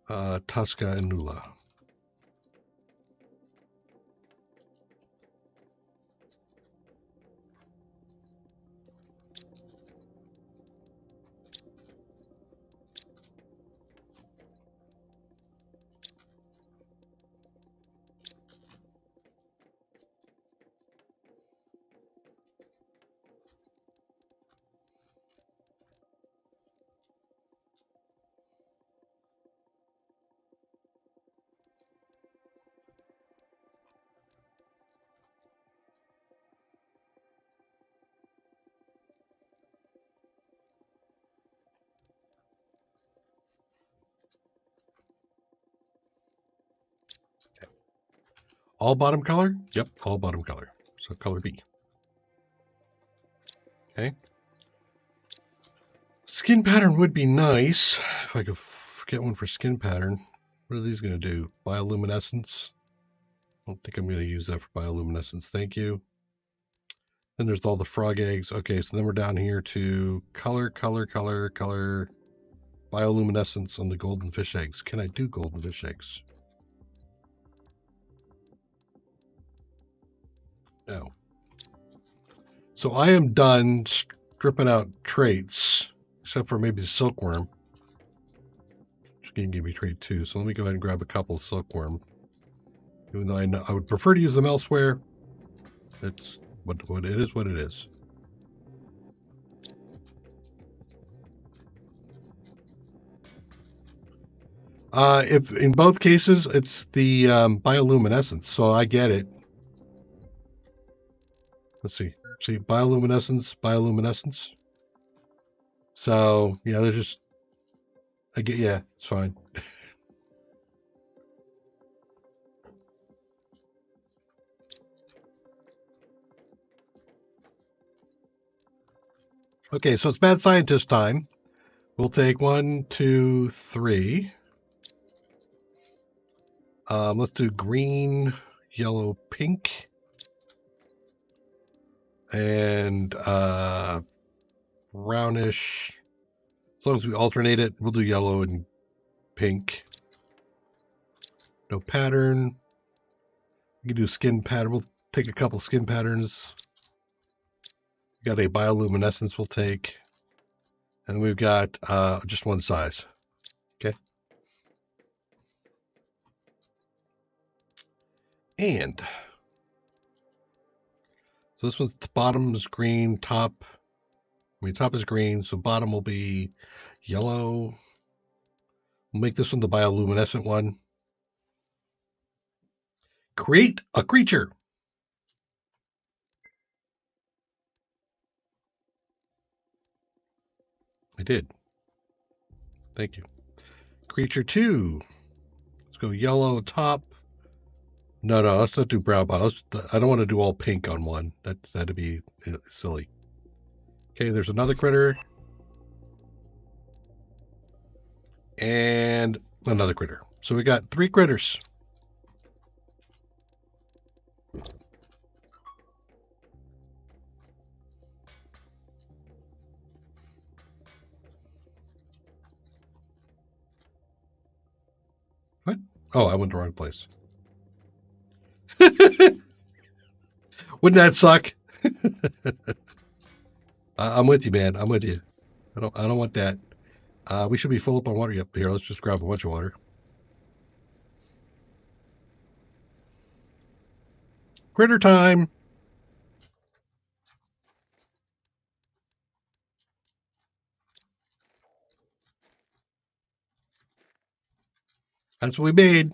Tusca, and Nula. All bottom color? Yep, all bottom color. So color B. Okay. Skin pattern would be nice if I could get one for skin pattern. What are these going to do? Bioluminescence? I don't think I'm going to use that for bioluminescence. Thank you. Then there's all the frog eggs. Okay, so then we're down here to color, bioluminescence on the golden fish eggs. Can I do golden fish eggs? No. So I am done stripping out traits, except for maybe the silkworm. Which can give me trait 2. So let me go ahead and grab a couple of silkworm. Even though I would prefer to use them elsewhere, it's what it is. What it is. If in both cases it's the bioluminescence, so I get it. Let's see. See, bioluminescence. So yeah, they're just. I get. Yeah, it's fine. Okay, so it's mad scientist time. We'll take 1, 2, 3. Let's do green, yellow, pink, and brownish. As long as we alternate it, we'll do yellow and pink. No pattern. We can do skin pattern. We'll take a couple skin patterns. We got a bioluminescence we'll take. And we've got just one size. Okay. And so this one's the bottom is green, top is green, so bottom will be yellow. We'll make this one the bioluminescent one. Create a creature. I did. Thank you. Creature 2. Let's go yellow top. No, let's not do brown bottom. I don't want to do all pink on one. That'd be silly. Okay, there's another critter. And another critter. So we got 3 critters. What? Oh, I went the wrong place. Wouldn't that suck? I'm with you, man. I'm with you. I don't want that. We should be full up on water. Yep, here, let's just grab a bunch of water. Critter time. That's what we made.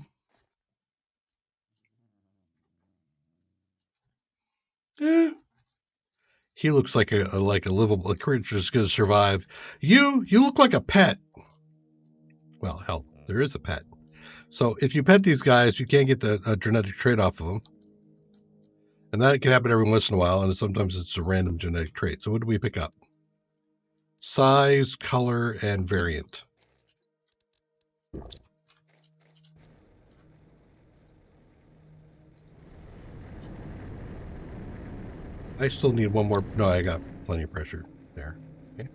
He looks like a livable creature that's going to survive. You look like a pet. Well, hell, there is a pet. So if you pet these guys, you can't get the genetic trait off of them. And that can happen every once in a while, and sometimes it's a random genetic trait. So what do we pick up? Size, color, and variant. I still need one more. No, I got plenty of pressure there. Okay.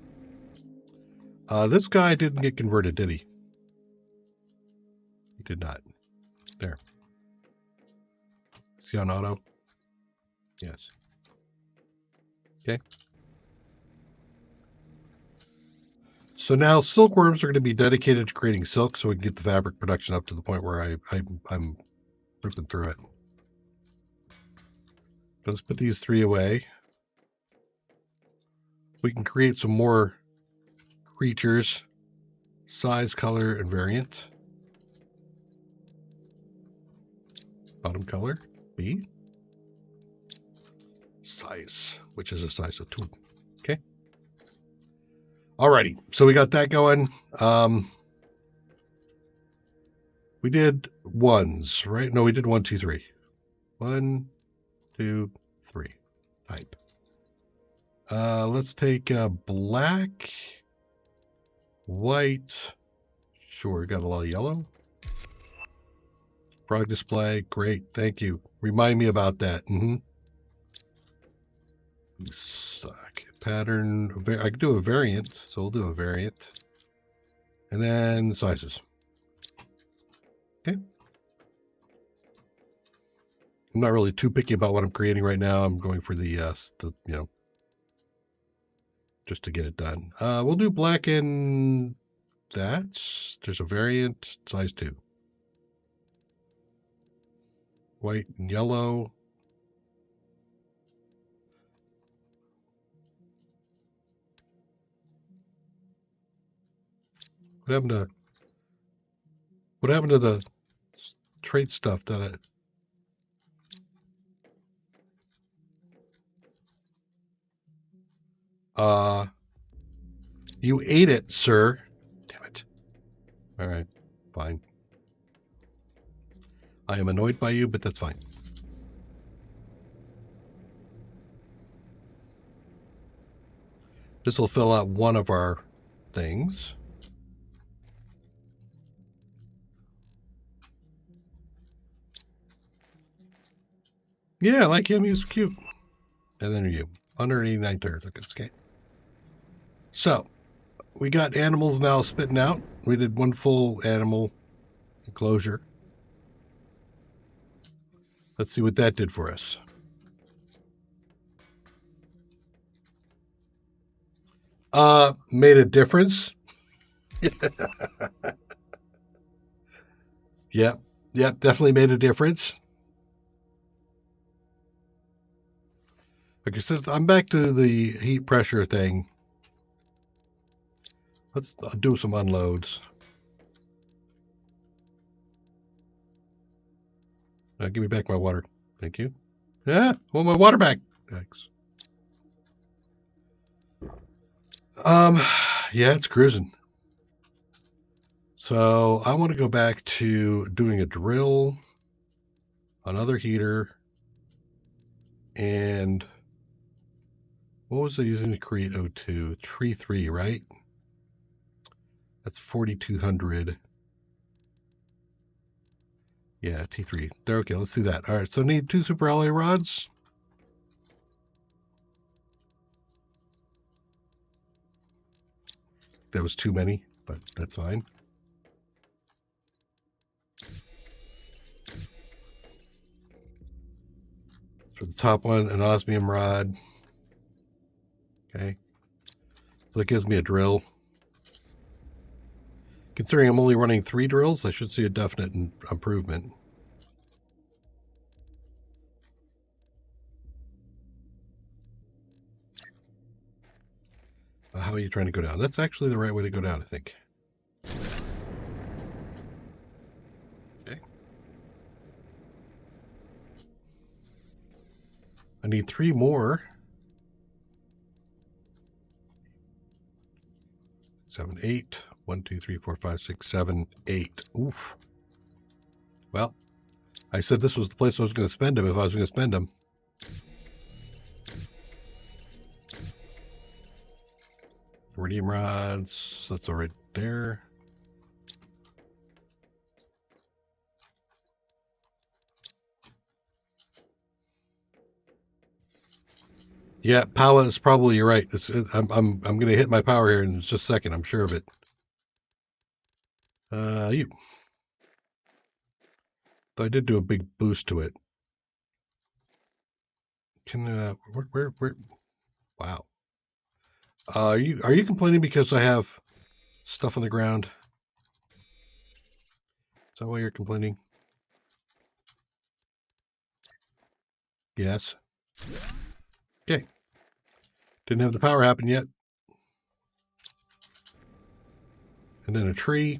This guy didn't get converted, did he? He did not. There. See on auto? Yes. Okay. So now silkworms are going to be dedicated to creating silk, so we can get the fabric production up to the point where I'm ripping through it. Let's put these 3 away. We can create some more creatures. Size, color, and variant. Bottom color, B. Size, which is a size of 2. Okay. Alrighty, so we got that going. We did ones, right? No, we did 1, 2, 3. 1, 2, 3. Type. Let's take black, white. Sure, got a lot of yellow. Frog display, great, thank you. Remind me about that. You suck. Pattern, I could do a variant, so we'll do a variant. And then sizes. Okay. I'm not really too picky about what I'm creating right now. I'm going for the just to get it done. We'll do black and that. There's a variant, size 2. White and yellow. What happened to the trait stuff that you ate it, sir. Damn it. All right, fine. I am annoyed by you, but that's fine. This will fill out one of our things. Yeah, I like him. He's cute. And then you. 189 turns. Okay. So, we got animals now spitting out. We did 1 full animal enclosure. Let's see what that did for us. Made a difference. Yep, definitely made a difference. Okay, since I'm back to the heat pressure thing, let's do some unloads. Give me back my water. Thank you. Yeah, want my water back. Thanks. Yeah, it's cruising. So I want to go back to doing a drill, another heater, and what was I using to create O2? Tree 3, right? That's 4,200. Yeah, T3. There, okay, let's do that. All right, so I need 2 super alloy rods. That was too many, but that's fine. For the top one, an osmium rod. Okay. So that gives me a drill. Considering I'm only running 3 drills, I should see a definite improvement. How are you trying to go down? That's actually the right way to go down, I think. Okay. I need 3 more. 7, 8. 1, 2, 3, 4, 5, 6, 7, 8. Oof. Well, I said this was the place I was going to spend them if I was going to spend them. Iridium rods. That's all right there. Yeah, power is probably, you're right. I'm going to hit my power here in just a second. I'm sure of it. You. Though I did do a big boost to it. Can where? Wow. Are you complaining because I have stuff on the ground? Is that why you're complaining? Yes. Okay. Didn't have the power happen yet. And then a tree,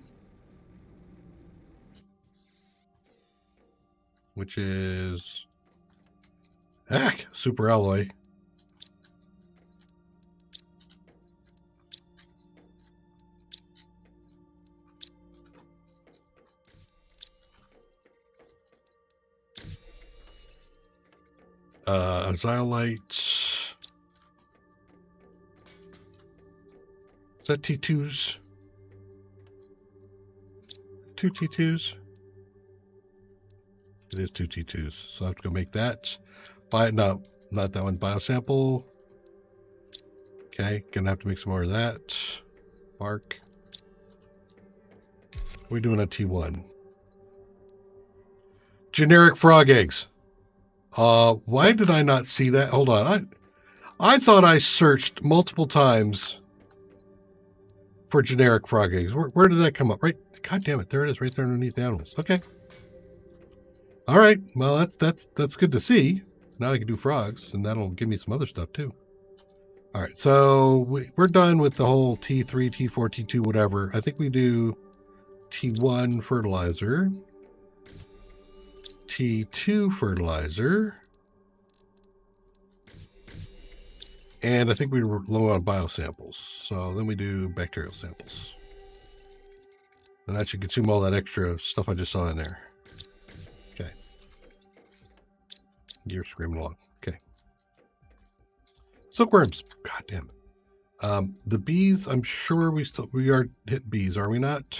which is super alloy. Xylite. Is that T2s? 2 T2s? It is 2 T2s. So I have to go make that. No, not that one. Biosample. Okay, gonna have to make some more of that. Mark. What are we doing on T1? Generic frog eggs. Why did I not see that? Hold on. I thought I searched multiple times for generic frog eggs. Where did that come up? Right. God damn it. There it is, right there underneath the animals. Okay. All right. Well, that's good to see. Now I can do frogs, and that'll give me some other stuff too. All right. So we're done with the whole T3, T4, T2, whatever. I think we do T1 fertilizer, T2 fertilizer, and I think we were low on biosamples. So then we do bacterial samples. And that should consume all that extra stuff I just saw in there. Okay. You're screaming along. Okay. Silkworms. God damn it. The bees, I'm sure we are hit bees, are we not?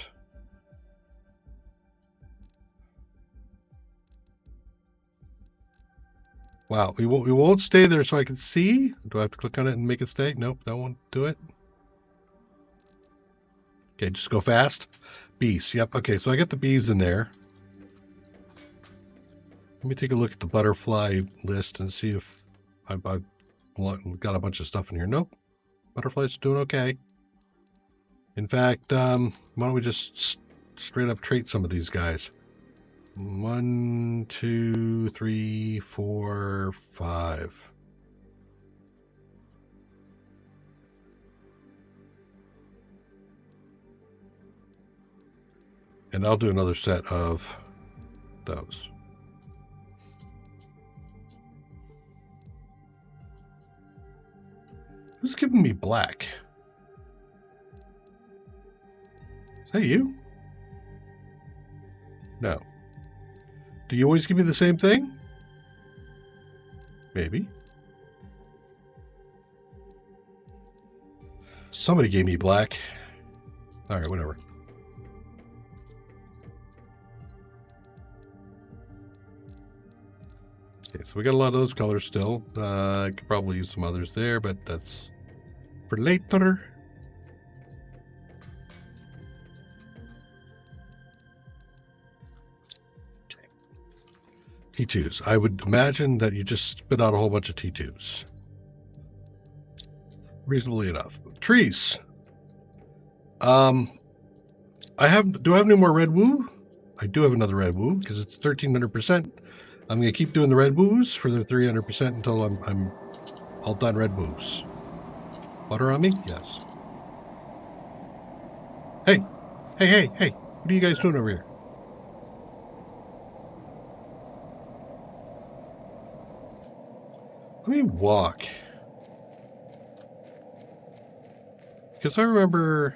Wow, we won't stay there so I can see. Do I have to click on it and make it stay? Nope, that won't do it. Okay, just go fast. Bees. Yep. Okay, so I got the bees in there. Let me take a look at the butterfly list and see if I've got a bunch of stuff in here. Nope. Butterflies doing okay. In fact, why don't we just straight up trait some of these guys? 1, 2, 3, 4, 5. And I'll do another set of those. Who's giving me black? Is that you? No. Do you always give me the same thing? Maybe. Somebody gave me black. All right, whatever. Okay, so we got a lot of those colors still. I could probably use some others there, but that's for later. Okay. T2s. I would imagine that you just spit out a whole bunch of T2s. Reasonably enough. Trees. Do I have any more red woo? I do have another red woo because it's 1300%. I'm gonna keep doing the red woos for the 300% until I'm all done red woos. Butter on me? Yes. Hey, hey! What are you guys doing over here? Let me walk. Because I remember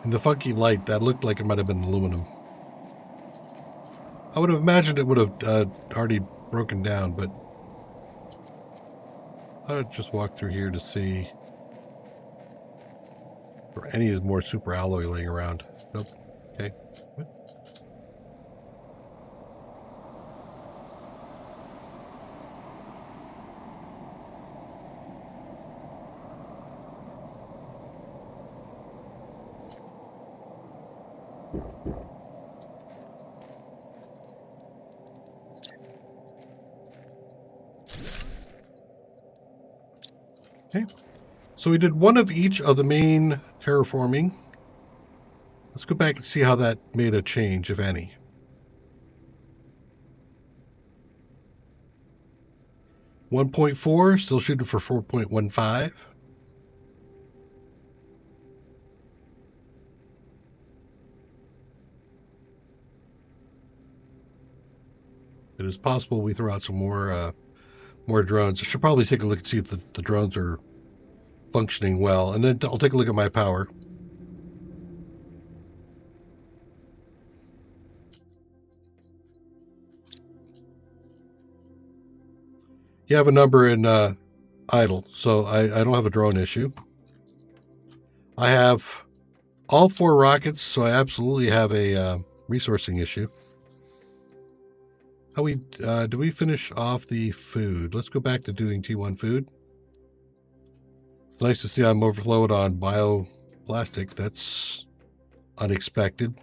in the funky light that looked like it might have been aluminum. I would have imagined it would have already broken down, but I would just walk through here to see or any more super alloy laying around. Nope. Okay. What? Okay. So we did one of each of the main terraforming. Let's go back and see how that made a change, if any. .4, still shooting for 4.15. It is possible we throw out some more drones. I should probably take a look and see if the drones are functioning well, and then I'll take a look at my power. You have a number in idle, so I don't have a drone issue. I have all 4 rockets, so I absolutely have a resourcing issue. How do we finish off the food? Let's go back to doing T1 food. It's nice to see I'm overflowed on bioplastic. That's unexpected.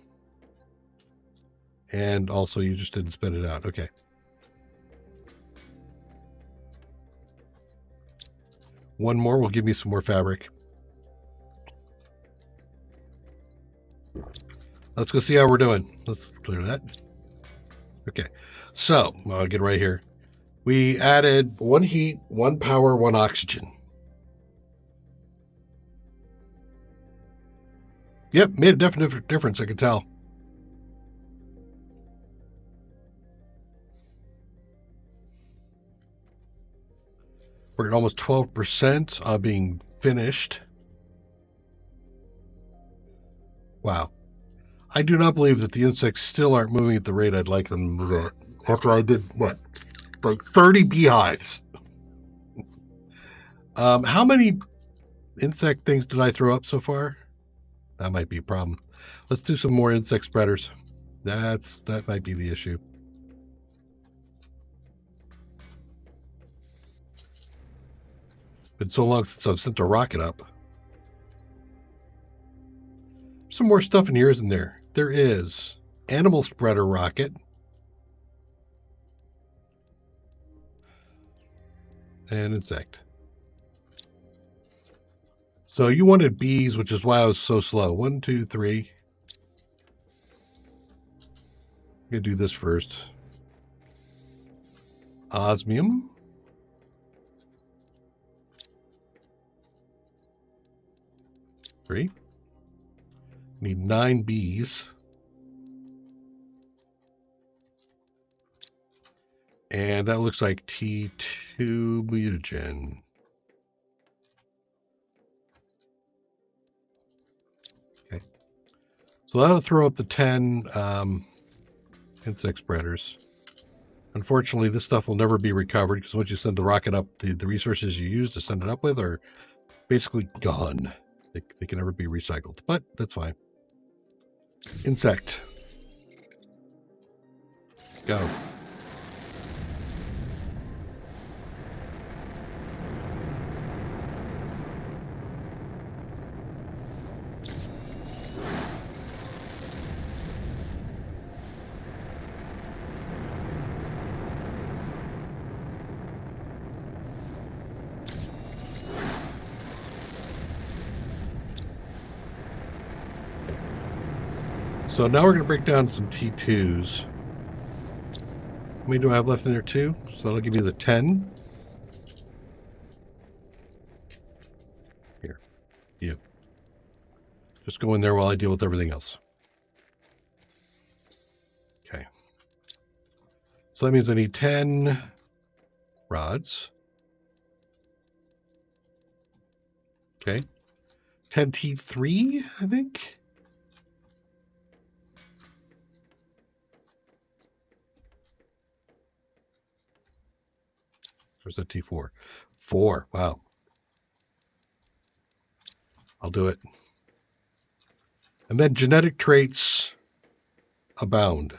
And also you just didn't spit it out. Okay. One more will give me some more fabric. Let's go see how we're doing. Let's clear that. Okay. So, I'll get right here. We added 1 heat, 1 power, 1 oxygen. Yep, made a definite difference, I can tell. We're at almost 12% on being finished. Wow. I do not believe that the insects still aren't moving at the rate I'd like them to move at. After I did, what, like 30 beehives. How many insect things did I throw up so far? That might be a problem. Let's do some more insect spreaders. That might be the issue. Been so long since I've sent a rocket up. Some more stuff in here, isn't there? There is. Animal spreader rocket. And insect. So you wanted bees, which is why I was so slow. 1, 2, 3. I'm going to do this first. Osmium. 3. Need 9 bees. And that looks like T2 mutagen. Okay. So that'll throw up the 10 insect spreaders. Unfortunately, this stuff will never be recovered because once you send the rocket up, the resources you use to send it up with are basically gone. They can never be recycled, but that's fine. Insect. Go. So now we're going to break down some T2s. How many do I have left in there? 2. So that'll give me the 10. Here. You. Just go in there while I deal with everything else. Okay. So that means I need 10 rods. Okay. 10 T3, I think. Where's that T4? 4. Wow. I'll do it. And then genetic traits abound.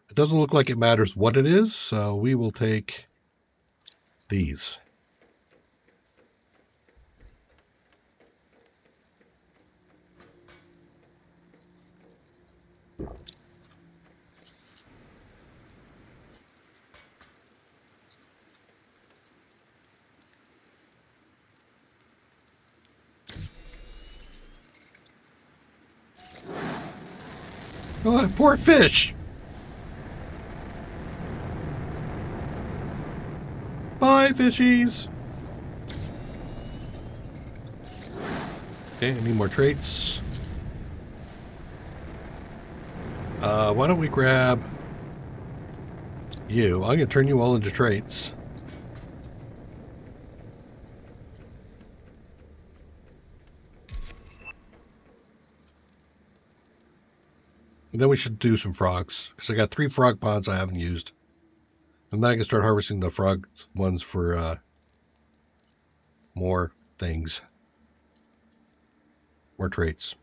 It doesn't look like it matters what it is, so we will take these. Oh, poor fish! Bye, fishies! Okay, I need more traits. Why don't we grab you? I'm going to turn you all into traits. And then we should do some frogs, because I got 3 frog ponds I haven't used. And then I can start harvesting the frog ones for more things. More traits.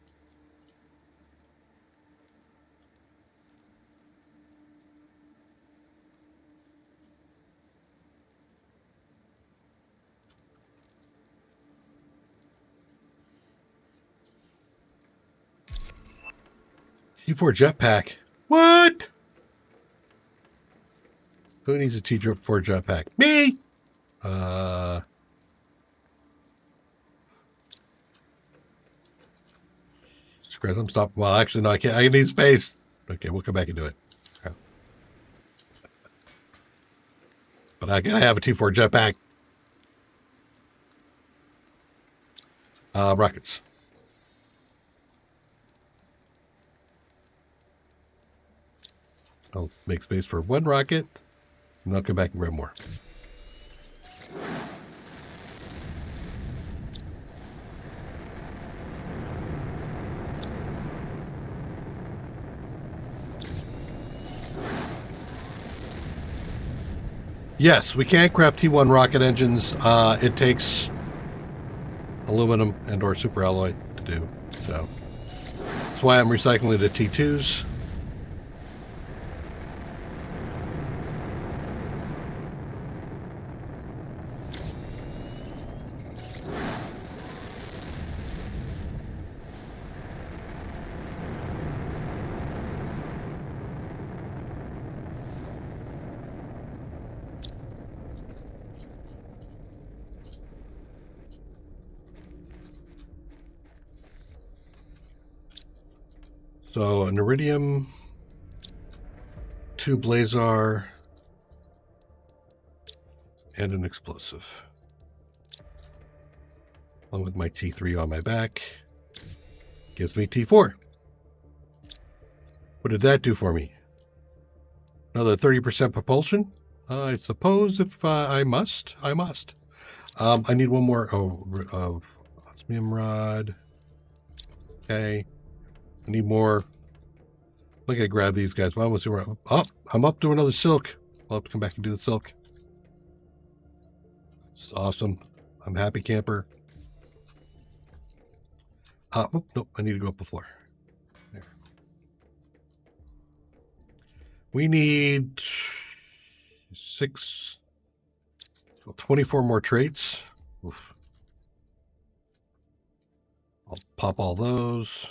T4 jetpack. What? Who needs a T4 jetpack? Me! Scratch, I'm stopping. Well, actually, no, I can't. I need space. Okay, we'll come back and do it. Okay. But I gotta have a T4 jetpack. Rockets. I'll make space for 1 rocket, and I'll come back and grab more. Yes, we can't craft T1 rocket engines. It takes aluminum and or superalloy to do. So that's why I'm recycling the T2s. So an iridium, 2 blazar, and an explosive. Along with my T3 on my back. Gives me T4. What did that do for me? Another 30% propulsion? I suppose if I must, I must. I need one more. Oh, osmium rod. Okay. I need more. I think I grab these guys. Well, we'll see where I'm up to another silk. I'll have to come back and do the silk. It's awesome. I'm a happy camper. Nope, I need to go up the floor. There. We need 24 more traits. Oof. I'll pop all those.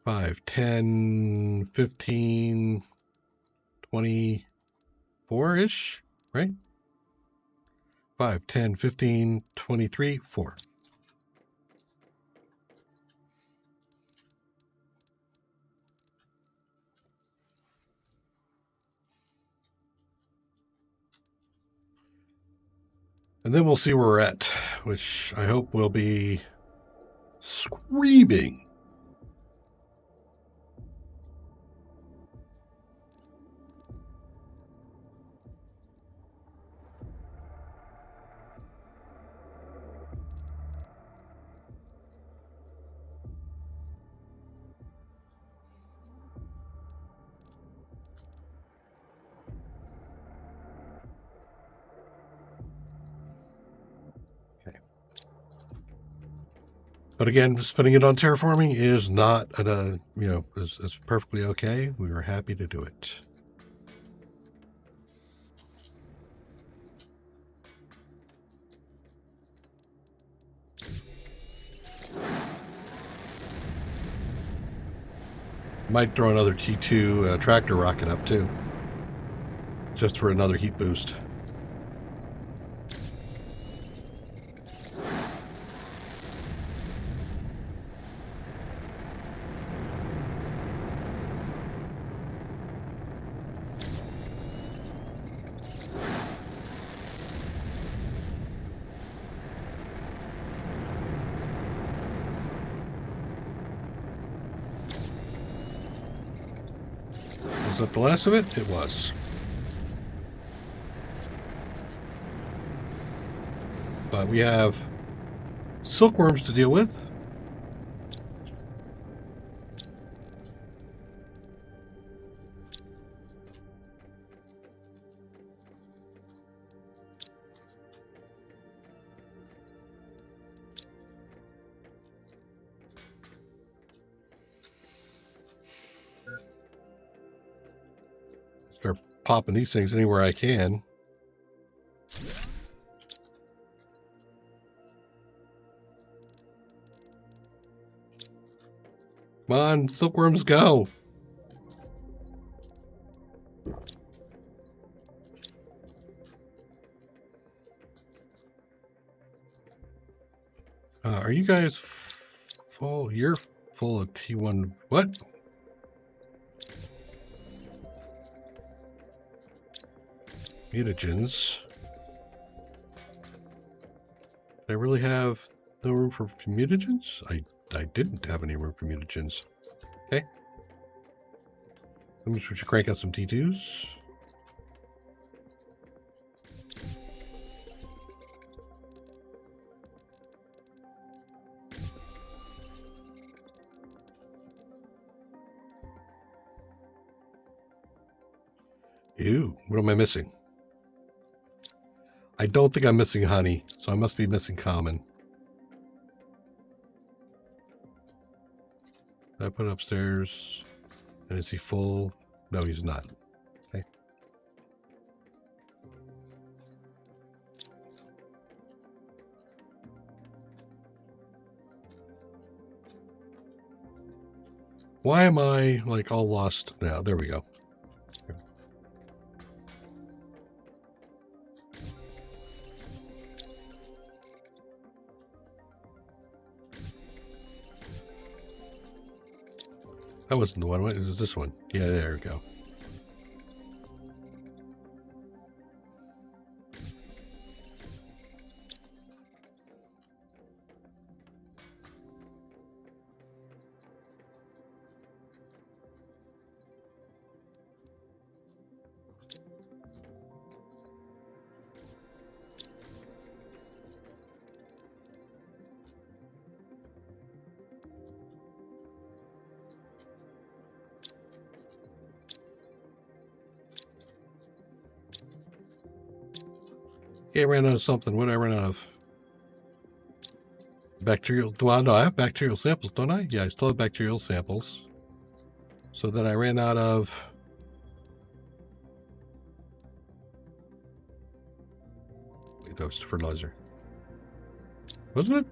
5, 10, 15, 24-ish, right? 5, 10, 15, 23, 4. And then we'll see where we're at, which I hope will be screaming. But again, spending it on terraforming is not, is perfectly okay. We were happy to do it. Might throw another T2 tractor rocket up too, just for another heat boost. Was that the last of it? It was. But we have silkworms to deal with. Start popping these things anywhere I can. Come on, silkworms, go. Are you guys full? You're full of T1. What? Mutagens. I really have no room for mutagens? I didn't have any room for mutagens. Okay. Let me switch to crank out some T2s. Ew, what am I missing? I don't think I'm missing honey, so I must be missing common. I put it upstairs. And is he full? No, he's not. Okay. Why am I like all lost now? There we go. That wasn't the one. What is this one? Yeah, there we go. Okay, I ran out of something. What did I run out of? Bacterial. Well, no, I have bacterial samples, don't I? Yeah, I still have bacterial samples. So then I ran out of. Wait, that was fertilizer. Wasn't it?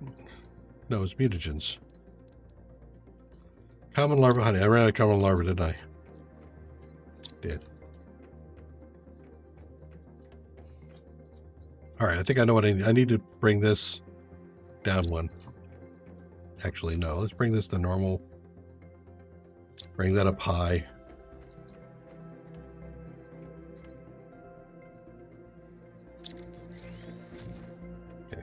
No, it was mutagens. Common larva honey. I ran out of common larva, didn't I? Did. All right, I think I know what I need. I need to bring this down one. Actually, no. Let's bring this to normal. Bring that up high. Okay.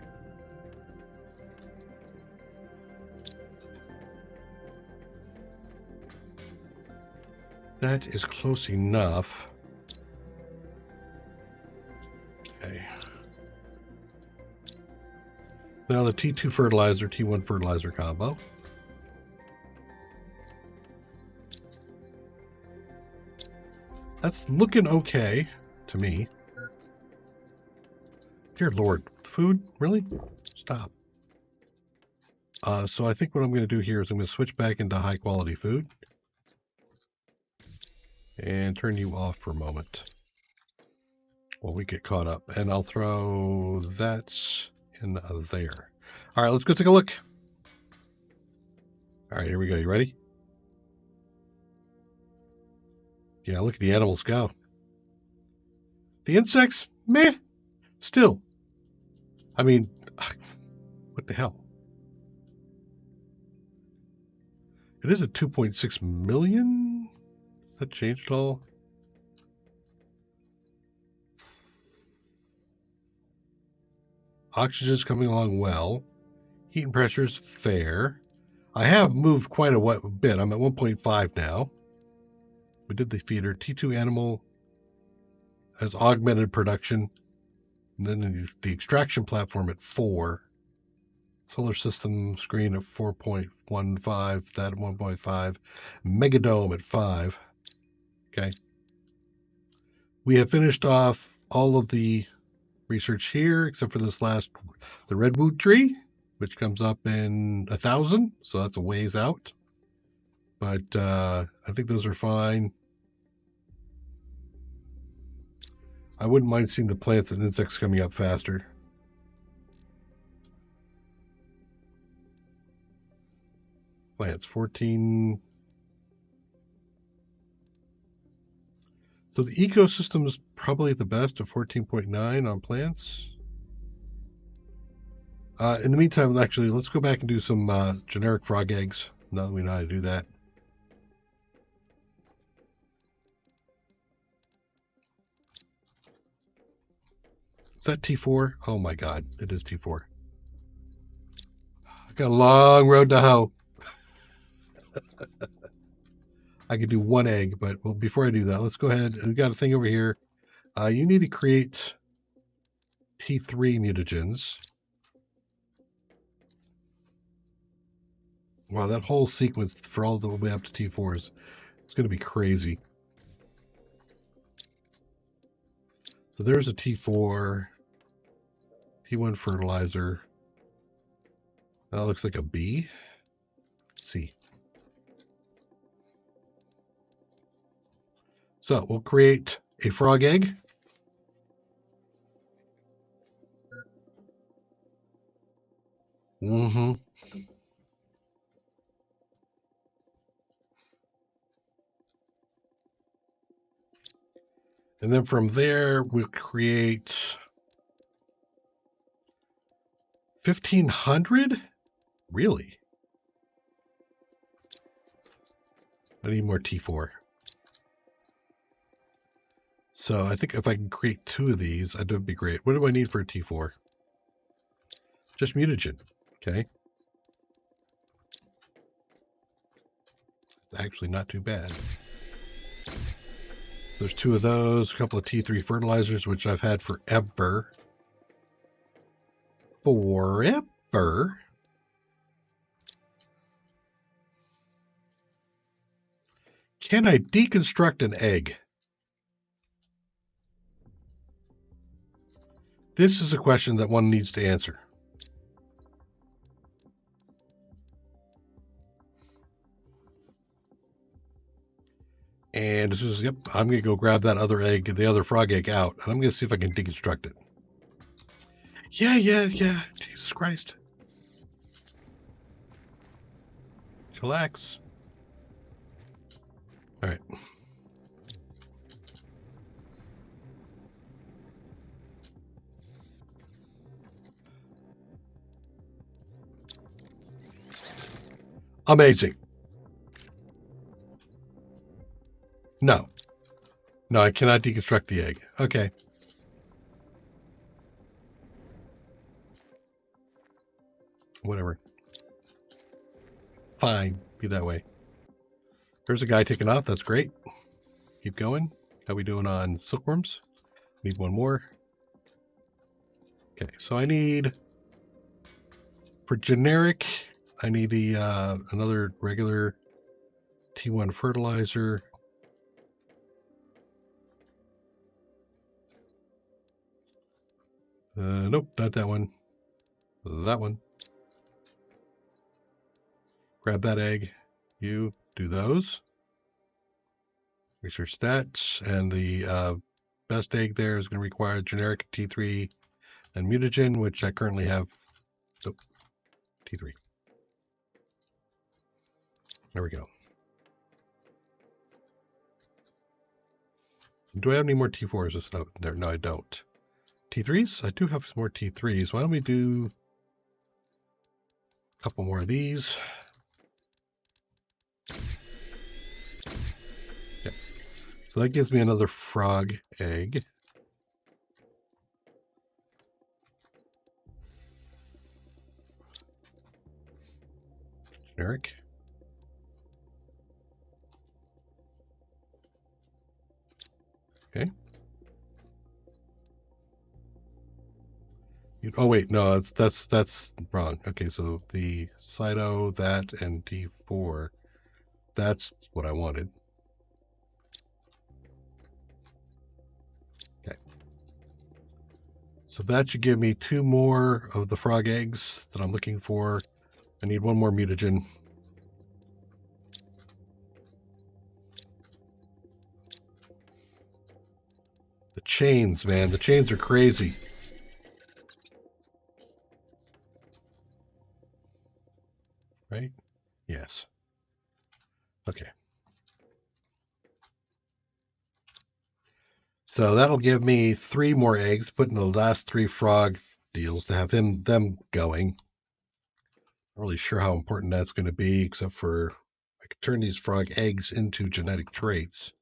That is close enough. Okay. Now the T2 fertilizer, T1 fertilizer combo. That's looking okay to me. Dear Lord, food? Really? Stop. So I think what I'm going to do here is I'm going to switch back into high quality food and turn you off for a moment while we get caught up. And I'll throw that in there. All right, let's go take a look. All right, here we go. You ready? Yeah, look at the animals go. The insects, meh. Still. I mean, what the hell? It is at 2.6 million? Has that changed at all? Oxygen's coming along well. Heat and pressure's fair. I have moved quite a bit. I'm at 1.5 now. We did the feeder. T2 animal has augmented production. And then the extraction platform at 4. Solar system screen at 4.15. That at 1.5. Megadome at 5. Okay. We have finished off all of the research here, except for this last, the redwood tree, which comes up in 1,000. So that's a ways out. But I think those are fine. I wouldn't mind seeing the plants and insects coming up faster. Plants, 14. So the ecosystem is probably the best at 14.9 on plants. In the meantime, actually, let's go back and do some generic frog eggs, now that we know how to do that. Is that T4? Oh my God, it is T4. I've got a long road to hoe. I could do one egg, but well, before I do that, let's go ahead. We've got a thing over here. You need to create T3 mutagens. Wow, that whole sequence for all the way up to T4s, it's going to be crazy. So there's a T4, T1 fertilizer. That looks like a B. C. So we'll create a frog egg. Mm-hmm. And then from there, we'll create 1,500? Really? I need more T4. So I think if I can create 2 of these, that would be great. What do I need for a T4? Just mutagen. Okay. It's actually not too bad. There's 2 of those, a couple of T3 fertilizers, which I've had forever. Forever. Can I deconstruct an egg? This is a question that one needs to answer. And this is, yep, I'm going to go grab that other egg, the other frog egg out, and I'm going to see if I can deconstruct it. Yeah. Jesus Christ. Chillax. All right. Amazing. No. No, I cannot deconstruct the egg. Okay. Whatever. Fine. Be that way. There's a guy taking off. That's great. Keep going. How we doing on silkworms? Need one more. Okay, so I need, for generic, I need another regular T1 fertilizer. Nope, not that one. That one. Grab that egg. You do those. Research that. And the best egg there is going to require generic T3 and mutagen, which I currently have. Nope, T3. There we go. Do I have any more T4s? No, I don't. T3s? I do have some more T3s. Why don't we do a couple more of these? Yep. So that gives me another frog egg. Generic. Okay. Oh wait, no, that's wrong. Okay, so the Cyto, that, and T4, that's what I wanted. Okay. So that should give me 2 more of the frog eggs that I'm looking for. I need 1 more mutagen. The chains, man, the chains are crazy. Right? Yes. Okay. So that'll give me 3 more eggs, put in the last 3 frog deals to have them going. Not really sure how important that's going to be, except for I could turn these frog eggs into genetic traits.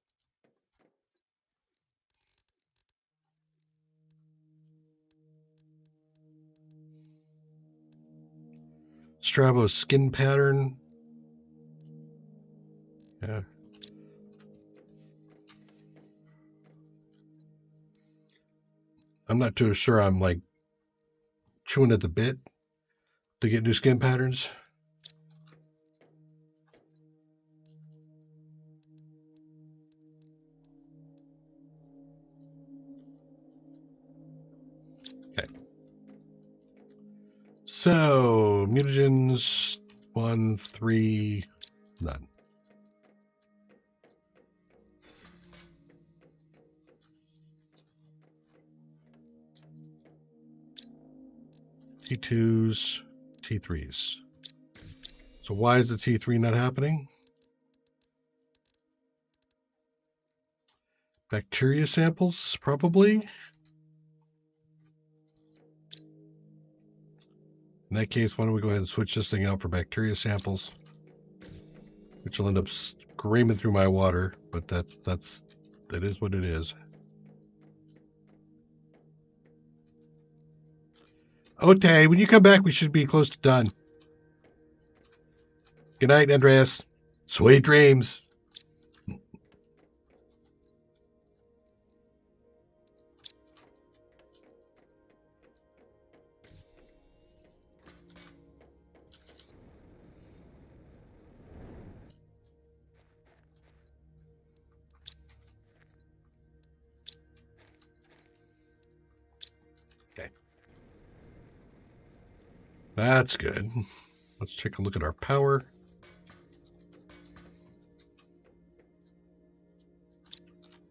Strabo skin pattern. Yeah. I'm not too sure I'm like chewing at the bit to get new skin patterns. Okay. So mutagens 1, 3, none. T2s, T3s. So why is the T3 not happening? Bacteria samples, probably. In that case, why don't we go ahead and switch this thing out for bacteria samples, which will end up screaming through my water, but that is what it is. Okay, when you come back, we should be close to done. Good night, Andreas. Sweet dreams. Okay. That's good. Let's take a look at our power.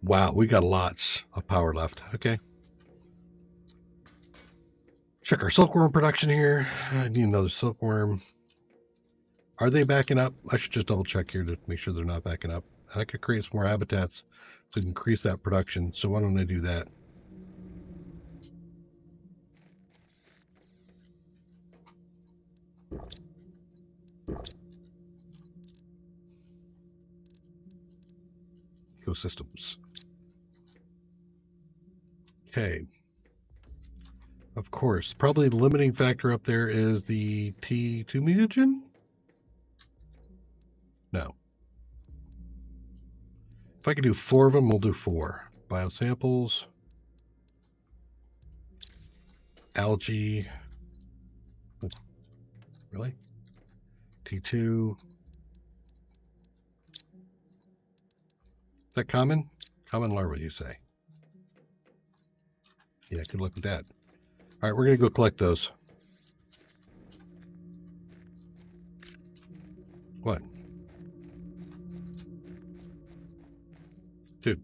Wow, we got lots of power left. Okay. Check our silkworm production here. I need another silkworm. Are they backing up? I should just double check here to make sure they're not backing up. And I could create some more habitats to increase that production. So why don't I do that? Ecosystems. Okay. Of course, probably the limiting factor up there is the T2 mutagen? No. If I could do 4 of them, we'll do 4. Biosamples. Algae. Really? T2. Is that common? Common larva, you say? Yeah, good luck with that. All right, we're going to go collect those. What? Dude.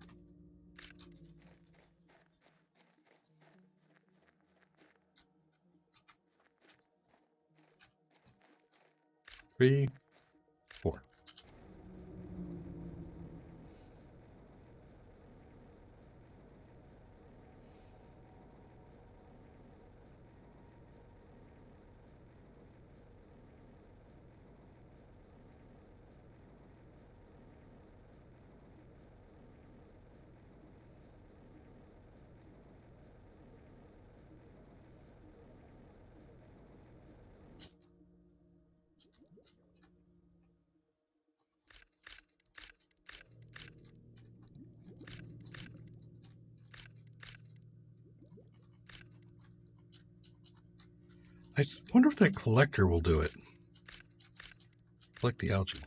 Three, 4. I wonder if that collector will do it. Collect the algae.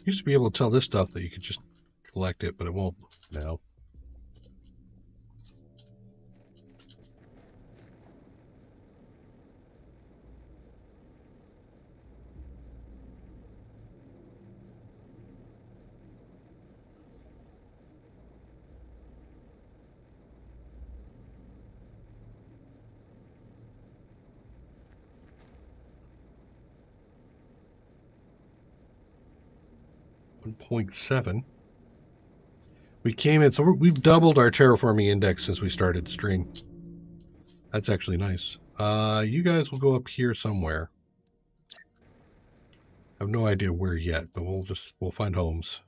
Used to be able to tell this stuff that you could just collect it, but it won't now. .7. We came in, so we've doubled our terraforming index since we started the stream. That's actually nice. You guys will go up here somewhere. I have no idea where yet, but we'll find homes.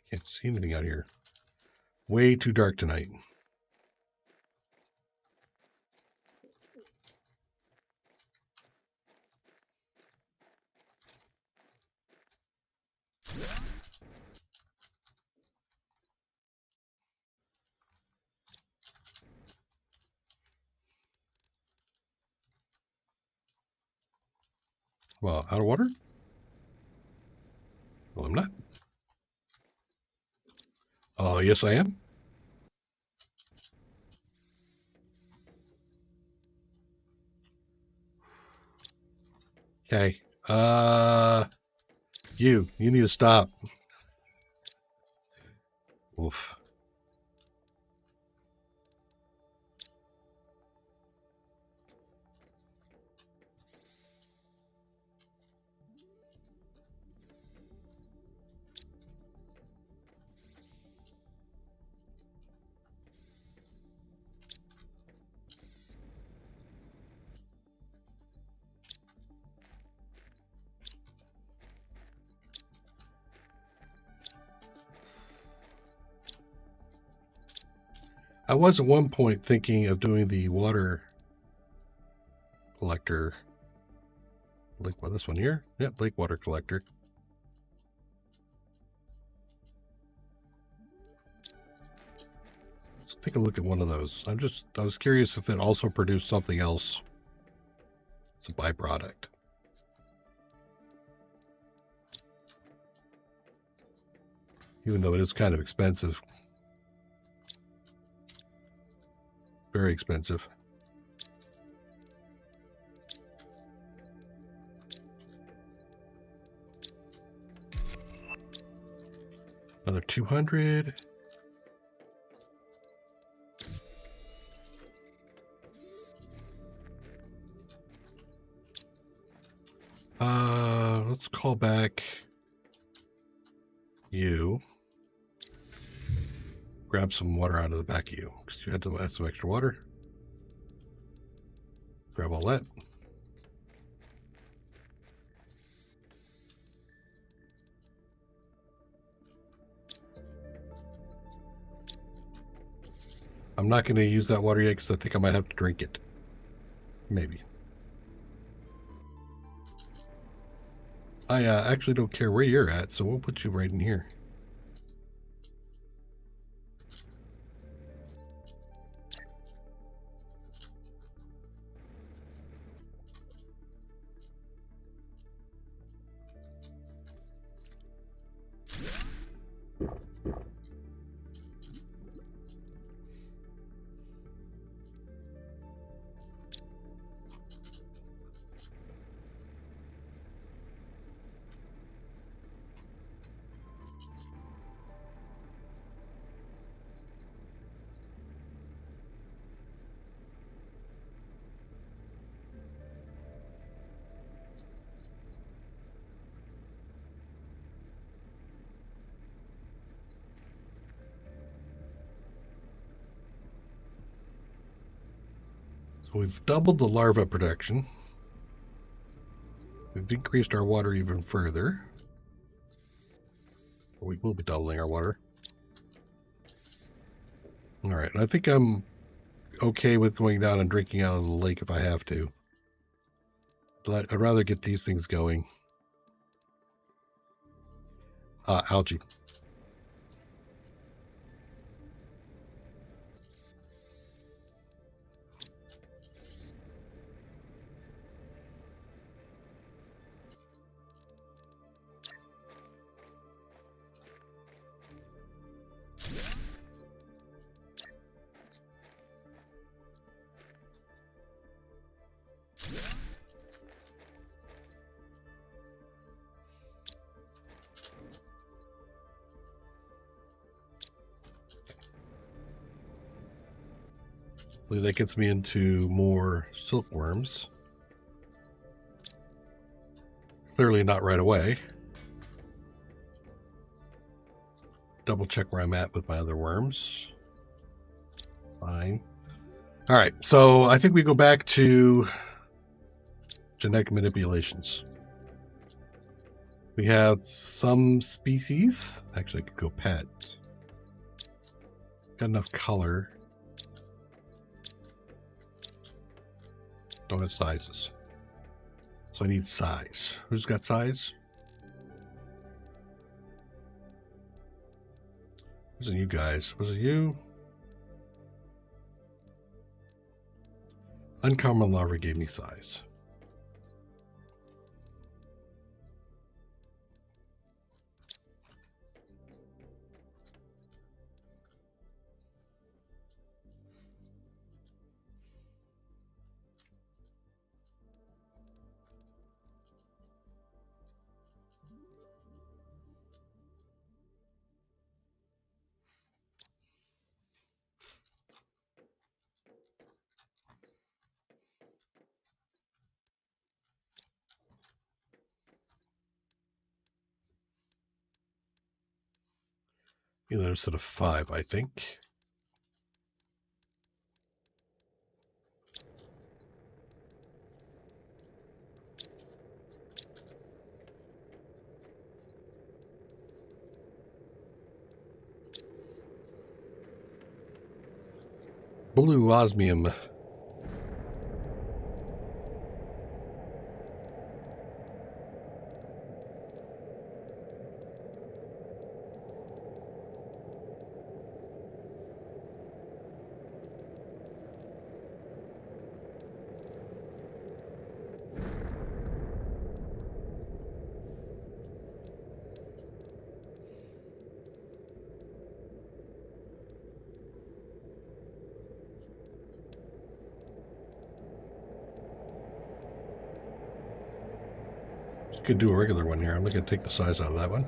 Can't see anything out here. Way too dark tonight. Well, out of water? Well, I'm not. Oh, yes, I am. Okay. You need to stop. Oof. I was at one point thinking of doing the water collector Lake, well, this one here. Yep, lake water collector. Let's take a look at one of those. I was curious if it also produced something else. It's a byproduct. Even though it is kind of expensive. Very expensive. Another 200. Let's call back you. Grab some water out of the back of you, because you had to add some extra water. Grab all that. I'm not going to use that water yet because I think I might have to drink it. Maybe. I actually don't care where you're at, so we'll put you right in here. So we've doubled the larva production. We've increased our water even further. We will be doubling our water. All right, I think I'm okay with going down and drinking out of the lake if I have to. But I'd rather get these things going. Algae. That gets me into more silkworms. Clearly not right away. Double check where I'm at with my other worms. Fine. All right, so I think we go back to genetic manipulations. We have some species. Actually, I could go pet. Got enough color. Don't have sizes. So I need size. Who's got size? Wasn't you guys? Was it you? Uncommon larvae gave me size. Either instead of 5, I think. Blue osmium. could do a regular one here. I'm not going to take the size out of that one.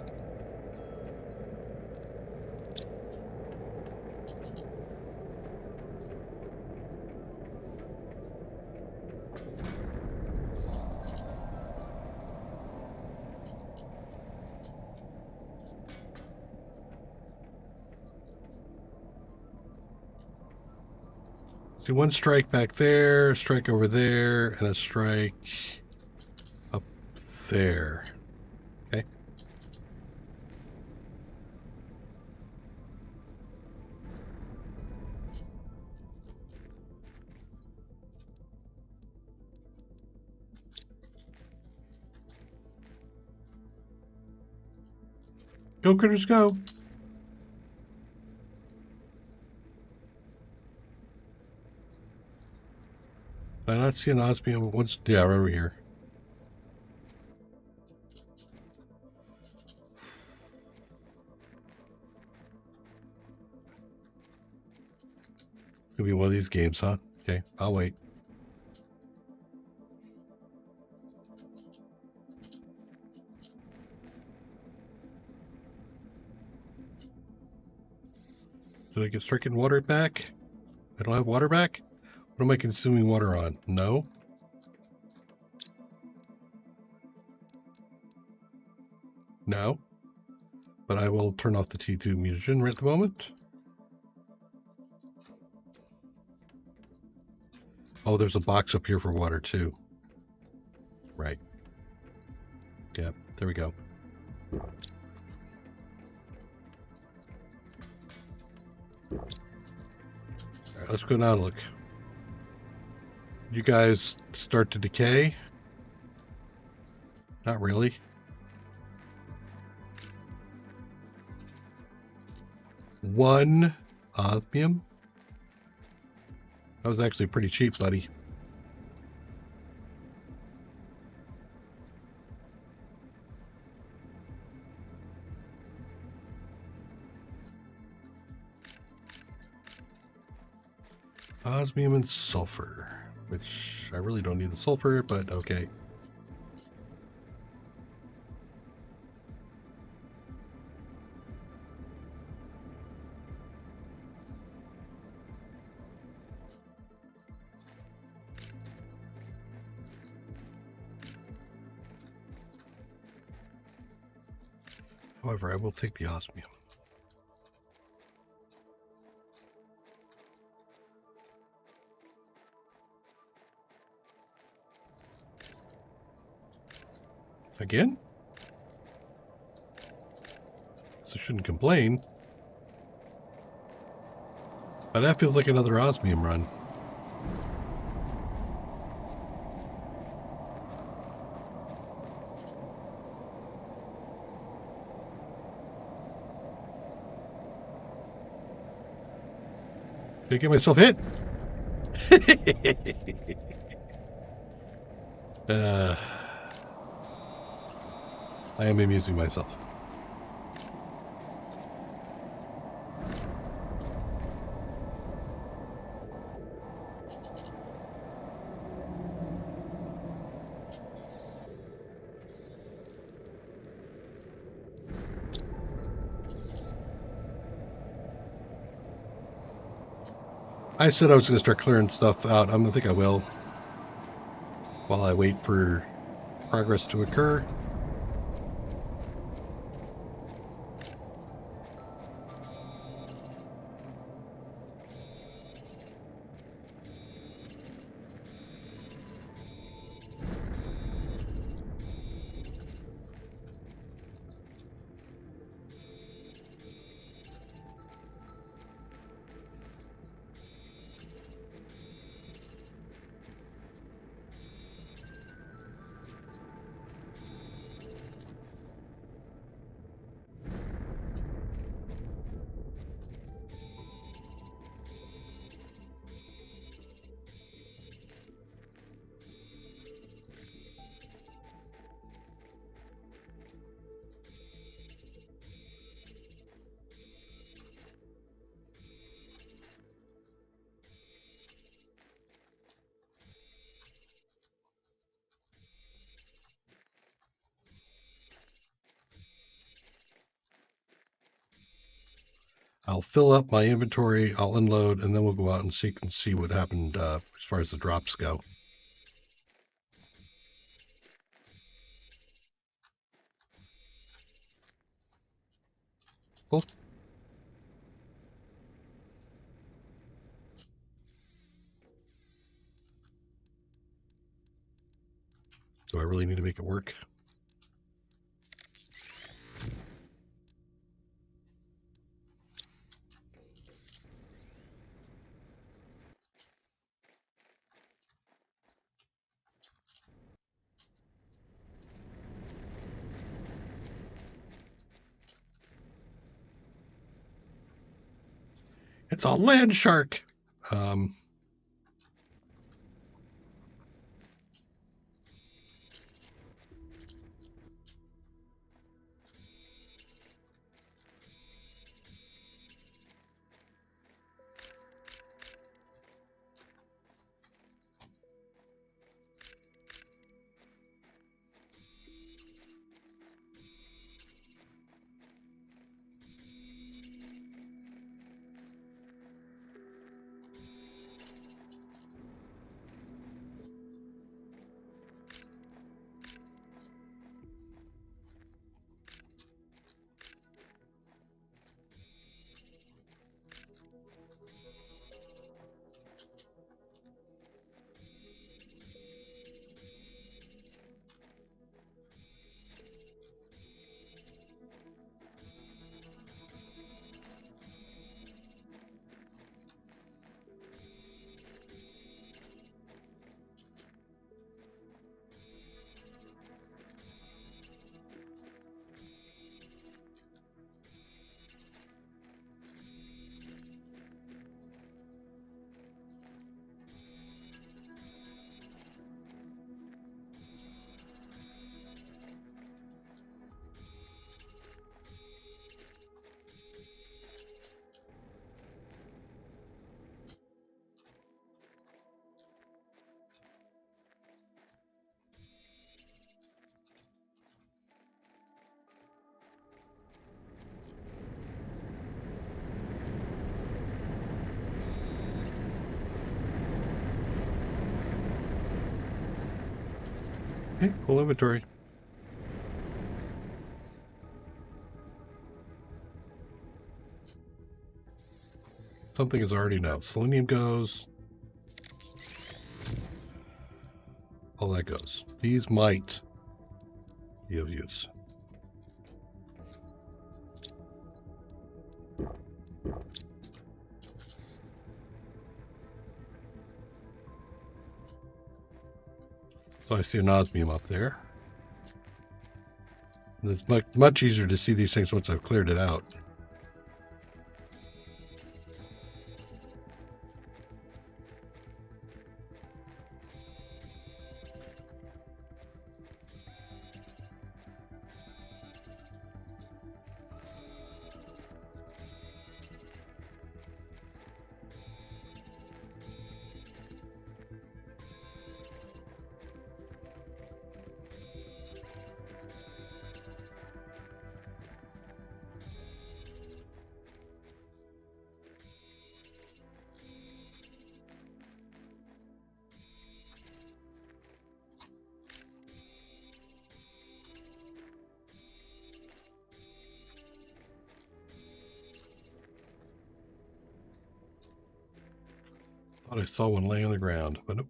Do one strike back there, a strike over there, and a strike up there. Okay. Go, critters, go. Did I not see an osmium once? Yeah, right over here. It's gonna be one of these games, huh? Okay, I'll wait. Did I get stricken water back? I don't have water back? What am I consuming water on? No. No. But I will turn off the T2 mutagen right at the moment. Oh, there's a box up here for water too. Right. Yep, there we go. All right, let's go now and look. You guys start to decay? Not really. One osmium? That was actually pretty cheap, buddy. Osmium and sulfur, which I really don't need the sulfur, but okay. However, I will take the osmium. Again? So I shouldn't complain. But that feels like another osmium run. Did I get myself hit? I am amusing myself. I said I was going to start clearing stuff out. I think I will. While I wait for progress to occur. I'll fill up my inventory, I'll unload, and then we'll go out and see what happened as far as the drops go. Well, do I really need to make it work? It's a land shark. Okay, full inventory. Something is already no. Selenium goes. All that goes. These might be of use. So I see an osmium up there. It's much easier to see these things once I've cleared it out. Thought I saw one laying on the ground, but nope.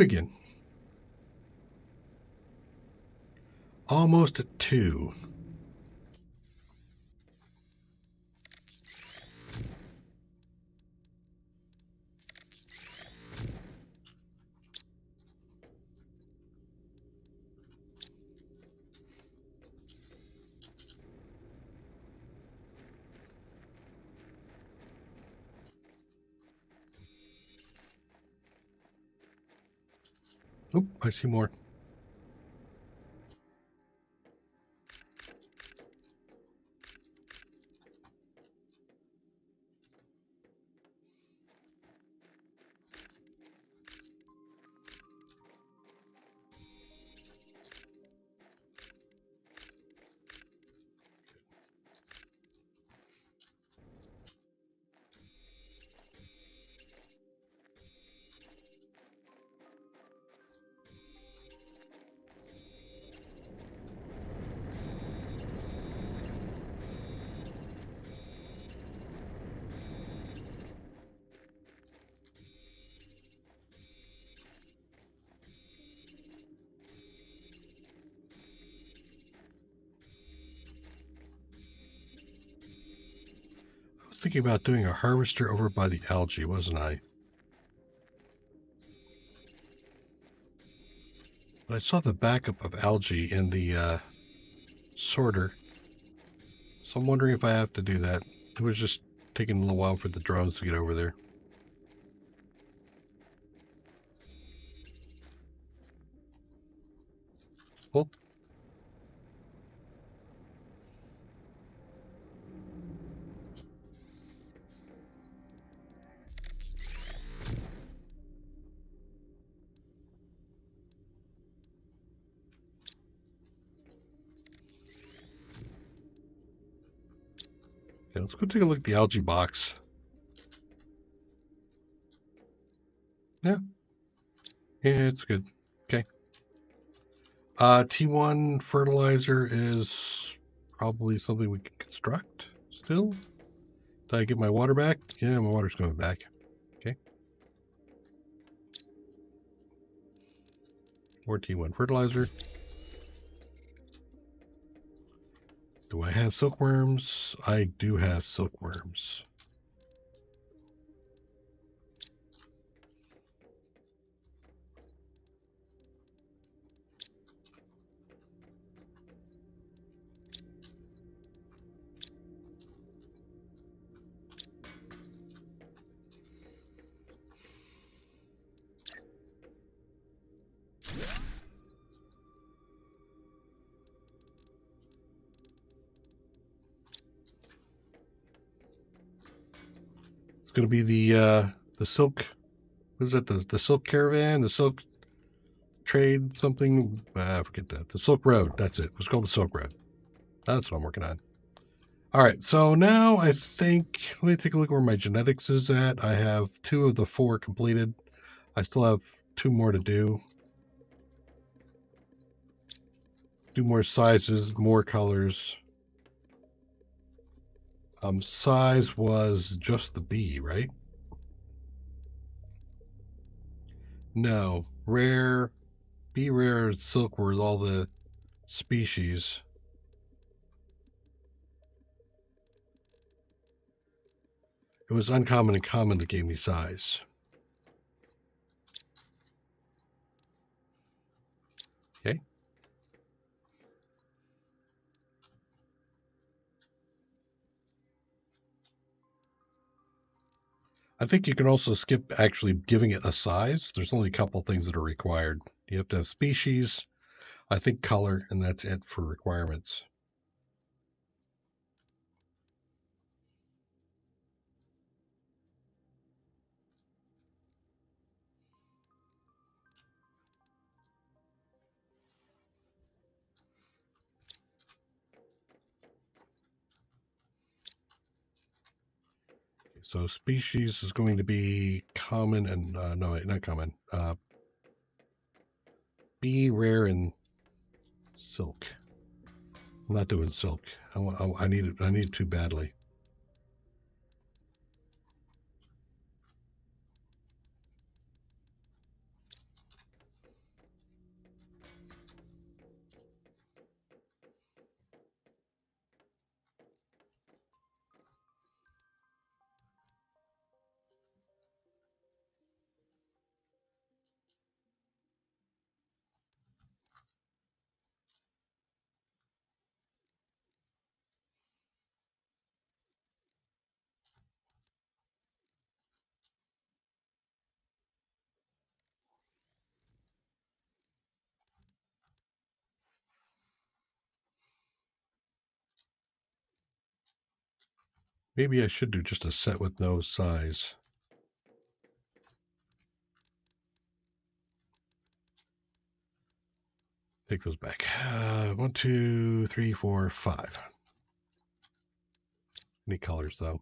Again. Almost at 2. Oh, I see more. I was thinking about doing a harvester over by the algae, wasn't I? But I saw the backup of algae in the sorter. So I'm wondering if I have to do that. It was just taking a little while for the drones to get over there. Well, yeah, let's go take a look at the algae box. Yeah. Yeah, it's good. Okay. T1 fertilizer is probably something we can construct still. Did I get my water back? Yeah, my water's coming back. Okay. More T1 fertilizer. Do I have silkworms? I do have silkworms. It's going to be the silk. What is it? The silk caravan, the silk trade something. Forget that. The Silk Road. That's it. It's called the Silk Road. That's what I'm working on. All right. So now I think let me take a look where my genetics is at. I have 2 of the 4 completed. I still have 2 more to do. Do more sizes, more colors. Size was just the bee, right? No, rare, bee rare, silk were all the species. It was uncommon and common that gave me size. Okay. I think you can also skip actually giving it a size. There's only a couple things that are required. You have to have species, I think color, and that's it for requirements. So species is going to be common and no, not common. Bee, rare, and silk. I'm not doing silk. I need it. I need it too badly. Maybe I should do just a set with no size. Take those back. 1, 2, 3, 4, 5. Any colors though?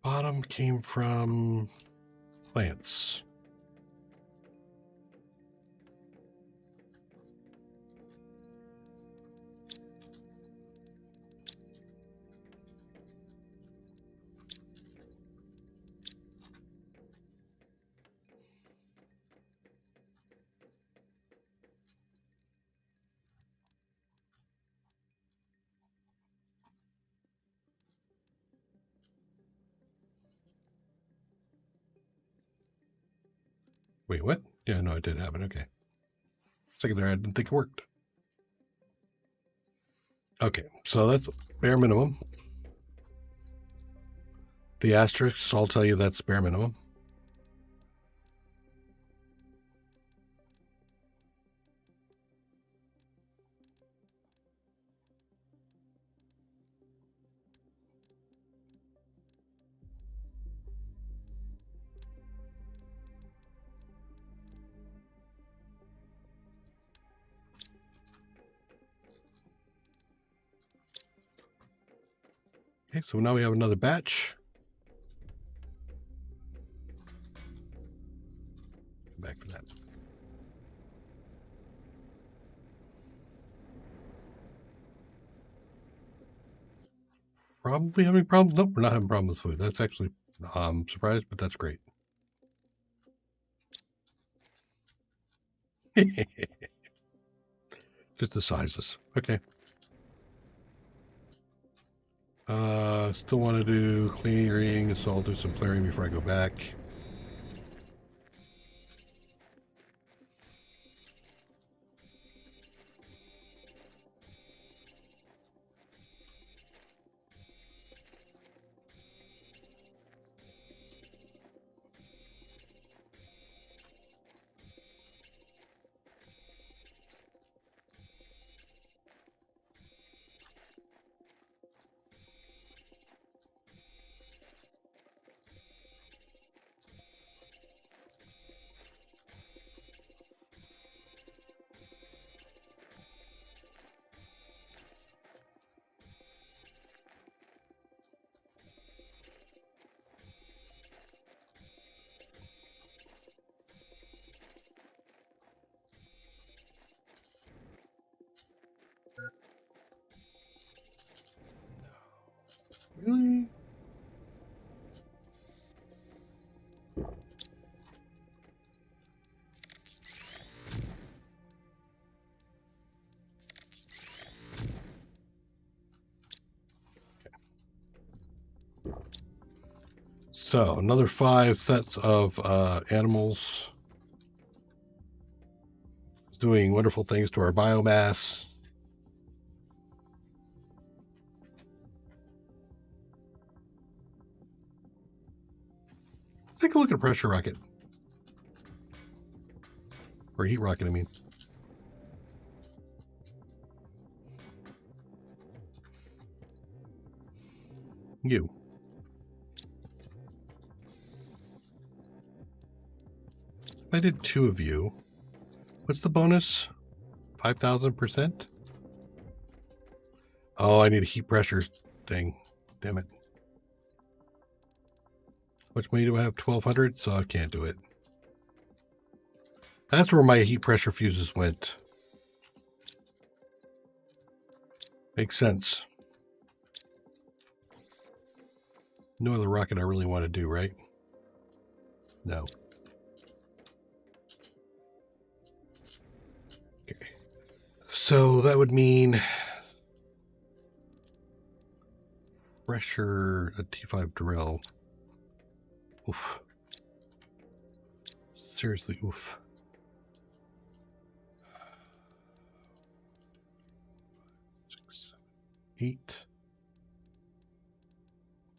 Bottom came from plants. Wait, what? Yeah, no, it did happen. Okay. Second there, I didn't think it worked. Okay, so that's bare minimum. The asterisks, I'll tell you that's bare minimum. Okay, so now we have another batch. Come back for that. Probably having problems. Nope, we're not having problems with food. That's actually, I'm surprised, but that's great. Just the sizes. Okay. Still want to do clearing, so I'll do some clearing before I go back. Really? So another 5 sets of animals. It's doing wonderful things to our biomass. Take a look at a pressure rocket. Or a heat rocket, I mean. You. If I did 2 of you, what's the bonus? 5,000%? Oh, I need a heat pressure thing. Damn it. How much money do I have? 1,200, so I can't do it. That's where my heat pressure fuses went. Makes sense. No other rocket I really want to do, right? No. Okay. So that would mean pressure a T5 drill. Oof. Seriously, oof. 6, 7, 8.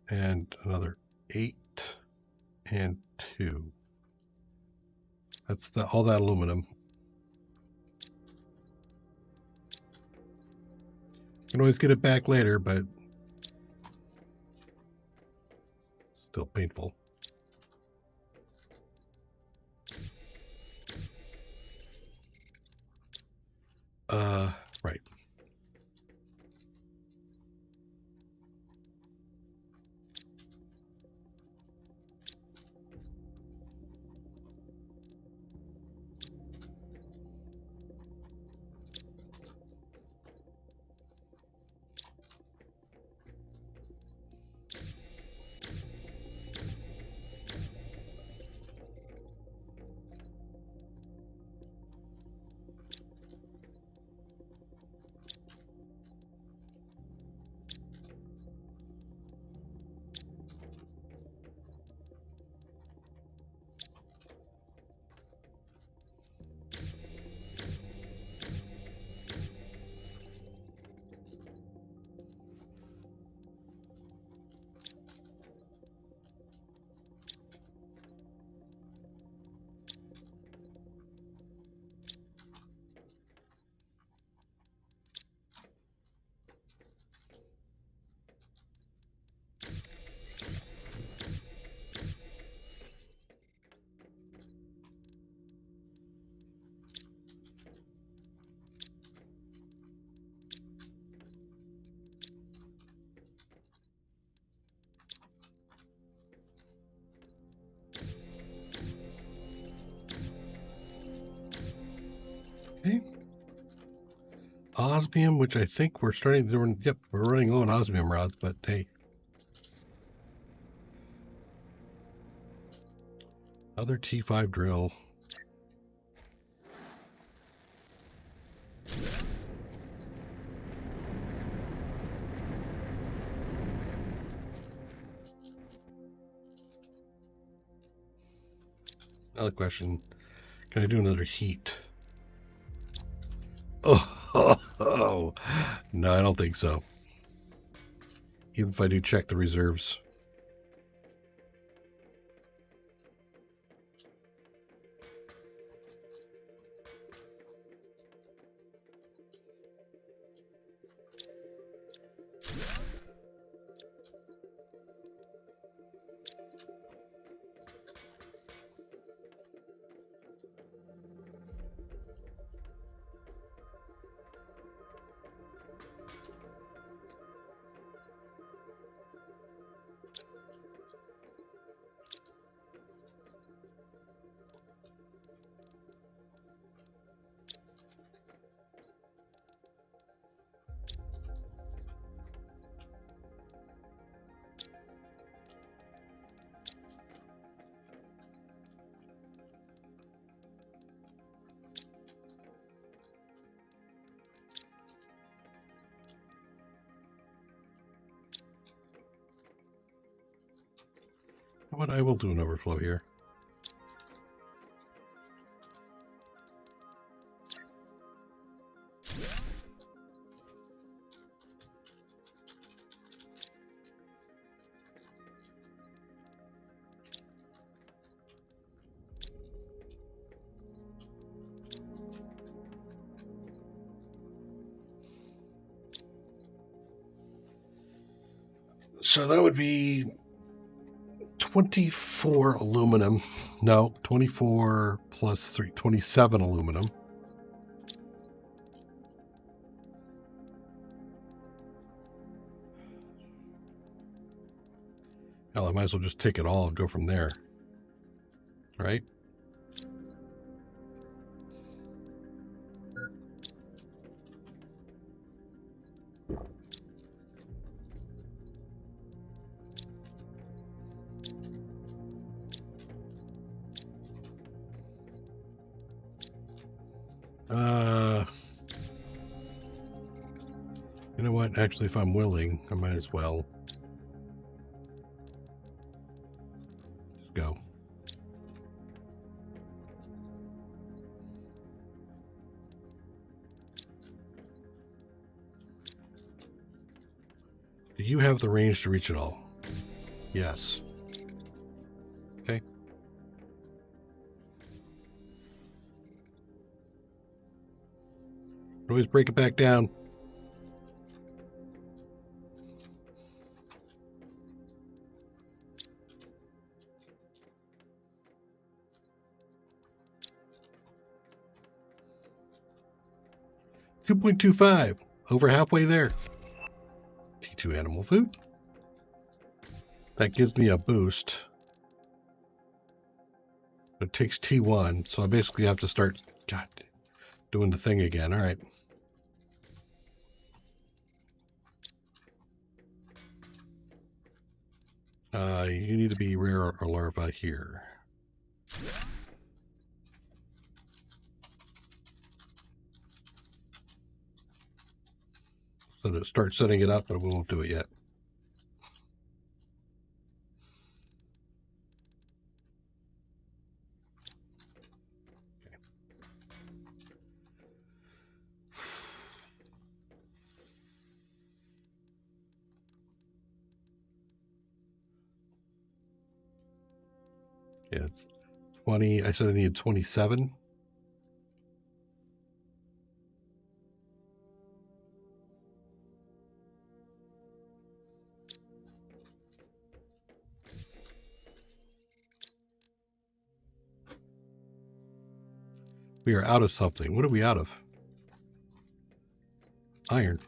And another 8 and 2. That's all that aluminum. You can always get it back later, but still painful. Right. Okay. Osmium, which I think we're starting to run. Yep, we're running low on osmium rods, but hey. Other T5 drill. Another question. Can I do another heat? Oh, no, I don't think so. Even if I do check the reserves. What I will do an overflow here. So that would be 24 aluminum. No, 24 plus 3, 27 aluminum. Hell, I might as well just take it all and go from there. Right? You know what? Actually, if I'm willing, I might as well just go. Do you have the range to reach it all? Yes. Okay. Always break it back down. $2.25. Over halfway there. T2 animal food. That gives me a boost. It takes T1, so I basically have to start doing the thing again. All right. You need to be rare or larva here. So to start setting it up, but we won't do it yet. Okay. Yeah, it's 20. I said I needed 27. We are out of something. What are we out of? Iron.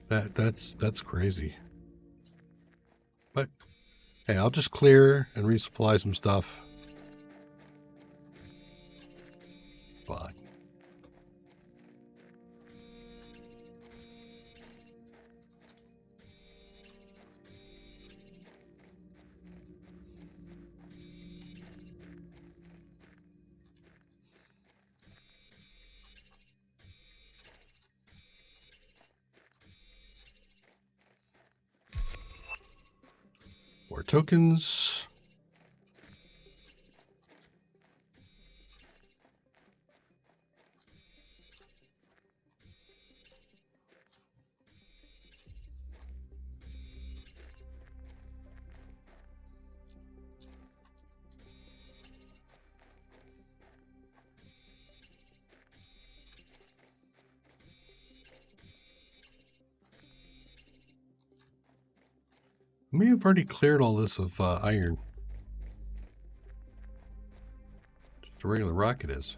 That's crazy. But hey, I'll just clear and resupply some stuff. Fine. More tokens. I may have already cleared all this of iron. Just a regular rocket is.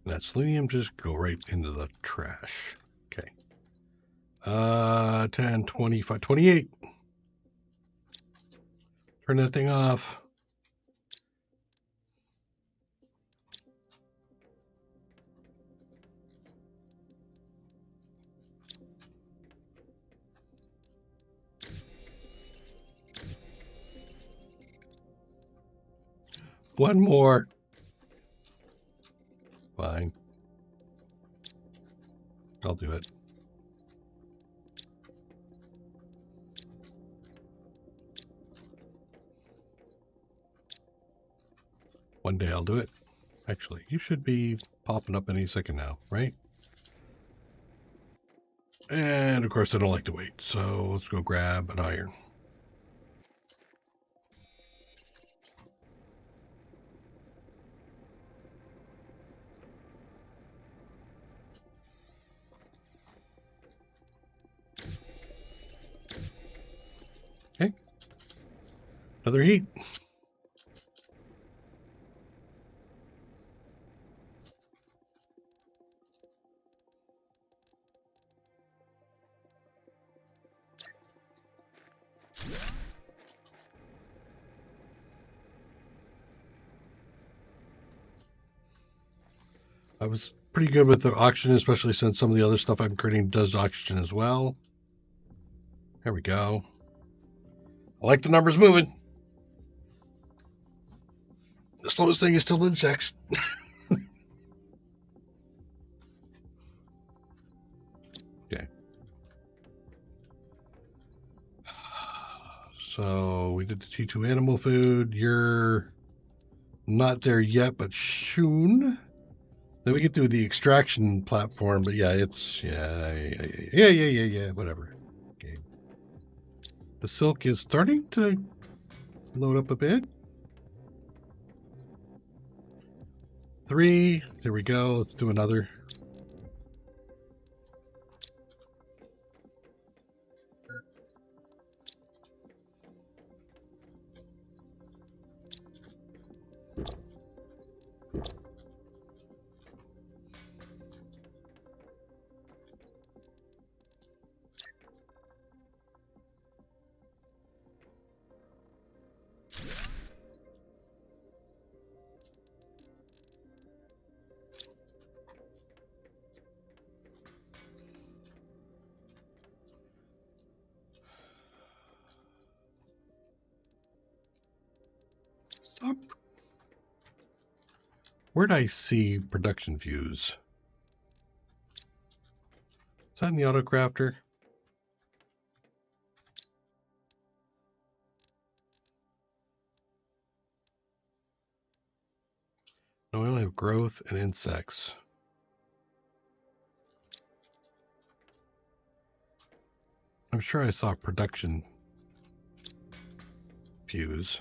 That selenium just go right into the trash. Okay. 10, 25, 28. Turn that thing off. One more. Fine. I'll do it. One day I'll do it. Actually, you should be popping up any second now, right? And of course I don't like to wait, so let's go grab an iron. Okay. Another heat. I was pretty good with the oxygen, especially since some of the other stuff I'm creating does oxygen as well. There we go. I like the numbers moving. The slowest thing is still insects. Okay. So we did the T2 animal food. You're not there yet, but soon. Then we get through the extraction platform, but yeah, it's yeah, whatever. Okay. The silk is starting to load up a bit. 3. There we go. Let's do another. Stop. Where'd I see production views? Is that in the autocrafter? No, we only have growth and insects. I'm sure I saw production views.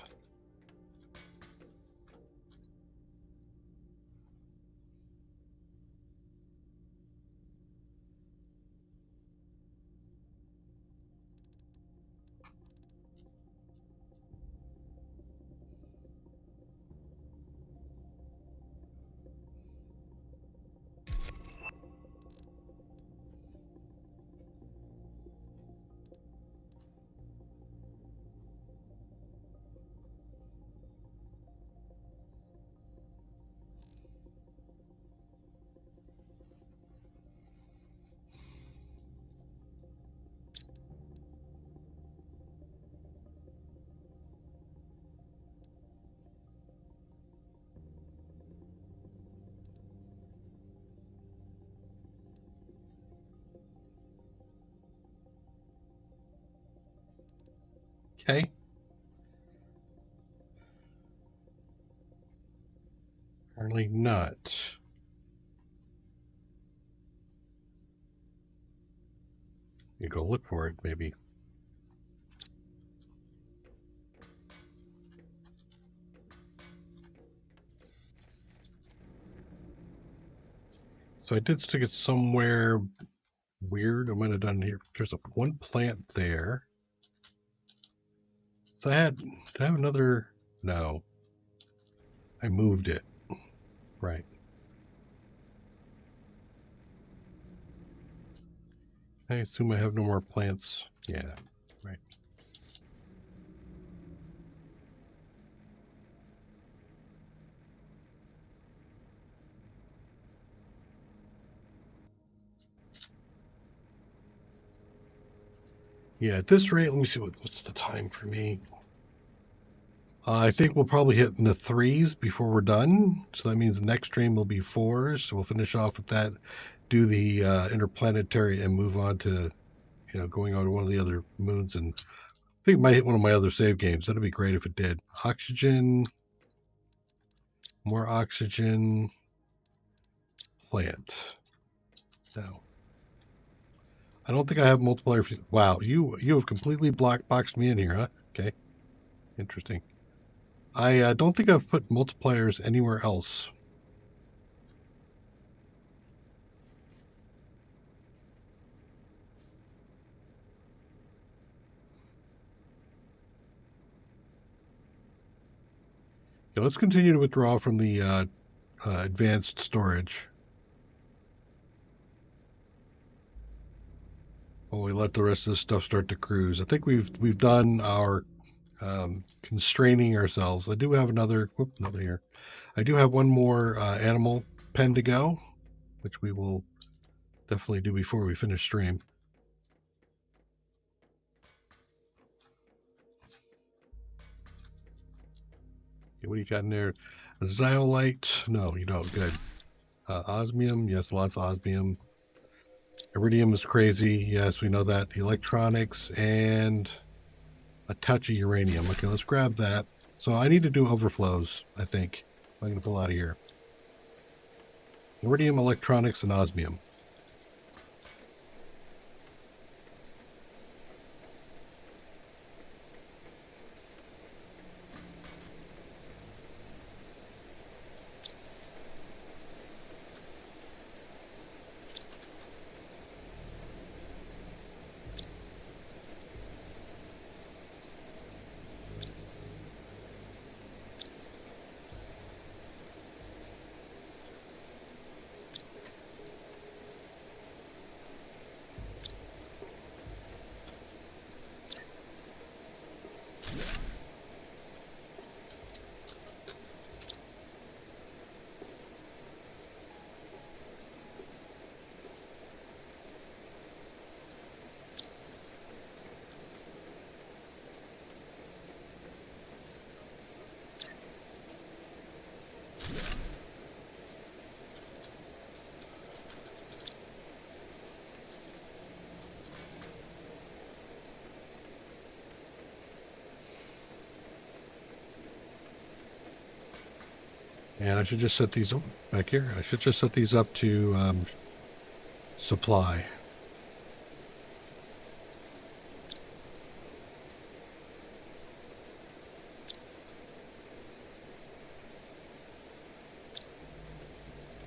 Okay. Apparently not. You go look for it, maybe. So I did stick it somewhere weird. I might have done here. There's one plant there. So did I have another? No. I moved it. Right. I assume I have no more plants. Yeah, right. Yeah, at this rate, let me see what's the time for me. I think we'll probably hit in the 3s before we're done. So that means the next stream will be 4s. So we'll finish off with that, do the interplanetary, and move on to, going on to one of the other moons. And I think it might hit one of my other save games. That'd be great if it did. Oxygen, more oxygen, plant. No. I don't think I have multiplier. Wow, you have completely boxed me in here, huh? Okay, interesting. I don't think I've put multipliers anywhere else. Yeah, let's continue to withdraw from the advanced storage. While we let the rest of this stuff start to cruise. I think we've done our constraining ourselves. I do have another here. I do have one more animal pen to go. which we will definitely do before we finish stream. Okay, what do you got in there? A zeolite? No, you don't. Good. Osmium? Yes, lots of osmium. Iridium is crazy. Yes, we know that. Electronics and a touch of uranium. Okay, let's grab that. So I need to do overflows, I think. I'm going to pull out of here. Iridium, electronics, and osmium. And I should just set these up back here. I should just set these up to supply.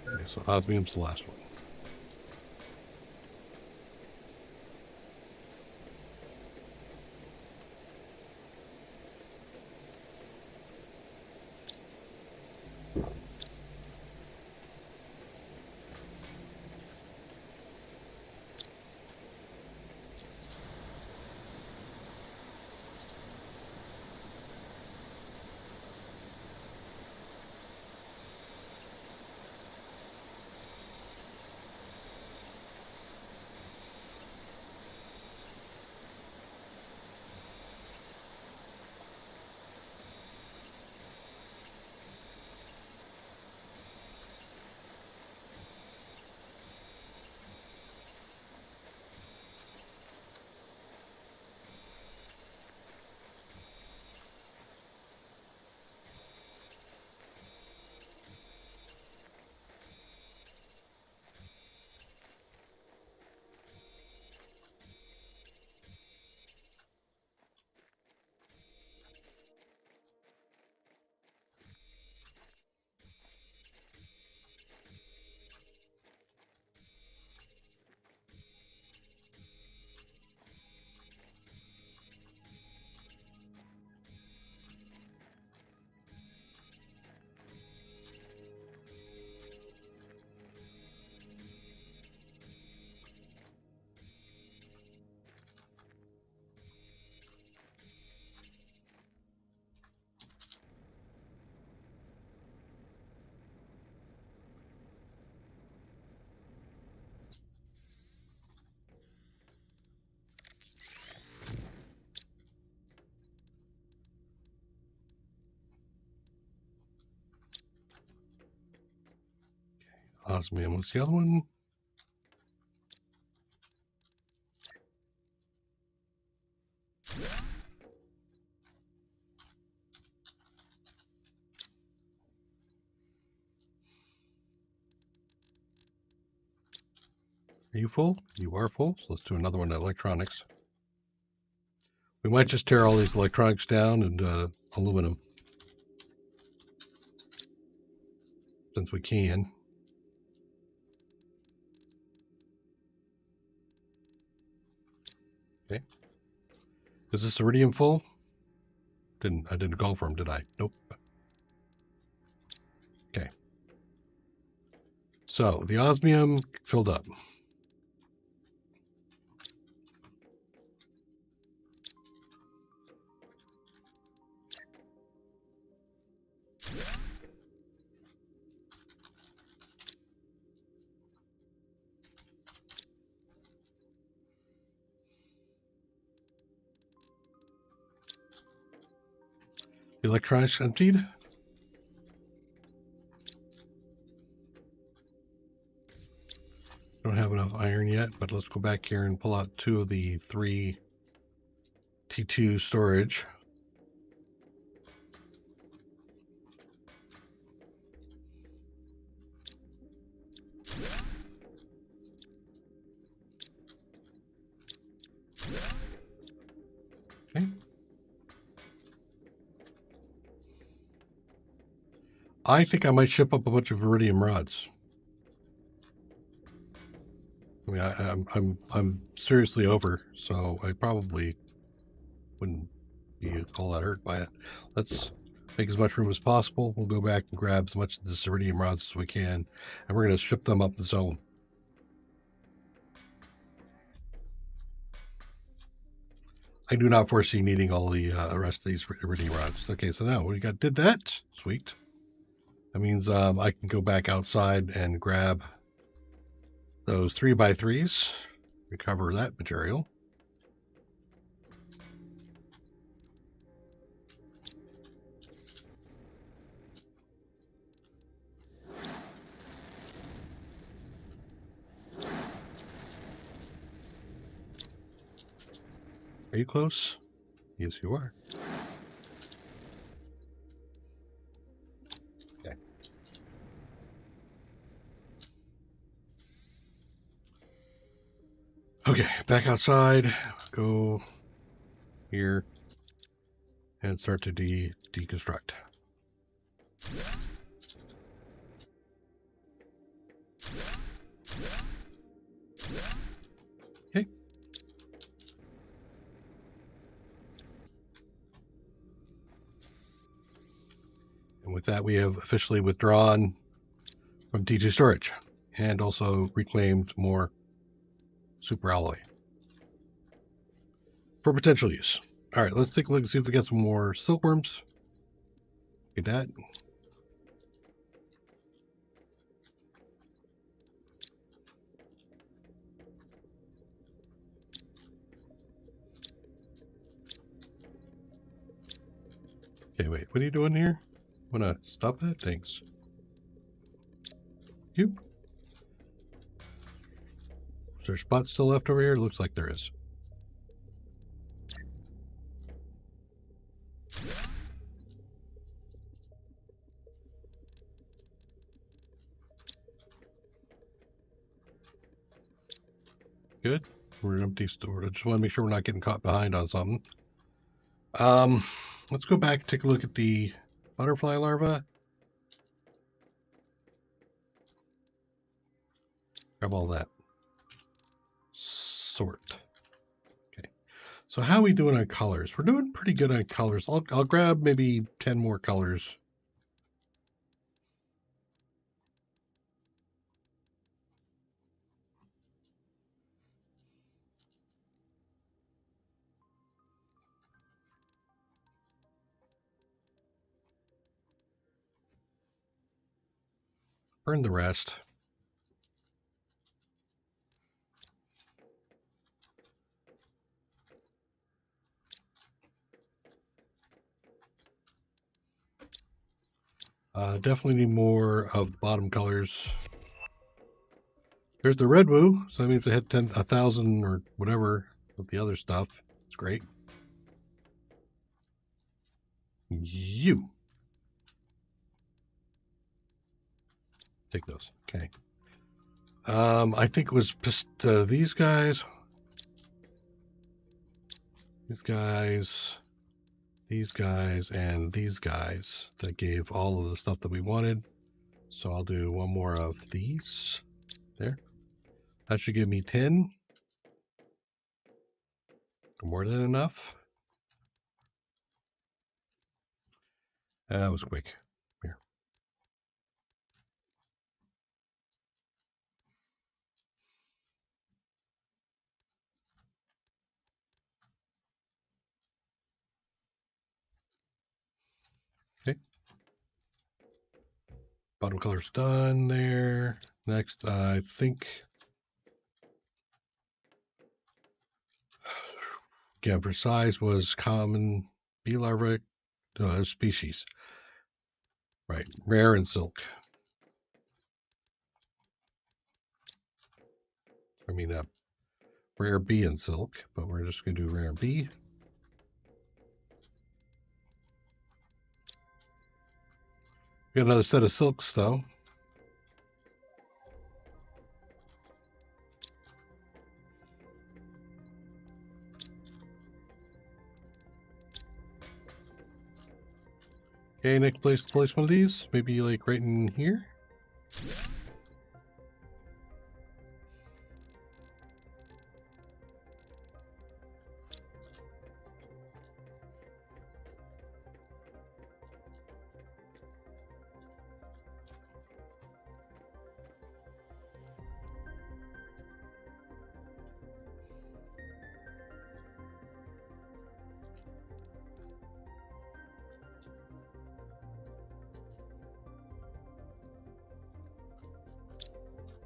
Okay, so osmium's the last one. Osmium. What's the other one? Are you full? You are full. So let's do another one, electronics. We might just tear all these electronics down and aluminum, since we can. Okay. Is this iridium full? I didn't go for them, did I? Nope. Okay. So the osmium filled up. Electronics emptied. Don't have enough iron yet, but let's go back here and pull out 2 of the 3 T2 storage. Okay. I think I might ship up a bunch of iridium rods. I mean, I'm seriously over, so I probably wouldn't be all that hurt by it. Let's make as much room as possible. We'll go back and grab as much of this iridium rods as we can, and we're going to ship them up the zone. I do not foresee needing all the rest of these iridium rods. Okay, so now we did that. Sweet. That means I can go back outside and grab those 3x3s, recover that material. Are you close? Yes, you are. Okay. Okay, back outside. Go here and start to deconstruct. Okay. And with that, we have officially withdrawn from T2 storage and also reclaimed more super alloy for potential use. All right, let's take a look and see if we get some more silkworms. Get that. Okay, wait, what are you doing here? Wanna stop that? Thanks. You. Is there a spot still left over here? It looks like there is. Good. We're empty storage. I just want to make sure we're not getting caught behind on something. Let's go back and take a look at the butterfly larva. Grab all that. Sort. Okay. So how are we doing on colors? We're doing pretty good on colors. I'll grab maybe 10 more colors. Burn the rest. Definitely need more of the bottom colors. There's the red woo, so that means I had 1,000 or whatever with the other stuff. It's great. You. Take those. Okay. I think it was just these guys, and these guys that gave all of the stuff that we wanted. So I'll do one more of these. There. That should give me 10. More than enough. That was quick. Here. Okay. Bottom color's done there. Next, I think. Again, for size was common bee larva, species. Right, rare and silk. I mean, rare B and silk, but we're just going to do rare B. Got another set of silks, though. Okay, next place one of these. Maybe like right in here.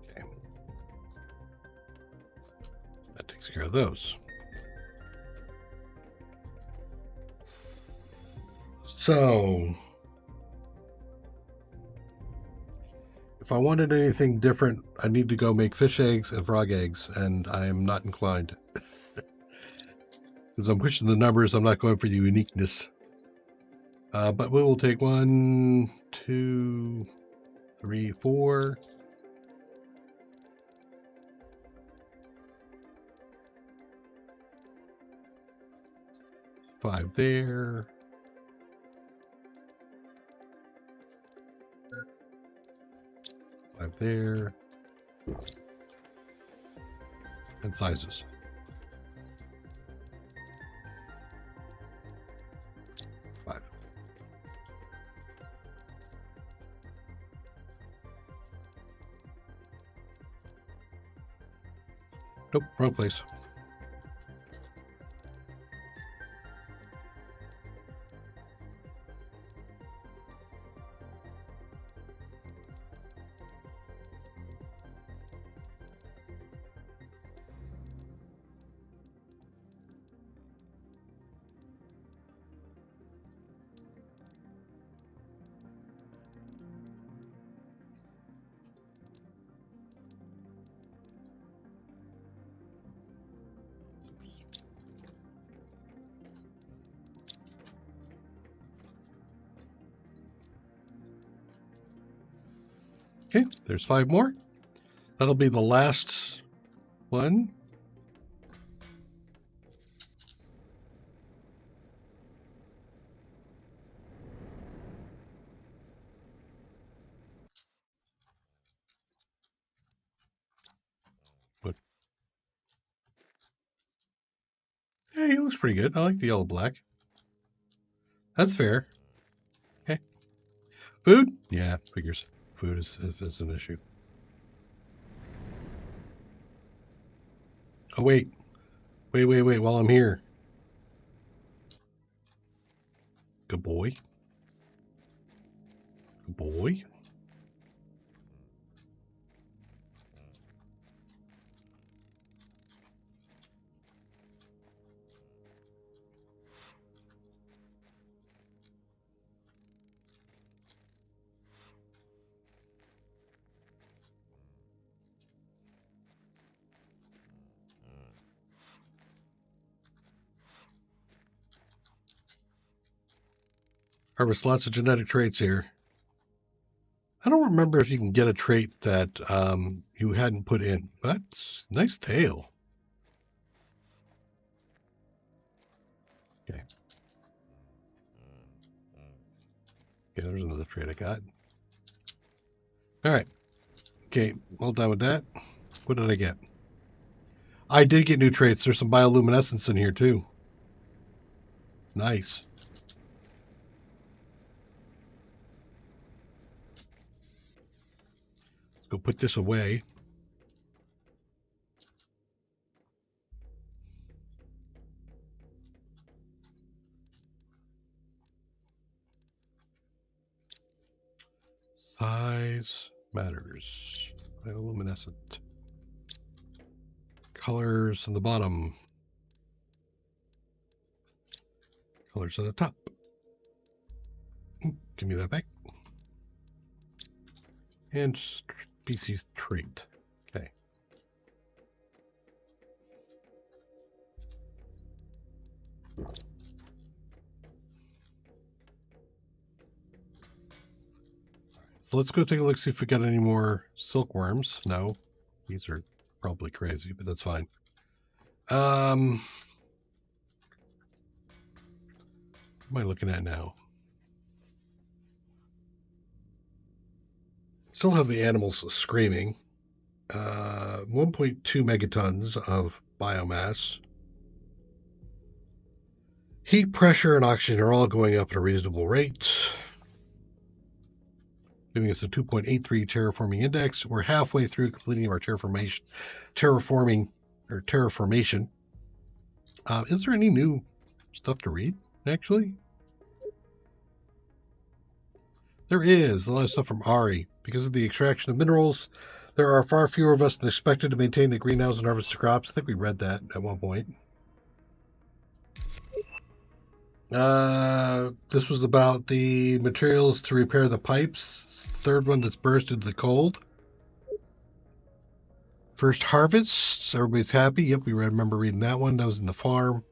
Okay. That takes care of those. So, if I wanted anything different, I need to go make fish eggs and frog eggs, and I am not inclined. Because I'm pushing the numbers, I'm not going for the uniqueness. But we will take 1, 2, 3, 4. 5 there. 5 there. And sizes. 5. Nope, wrong place. Okay, there's 5 more. That'll be the last one. But yeah, he looks pretty good. I like the yellow black. That's fair. Okay. Food? Yeah, figures. Food is an issue. Oh, wait. Wait, while I'm here. Good boy. Good boy. Harvest lots of genetic traits here. I don't remember if you can get a trait that you hadn't put in. That's nice tail. Okay. Okay, there's another trait I got. All right. Okay, well done with that. What did I get? I did get new traits. There's some bioluminescence in here too. Nice. Let's go put this away. Size matters. Bioluminescent. Colors on the bottom. Colors on the top. Give me that back. And species trait. Okay. So let's go take a look, see if we got any more silkworms. No, these are probably crazy, but that's fine. What am I looking at now? Still have the animals screaming. 1.2 megatons of biomass. Heat, pressure, and oxygen are all going up at a reasonable rate, giving us a 2.83 terraforming index. We're halfway through completing our terraformation. Is there any new stuff to read, actually? There is a lot of stuff from Ari. Because of the extraction of minerals, there are far fewer of us than expected to maintain the greenhouse and harvest crops. I think we read that at one point. This was about the materials to repair the pipes. Third one that's burst into the cold. First harvests. Everybody's happy. Yep, we remember reading that one. That was in the farm.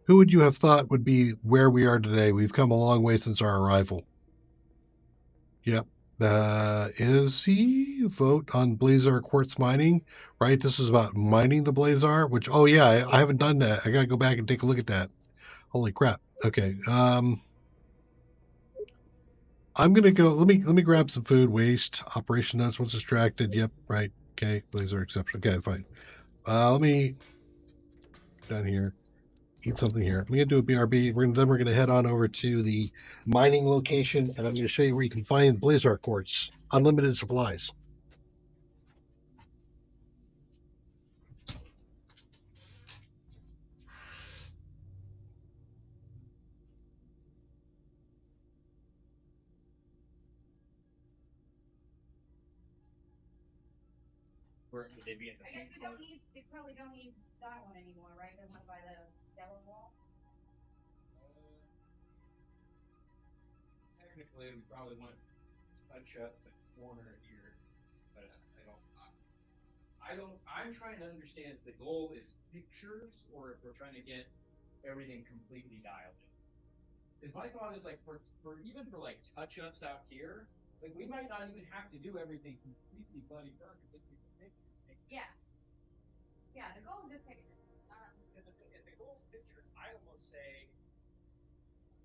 Who would you have thought would be where we are today? We've come a long way since our arrival. Yep. Izzy, vote on Blazar quartz mining, right? This was about mining the Blazar, which, oh yeah, I haven't done that. I gotta go back and take a look at that. Holy crap. Okay. I'm gonna go. Let me grab some food. Waste. Operation notes. Once distracted. Yep. Right. Okay. Blazar exception. Okay. Fine. Let me down here. Eat something here. I'm gonna do a BRB. Then we're gonna head on over to the mining location, and I'm gonna show you where you can find Blazar quartz. Unlimited supplies. Where would they be in the I guess they probably don't need that one anymore, right? They want to buy the yellow wall. Technically, we probably want to touch up the corner here, but I'm trying to understand if the goal is pictures or if we're trying to get everything completely dialed in. Because my thought is like for even for like touch ups out here, like we might not even have to do everything completely bloody perfect. Just take the pictures. Yeah. Yeah, the goal is just pictures. Because if the goal is pictures, I almost say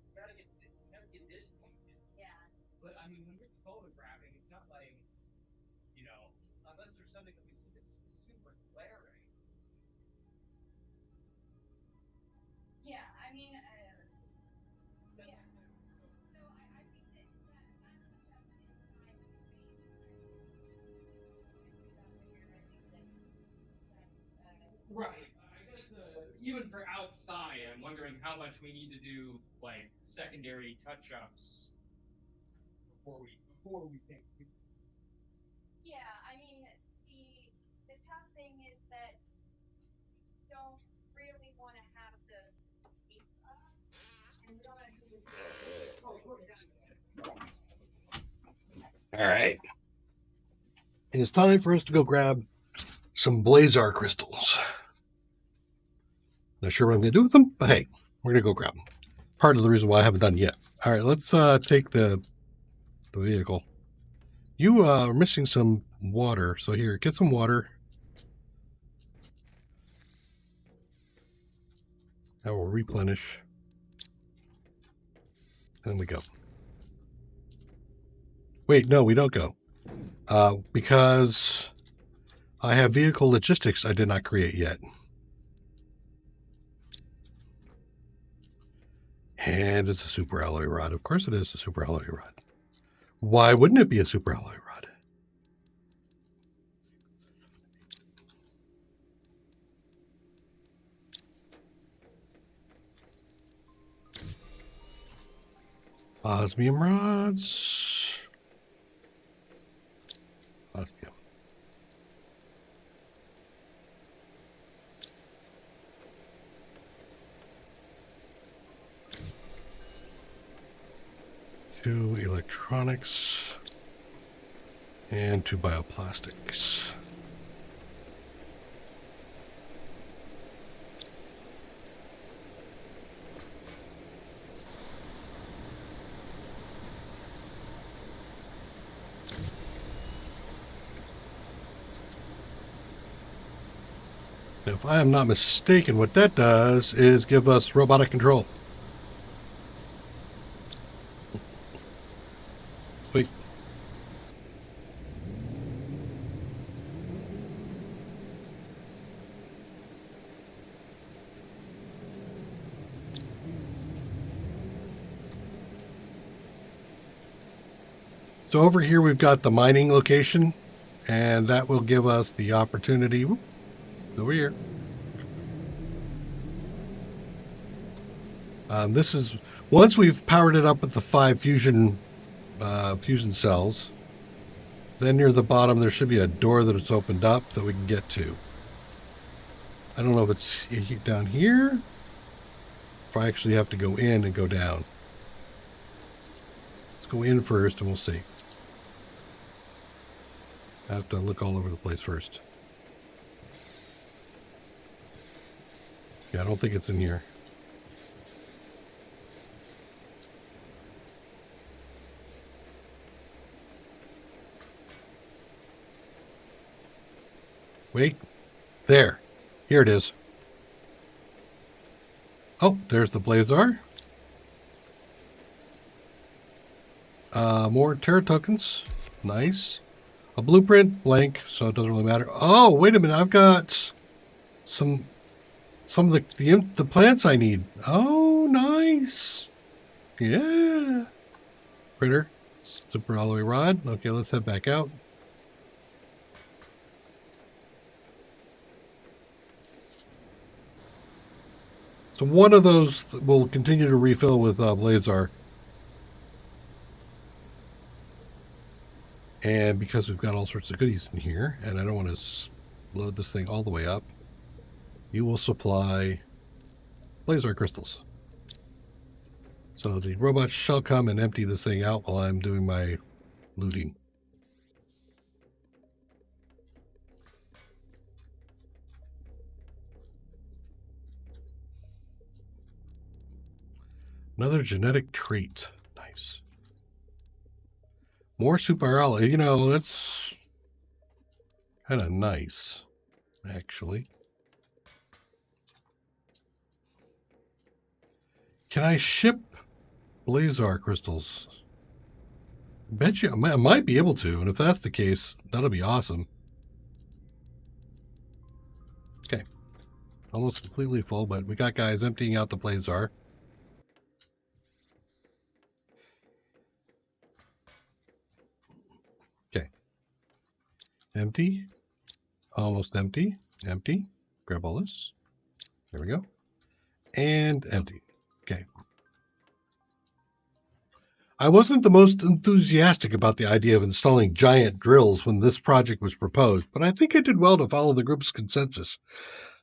you gotta get this painted. Yeah. But I mean, when you're photographing, it's not like unless there's something that we see that's super glaring. Yeah, I mean, yeah. So I think that that's inside the main. Right. I guess even for outside, I'm wondering how much we need to do like secondary touch-ups before we think. Yeah, I mean the tough thing is that you don't really want to have the tape up, and we don't want to do this. All right. It is time for us to go grab some Blazar crystals. Not sure what I'm going to do with them, but hey, we're going to go grab them. Part of the reason why I haven't done yet. All right, let's take the vehicle. You are missing some water, so here, get some water. That will replenish. And we go. Wait, no, we don't go. Because I have vehicle logistics I did not create yet. And it's a super alloy rod. Of course it is a super alloy rod. Why wouldn't it be a super alloy rod? Osmium rods. Osmium. 2 electronics, and 2 bioplastics. If I am not mistaken, what that does is give us robotic control. Sweet. So over here we've got the mining location, and that will give us the opportunity. Whoop, it's over here. This is once we've powered it up with the 5 fusion cells. Then near the bottom there should be a door that it's opened up that we can get to. I don't know if it's down here, if I actually have to go in and go down. Let's go in first and we'll see. I have to look all over the place first. Yeah, I don't think it's in here. Wait. There. Here it is. Oh, there's the Blazar. More Terra tokens. Nice. A blueprint, blank, so it doesn't really matter. Oh, wait a minute. I've got some of the plants I need. Oh, nice. Yeah. Critter. Super alloy rod. Okay, let's head back out. So one of those will continue to refill with Blazar. And because we've got all sorts of goodies in here, and I don't want to load this thing all the way up, you will supply Blazar crystals. So the robots shall come and empty this thing out while I'm doing my looting. Another genetic trait. Nice. More super alloy. You know, that's kind of nice, actually. Can I ship Blazar crystals? I bet you I might be able to, and if that's the case, that'll be awesome. Okay. Almost completely full, but we got guys emptying out the Blazar. Okay. Empty. Almost empty. Empty. Grab all this. There we go. And empty. Okay. I wasn't the most enthusiastic about the idea of installing giant drills when this project was proposed, but I think I did well to follow the group's consensus.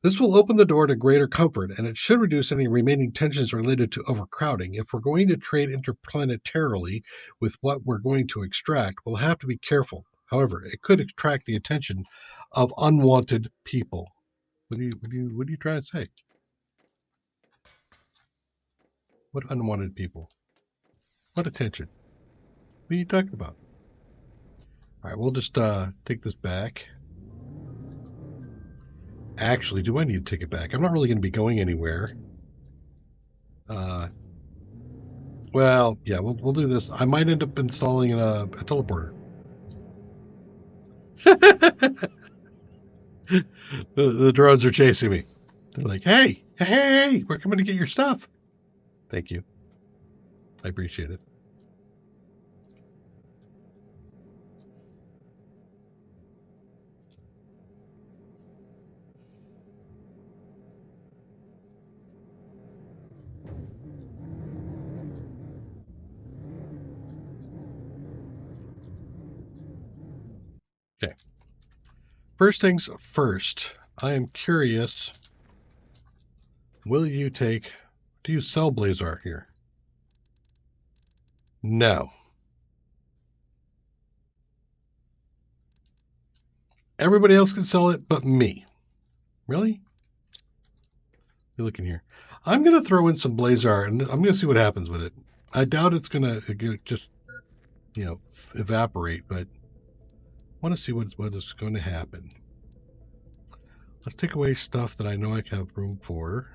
This will open the door to greater comfort, and it should reduce any remaining tensions related to overcrowding. If we're going to trade interplanetarily with what we're going to extract, we'll have to be careful. However, it could attract the attention of unwanted people. What are you trying to say? What unwanted people? What attention? What are you talking about? All right, we'll just take this back. Actually, do I need to take it back? I'm not really going to be going anywhere. Well, yeah, we'll do this. I might end up installing a teleporter. The drones are chasing me. They're like, hey, we're coming to get your stuff. Thank you. I appreciate it. Okay. First things first, I am curious, do you sell Blazar here? No. Everybody else can sell it but me. Really? You look in here. I'm going to throw in some Blazar, and I'm going to see what happens with it. I doubt it's going to just, evaporate, but I want to see what is going to happen. Let's take away stuff that I know I can have room for.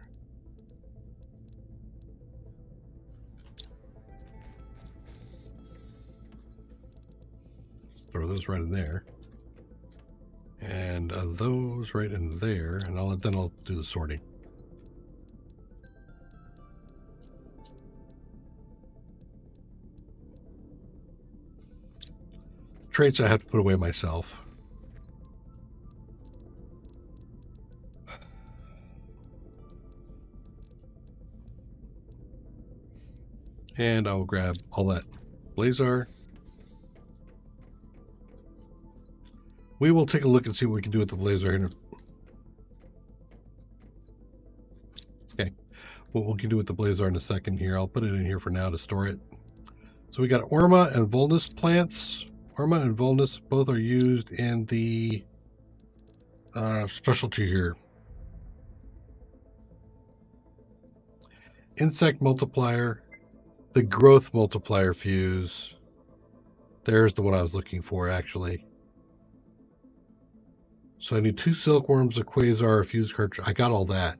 Throw those right in there. And those right in there, and then I'll do the sorting. Traits I have to put away myself. And I will grab all that Blazar. We will take a look and see what we can do with the Blazar. Okay, what we can do with the Blazar in a second here. I'll put it in here for now to store it. So we got Orma and Vulnus plants. Orma and Vulnus both are used in the specialty here. Insect multiplier, the growth multiplier fuse. There's the one I was looking for, actually. So I need 2 silkworms, a quasar, a fuse cartridge. I got all that.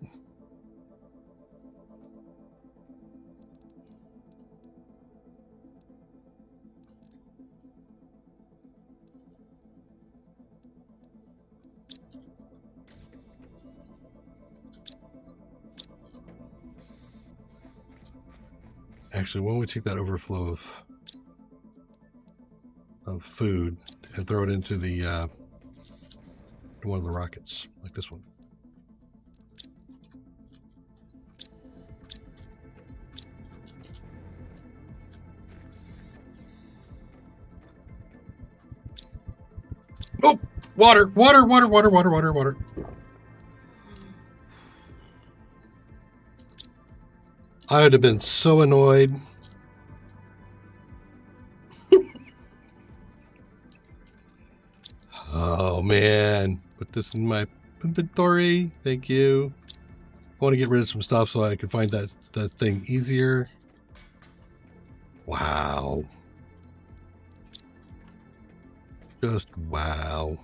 Actually, why don't we take that overflow of food and throw it into the one of the rockets, like this one. Oh, water, water, water, water, water, water, water. I would have been so annoyed. Oh man, put this in my inventory. Thank you. I want to get rid of some stuff so I can find that thing easier. Wow. Just wow.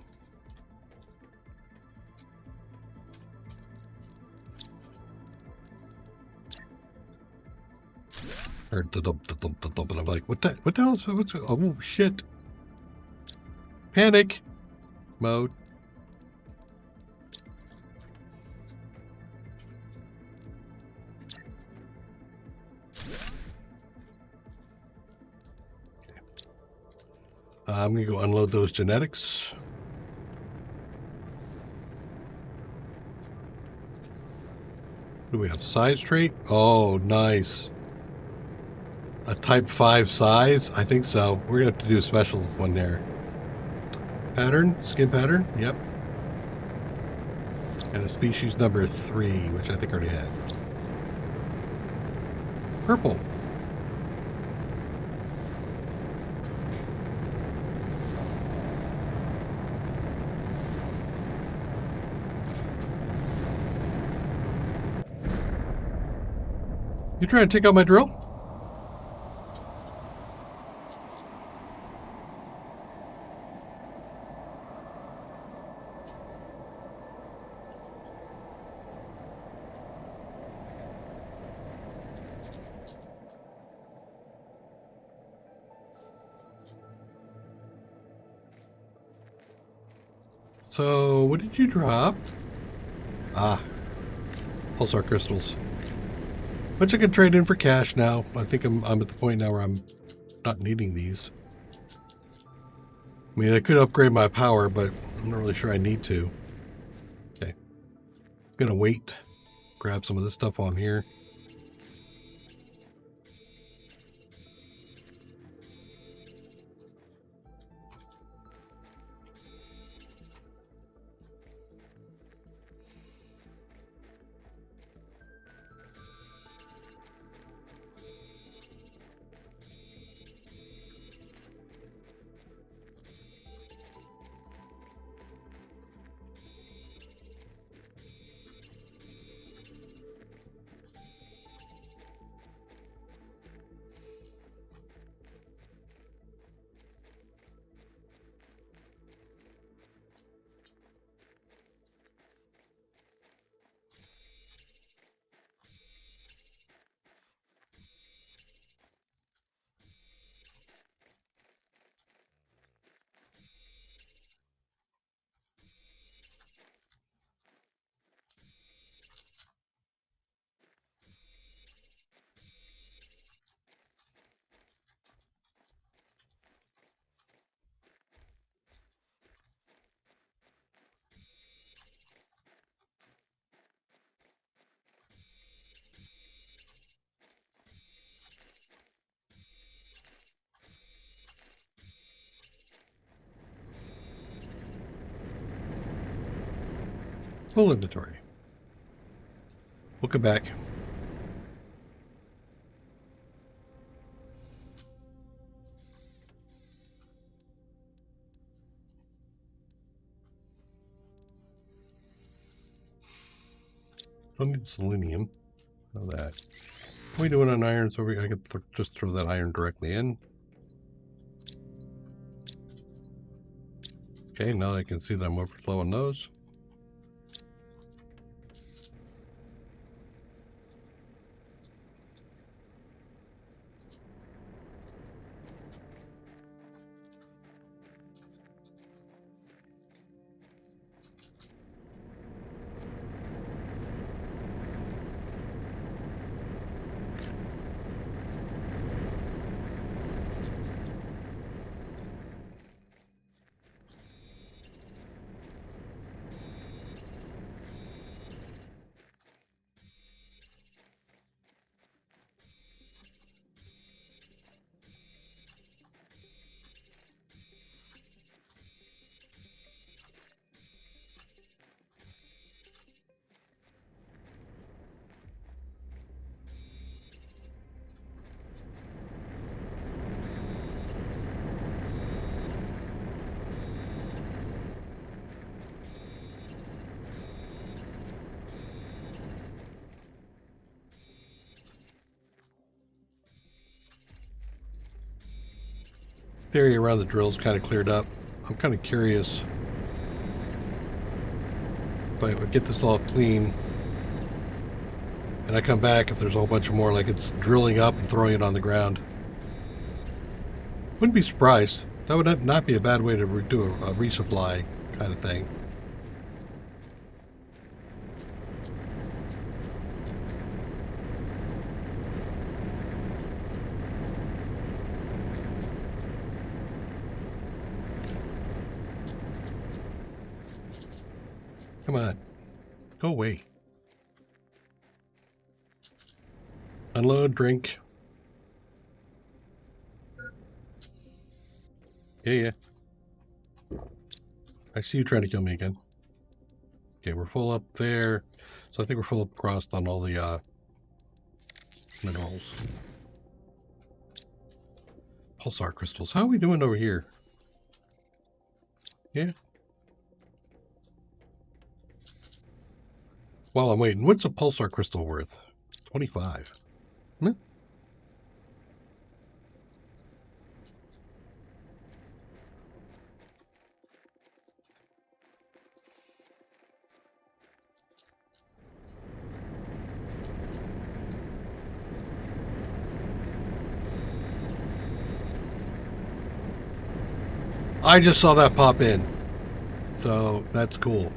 Or the dump, and I'm like, what the hell is what's, oh shit. Panic mode. I'm going to go unload those genetics. What do we have? Size trait? Oh, nice. A type 5 size? I think so. We're going to have to do a special one there. Pattern? Skin pattern? Yep. And a species number 3, which I think I already had. Purple. You trying to take out my drill? So, what did you drop? Ah, pulsar crystals. Which I can trade in for cash now. I think I'm at the point now where I'm not needing these. I mean, I could upgrade my power, but I'm not really sure I need to. Okay. I'm gonna wait. Grab some of this stuff while I'm here. Full inventory. We'll come back. Don't need selenium. Know that. What are we doing on iron? So I could just throw that iron directly in. Okay, now I can see that I'm overflowing those. The area around the drill's kind of cleared up. I'm kind of curious if I would get this all clean and I come back if there's a whole bunch more, like it's drilling up and throwing it on the ground. Wouldn't be surprised. That would not be a bad way to do a resupply kind of thing. Come on. Go away. Unload, drink. Yeah. I see you trying to kill me again. Okay, we're full up there. So I think we're full up across on all the minerals. Pulsar crystals. How are we doing over here? Yeah. While I'm waiting, what's a pulsar crystal worth? 25. Hmm? I just saw that pop in. So that's cool.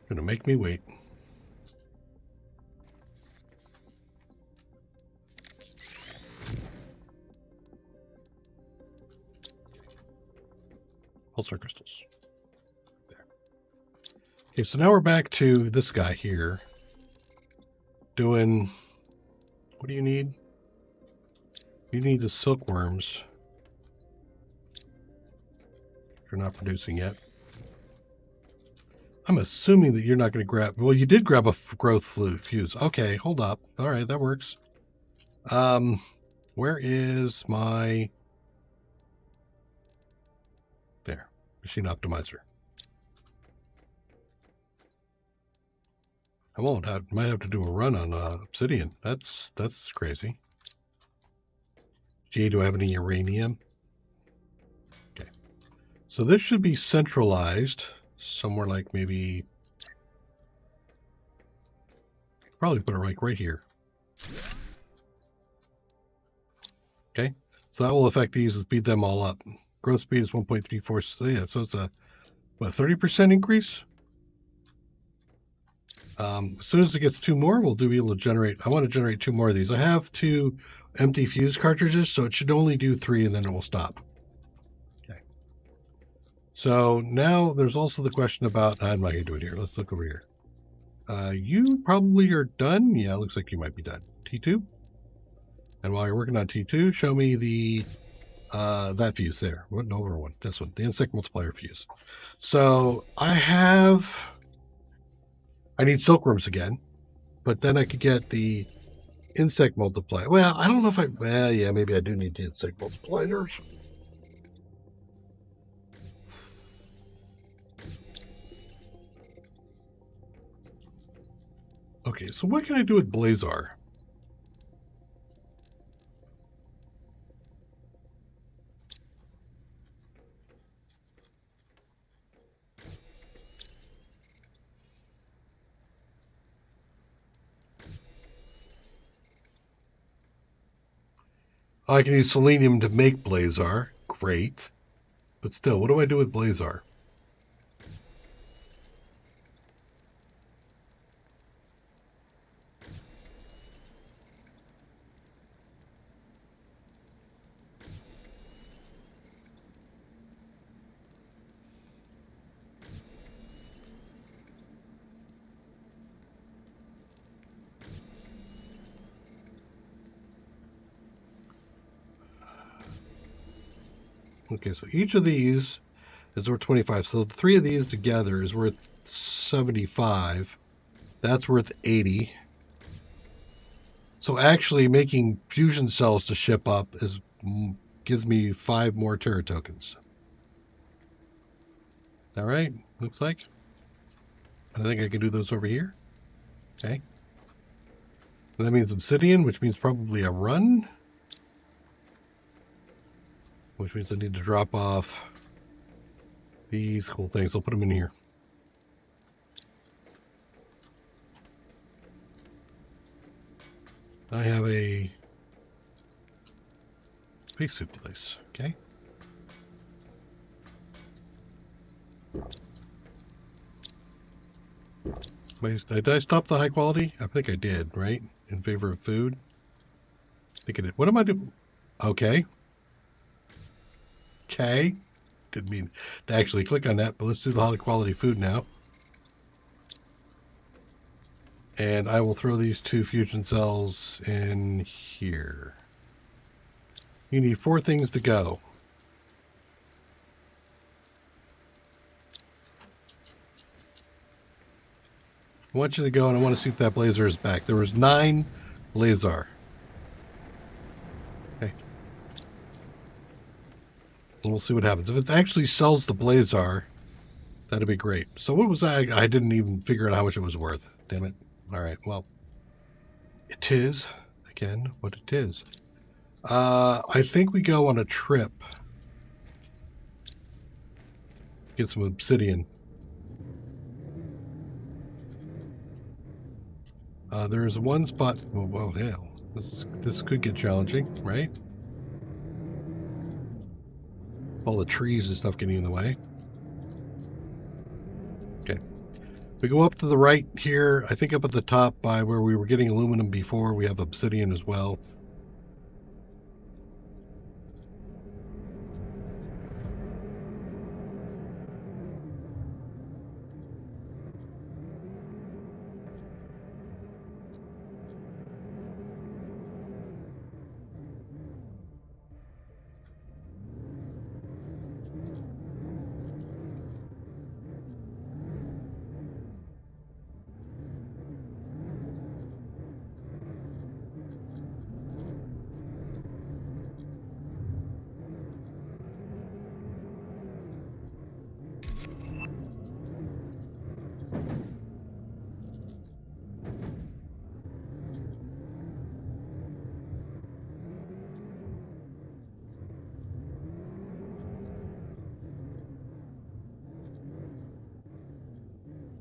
Gonna make me wait. Pulsar crystals. There. Okay, so now we're back to this guy here. Doing... What do you need? You need the silkworms. You're not producing yet. I'm assuming that you're not going to grab... Well, you did grab a growth fuse. Okay, hold up. All right, that works. Where is my... There. Machine optimizer. I won't. I might have to do a run on obsidian. That's crazy. Gee, do I have any uranium? Okay. So this should be centralized somewhere like maybe. Probably put it like right here. Okay. So that will affect these and speed them all up. Growth speed is 1.34. So yeah, so it's a what 30% increase. As soon as it gets 2 more, we'll be able to generate. I want to generate 2 more of these. I have 2 empty fuse cartridges, so it should only do 3 and then it will stop. Okay. So now there's also the question about. I'm not going to do it here. Let's look over here. You probably are done. Yeah, it looks like you might be done. T2. And while you're working on T2, show me the that fuse there. What over one? This one, the insect multiplier fuse. So I need silkworms again, but then I could get the insect multiplier. Well, I don't know if well, yeah, maybe I do need the insect multipliers. Okay, so what can I do with Blazar? I can use selenium to make Blazar. Great. But still, what do I do with Blazar? Okay, so each of these is worth 25. So the 3 of these together is worth 75. That's worth 80. So actually making fusion cells to ship up gives me 5 more Terra tokens. All right, looks like. I think I can do those over here. Okay. And that means obsidian, which means probably a run. Which means I need to drop off these cool things. I'll put them in here. I have a spacesuit place. Okay. Did I stop the high quality? I think I did, right? In favor of food? I think I did. What am I doing? Okay. Okay. Didn't mean to actually click on that, but let's do the high quality food now. And I will throw these 2 fusion cells in here. You need 4 things to go. I want you to go, and I want to see if that Blazar is back. There was 9 Blazar. Okay. And we'll see what happens. If it actually sells the Blazar, that'd be great. So what was that? I didn't even figure out how much it was worth. Damn it. All right, well. It is, again, what it is. I think we go on a trip. Get some obsidian. There's one spot. Well, hell, this could get challenging, right? All the trees and stuff getting in the way. Okay. We go up to the right here. I think up at the top by where we were getting aluminum before, we have obsidian as well.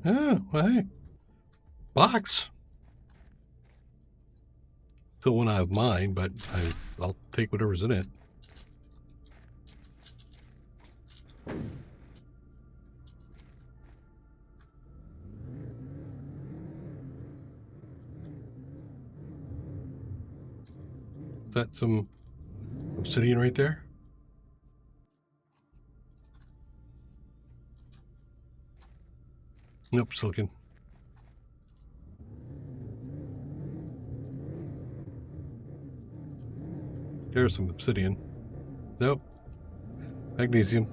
Oh, well, hey. Box. Still one I have mine, but I'll take whatever's in it. Is that some obsidian right there? Nope, silicon. There's some obsidian. Nope. Magnesium.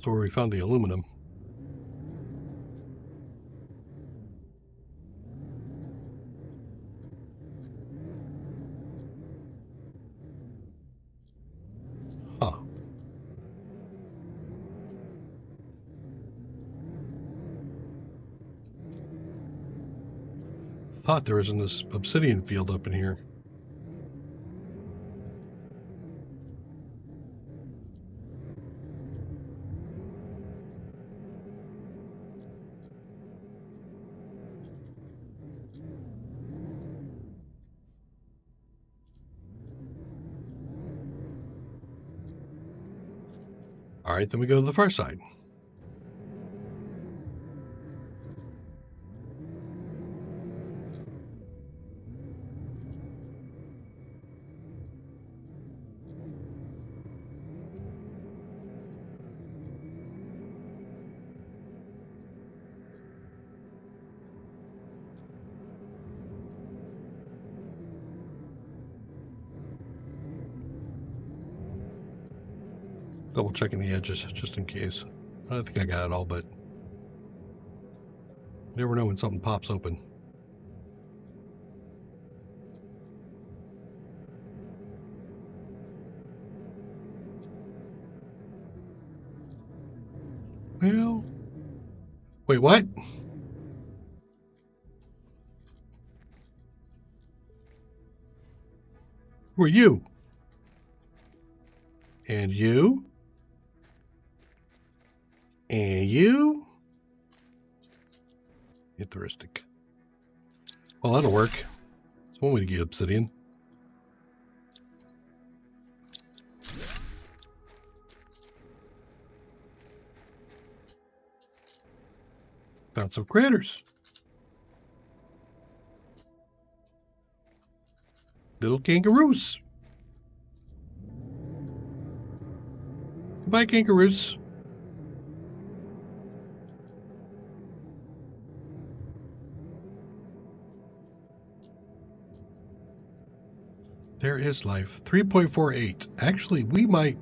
That's where we found the aluminum. Huh. Thought there was this obsidian field up in here. All right, then we go to the far side. Double checking the edges just in case. I don't think I got it all, but you never know when something pops open. Well, wait, what? Who are you? And you? And you? Interesting. Well, that'll work. It's one way to get obsidian. Found some critters. Little kangaroos. Goodbye, kangaroos. There is life. 3.48. Actually, we might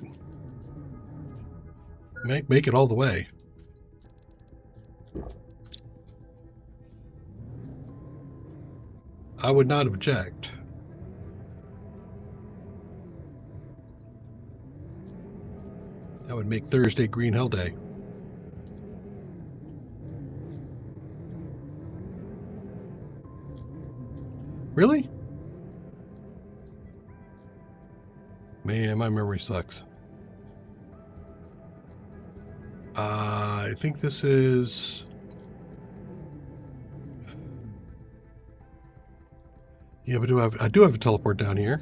make it all the way. I would not object. That would make Thursday Green Hell Day. Really? Man, my memory sucks. I think this is... Yeah, but I do have a teleport down here.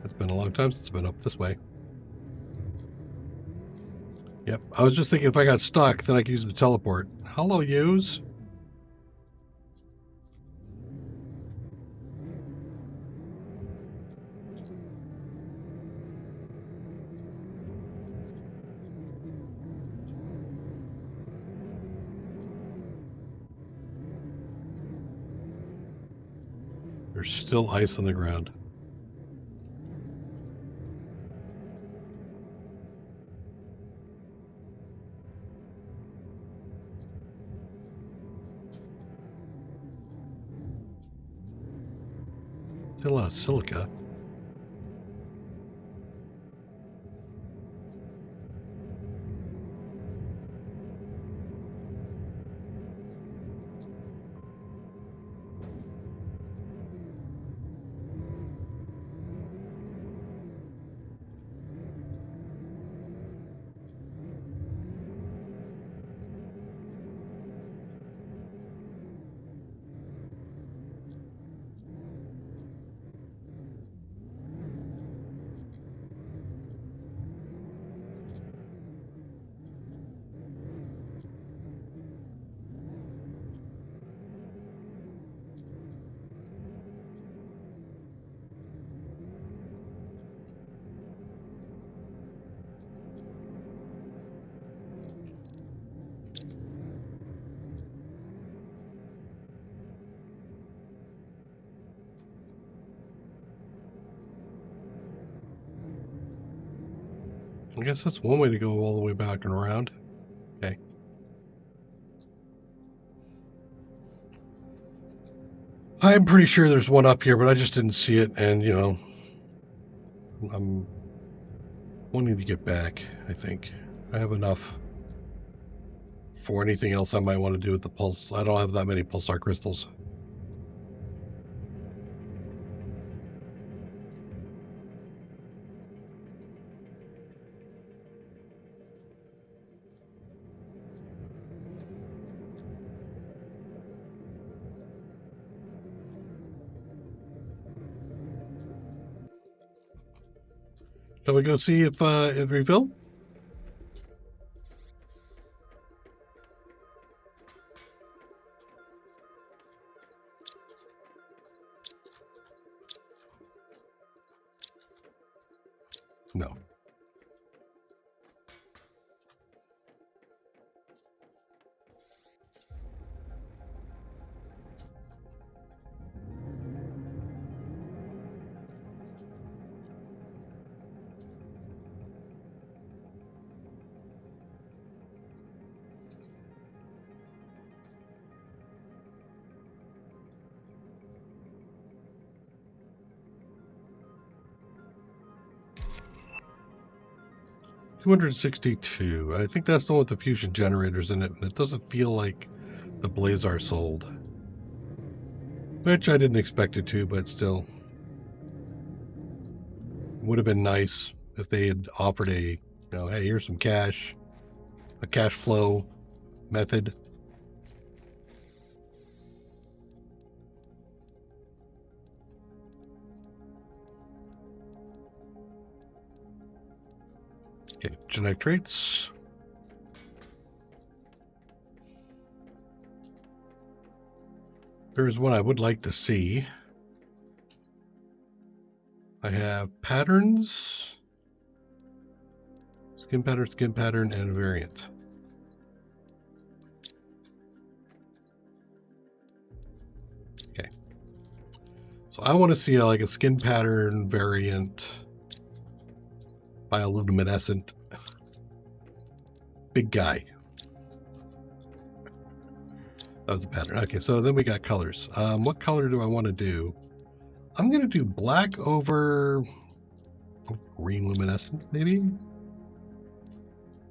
It's been a long time since I've been up this way. Yep, I was just thinking if I got stuck, then I could use the teleport. Hello, yous. There's still ice on the ground. Still a lot of silica. I guess that's one way to go all the way back and around. Okay. I'm pretty sure there's one up here, but I just didn't see it, and you know, I'm wanting to get back. I think I have enough for anything else I might want to do with the pulse. I don't have that many pulsar crystals. Shall we go see if it refilled? No. $262. I think that's the one with the fusion generators in it, and it doesn't feel like the Blazar sold. Which I didn't expect it to, but still. Would have been nice if they had offered a, you know, hey, here's some cash, a cash flow method. Okay, genetic traits. There is one I would like to see. I have patterns, skin pattern, and variant. Okay. So I want to see like a skin pattern variant, bioluminescent, big guy. That was the pattern. Okay, so then we got colors. What color do I want to do? I'm going to do black over green luminescent, maybe?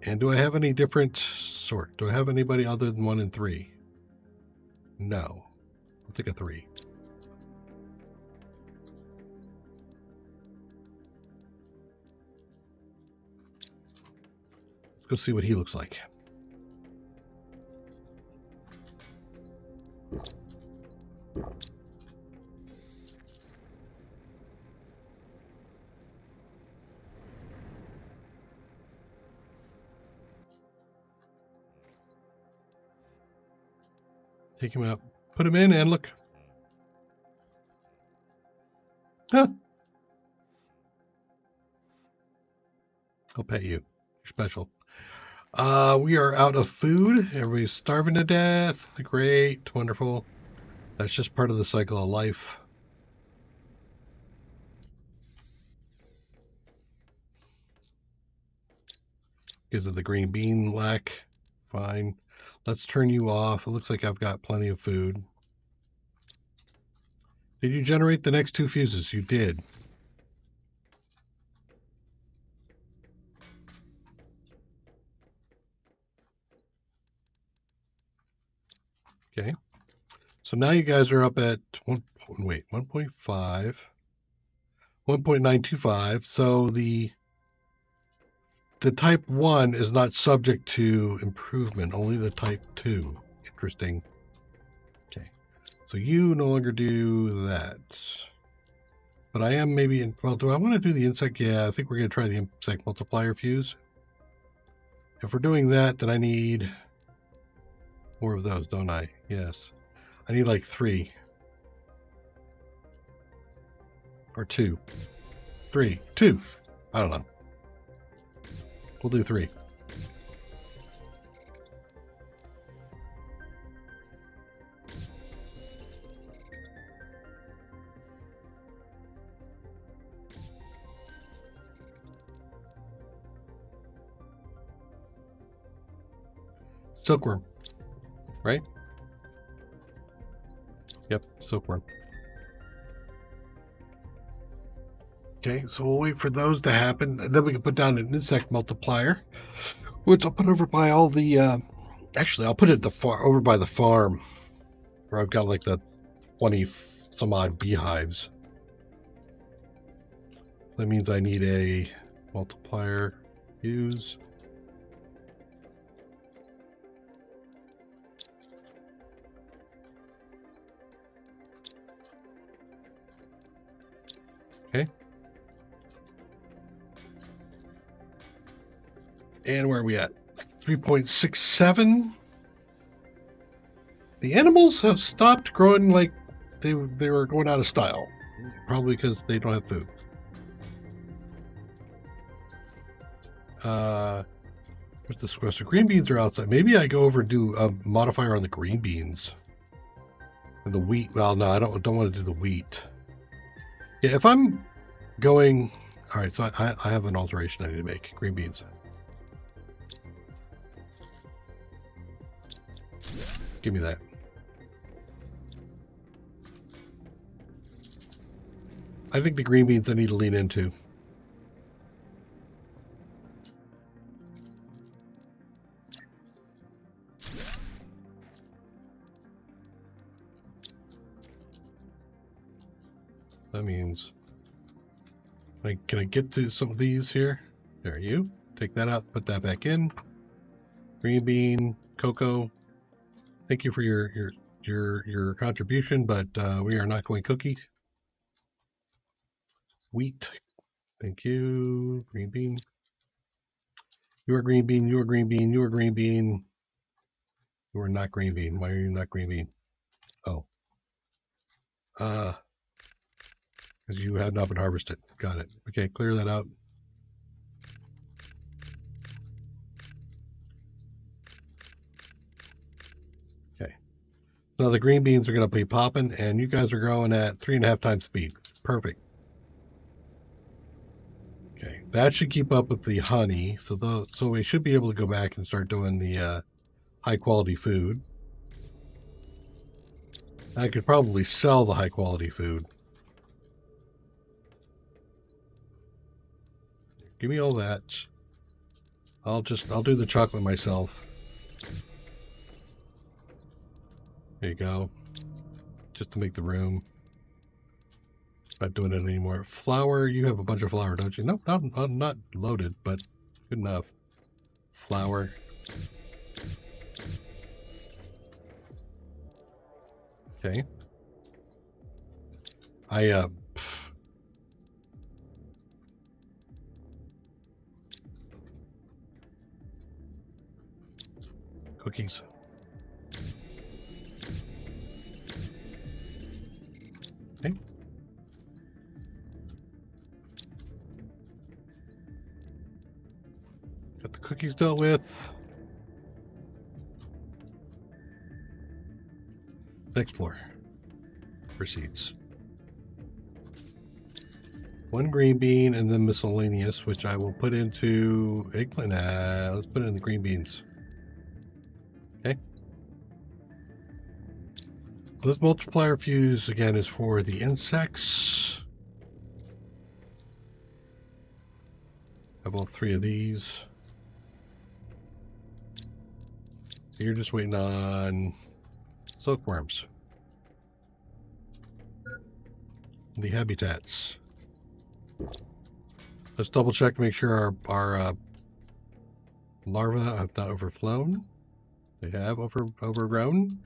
And do I have any different sort? Do I have anybody other than 1 and 3? No. I'll take a 3. Let's go see what he looks like. Take him out, put him in, and look. Huh. I'll pet you. You're special. We are out of food. Everybody's starving to death. Great. Wonderful. That's just part of the cycle of life. because of the green bean lack. Fine. Let's turn you off. It looks like I've got plenty of food. Did you generate the next 2 fuses? You did. Okay. So now you guys are up at 1.5, 1.925. So the type 1 is not subject to improvement, only the type 2. Interesting. Okay. So you no longer do that. But I am maybe in, well, do I want to do the insect? Yeah, I think we're going to try the insect multiplier fuse. If we're doing that, then I need more of those, don't I? Yes. I need like 3. Or 2. 3. 2. I don't know. We'll do 3. Silkworm, right? Yep, silkworm. Okay, so we'll wait for those to happen. And then we can put down an insect multiplier, which I'll put over by all the, actually, I'll put it over by the farm, where I've got like the 20 some odd beehives. That means I need a multiplier fuse. Okay. And where are we at? 3.67. The animals have stopped growing like they were going out of style. Probably because they don't have food. Where's the square? So green beans are outside. Maybe I go over and do a modifier on the green beans. And the wheat. Well, no, I don't want to do the wheat. Yeah, if I'm going... All right, so I have an alteration I need to make. Green beans. Give me that. I think the green beans I need to lean into. That means... Can I get to some of these here? There you. Take that out, put that back in. Green bean, cocoa. Thank you for your contribution, but we are not going cookie. Wheat. Thank you. Green bean. You are green bean. You are green bean. You are green bean. You are not green bean. Why are you not green bean? Oh. Because you have not been harvested. Got it. Okay, clear that out. Okay. So the green beans are going to be popping, and you guys are growing at 3.5 times speed. Perfect. Okay, that should keep up with the honey. So we should be able to go back and start doing the high quality food. I could probably sell the high quality food. Give me all that. I'll do the chocolate myself. There you go. Just to make the room. Not doing it anymore. Flour, you have a bunch of flour, don't you? Nope, not loaded, but good enough. Flour. Okay. Cookies. Okay. Got the cookies dealt with. Next floor. Proceeds. 1 green bean and then miscellaneous, which I will put into eggplant. Let's put it in the green beans. Okay. This multiplier fuse again is for the insects. Have all 3 of these. So you're just waiting on silkworms. The habitats. Let's double check to make sure our larvae have not overflown. They have overgrown.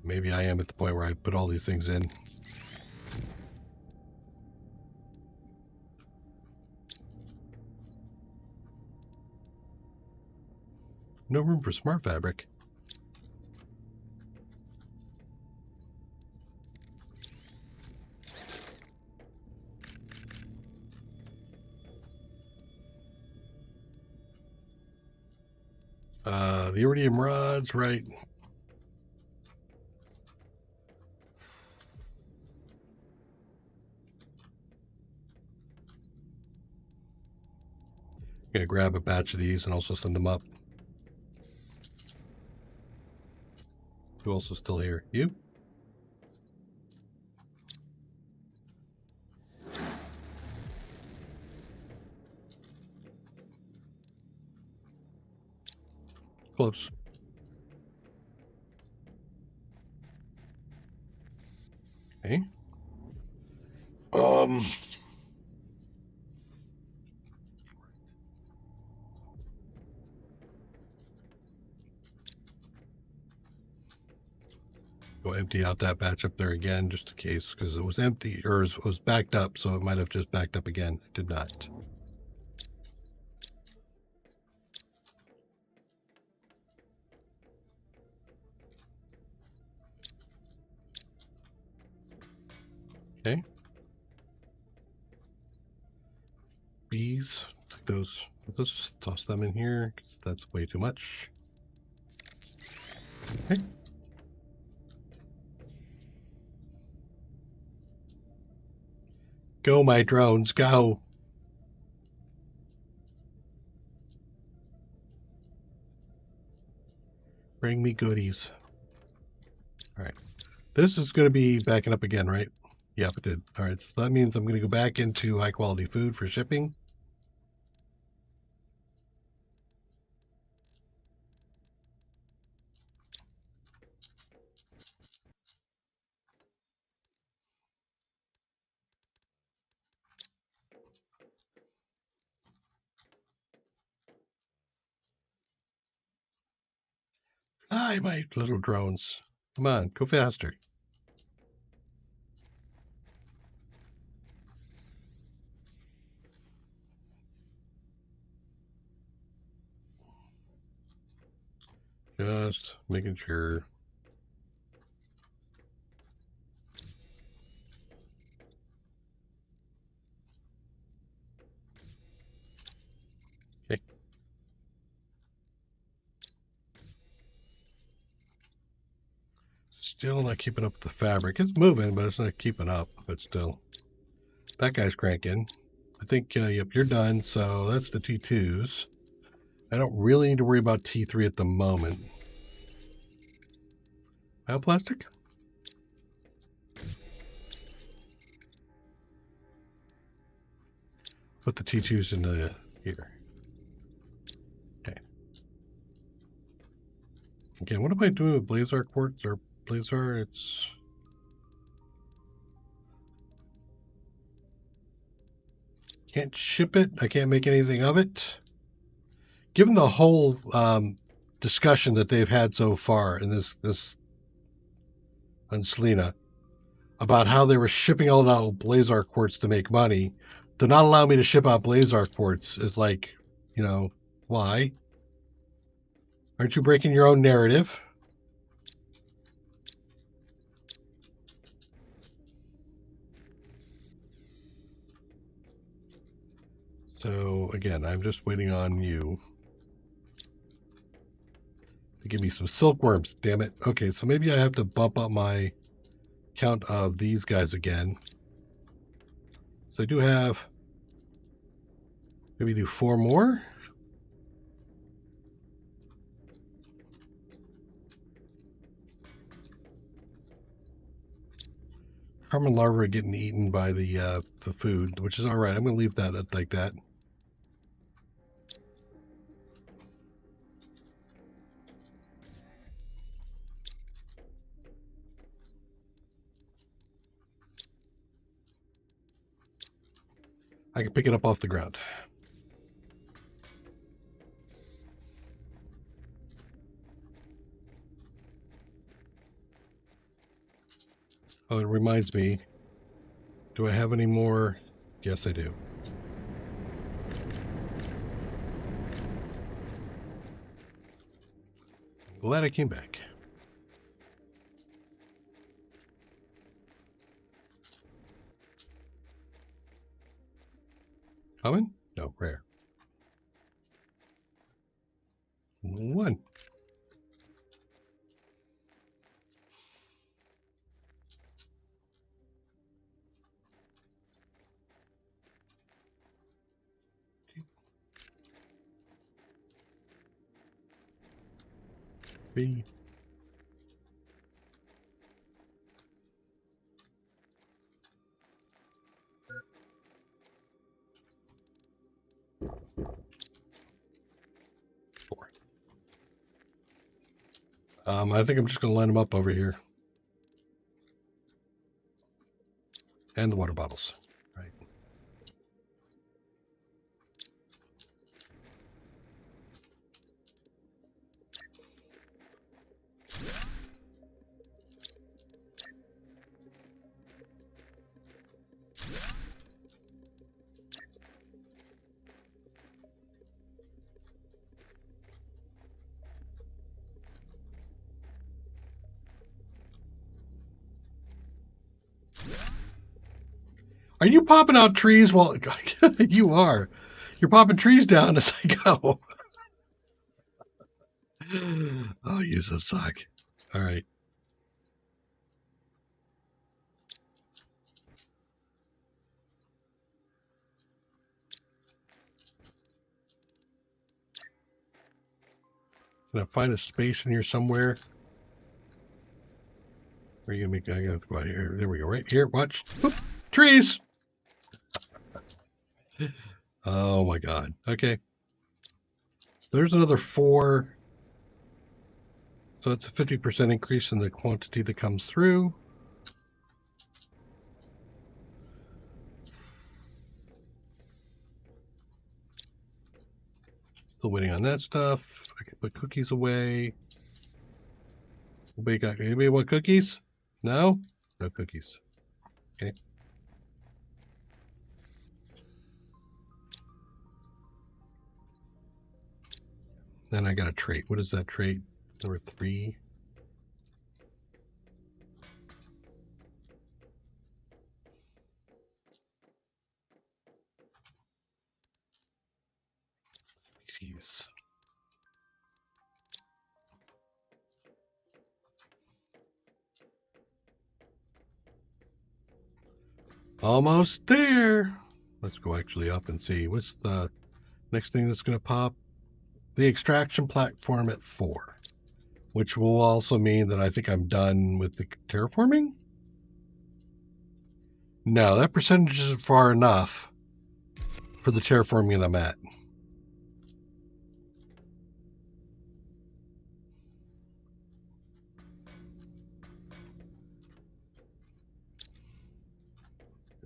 Maybe I am at the point where I put all these things in. No room for smart fabric. The iridium rods, right? I'm gonna grab a batch of these and also send them up. Who else is still here? You? Close. Okay. Go empty out that batch up there again, just in case, because it was empty, or it was backed up, so it might have just backed up again. It did not. Okay. Bees, take those. Let's toss them in here, because that's way too much. Okay. Go, my drones, go. Bring me goodies. All right. This is going to be backing up again, right? Yep, it did. All right, so that means I'm going to go back into high quality food for shipping. Hi, my little drones. Come on, go faster. Just making sure. Okay. Still not keeping up with the fabric. It's moving, but it's not keeping up. But still, that guy's cranking. I think, yep, you're done. So that's the T2s. I don't really need to worry about T3 at the moment. Bioplastic? Put the T2s into here. Okay. Okay, what am I doing with Blazar quartz or Blazar? It's... Can't ship it. I can't make anything of it. Given the whole discussion that they've had so far in this on Selena about how they were shipping all out Blazar quartz to make money, to not allow me to ship out Blazar quartz is like, you know, why? Aren't you breaking your own narrative? So again, I'm just waiting on you to give me some silkworms. Damn it. Okay, so maybe I have to bump up my count of these guys again. So I do have, maybe do 4 more. Carmen larvae are getting eaten by the food, which is all right. I'm going to leave that like that. I can pick it up off the ground. Oh, it reminds me. Do I have any more? Yes, I do. Glad I came back. Common? No, rare. 1. 3. 4. I think I'm just going to line them up over here. And the water bottles. Right. Are you popping out trees? Well, you are. You're popping trees down as I go. Oh, you so suck. All right. Can I find a space in here somewhere? Where are you gonna make? I gotta go out here. There we go. Right here. Watch. Oop, trees. Oh my God. Okay. There's another 4. So that's a 50% increase in the quantity that comes through. Still waiting on that stuff. I can put cookies away. Anybody want cookies? No? No cookies. Okay. Then I got a trait. What is that trait? Number 3. Species. Almost there. Let's go actually up and see. What's the next thing that's going to pop? The extraction platform at 4, which will also mean that I think I'm done with the terraforming. No, that percentage isn't far enough for the terraforming that I'm at.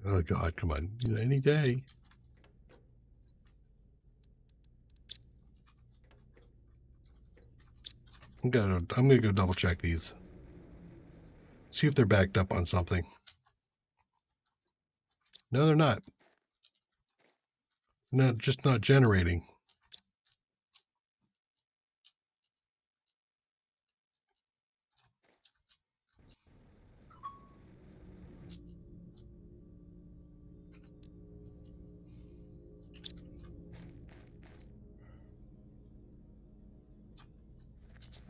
Oh God, come on. Any day. I'm gonna go double check these. See if they're backed up on something. No, they're not. No, just not generating.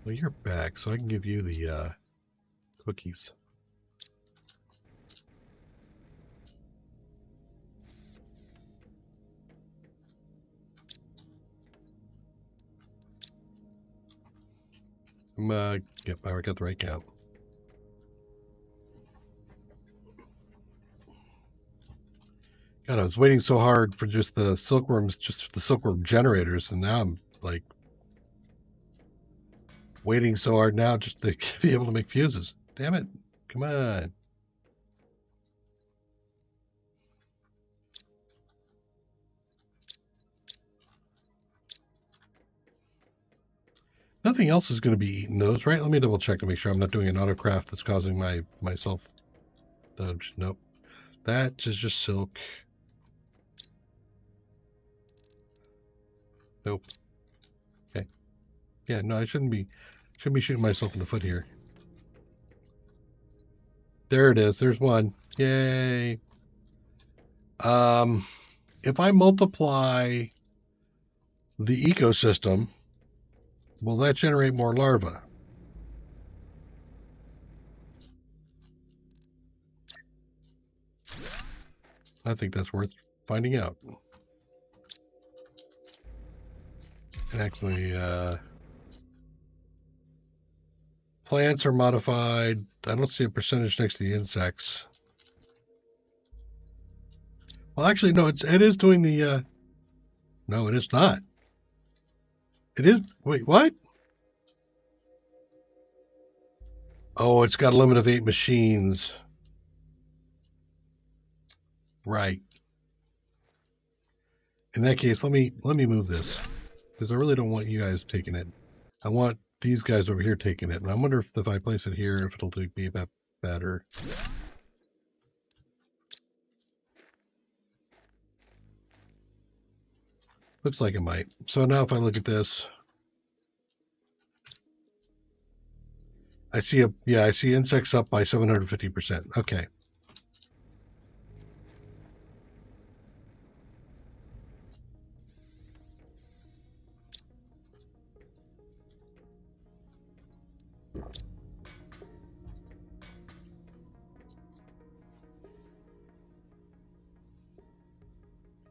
Well, you're back, so I can give you the cookies. Yep, I got the right count. God, I was waiting so hard for just the silkworms, just the silkworm generators, and now I'm like waiting so hard now just to be able to make fuses. Damn it. Come on. Nothing else is going to be eating those, right? Let me double check to make sure I'm not doing an autocraft that's causing myself. Nope. That is just silk. Nope. Okay. Yeah, no, I shouldn't be shooting myself in the foot here. There it is. There's one. Yay. If I multiply the ecosystem, will that generate more larvae? I think that's worth finding out. And actually, plants are modified. I don't see a percentage next to the insects. Well, actually, no, it is doing the. No, it is not. It is. Wait, what? Oh, it's got a limit of 8 machines. Right. In that case, let me move this because I really don't want you guys taking it. I want these guys over here taking it, and I wonder if I place it here, if it'll be about better. Looks like it might. So now if I look at this, I see I see insects up by 750%. Okay.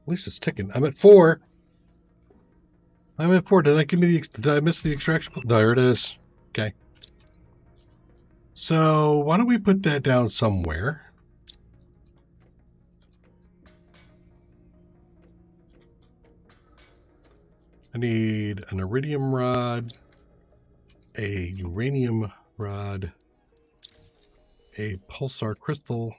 At least it's ticking. I'm at 4. I'm at 4. Did I miss the extraction? There it is. Okay. So why don't we put that down somewhere? I need an iridium rod, a uranium rod, a pulsar crystal,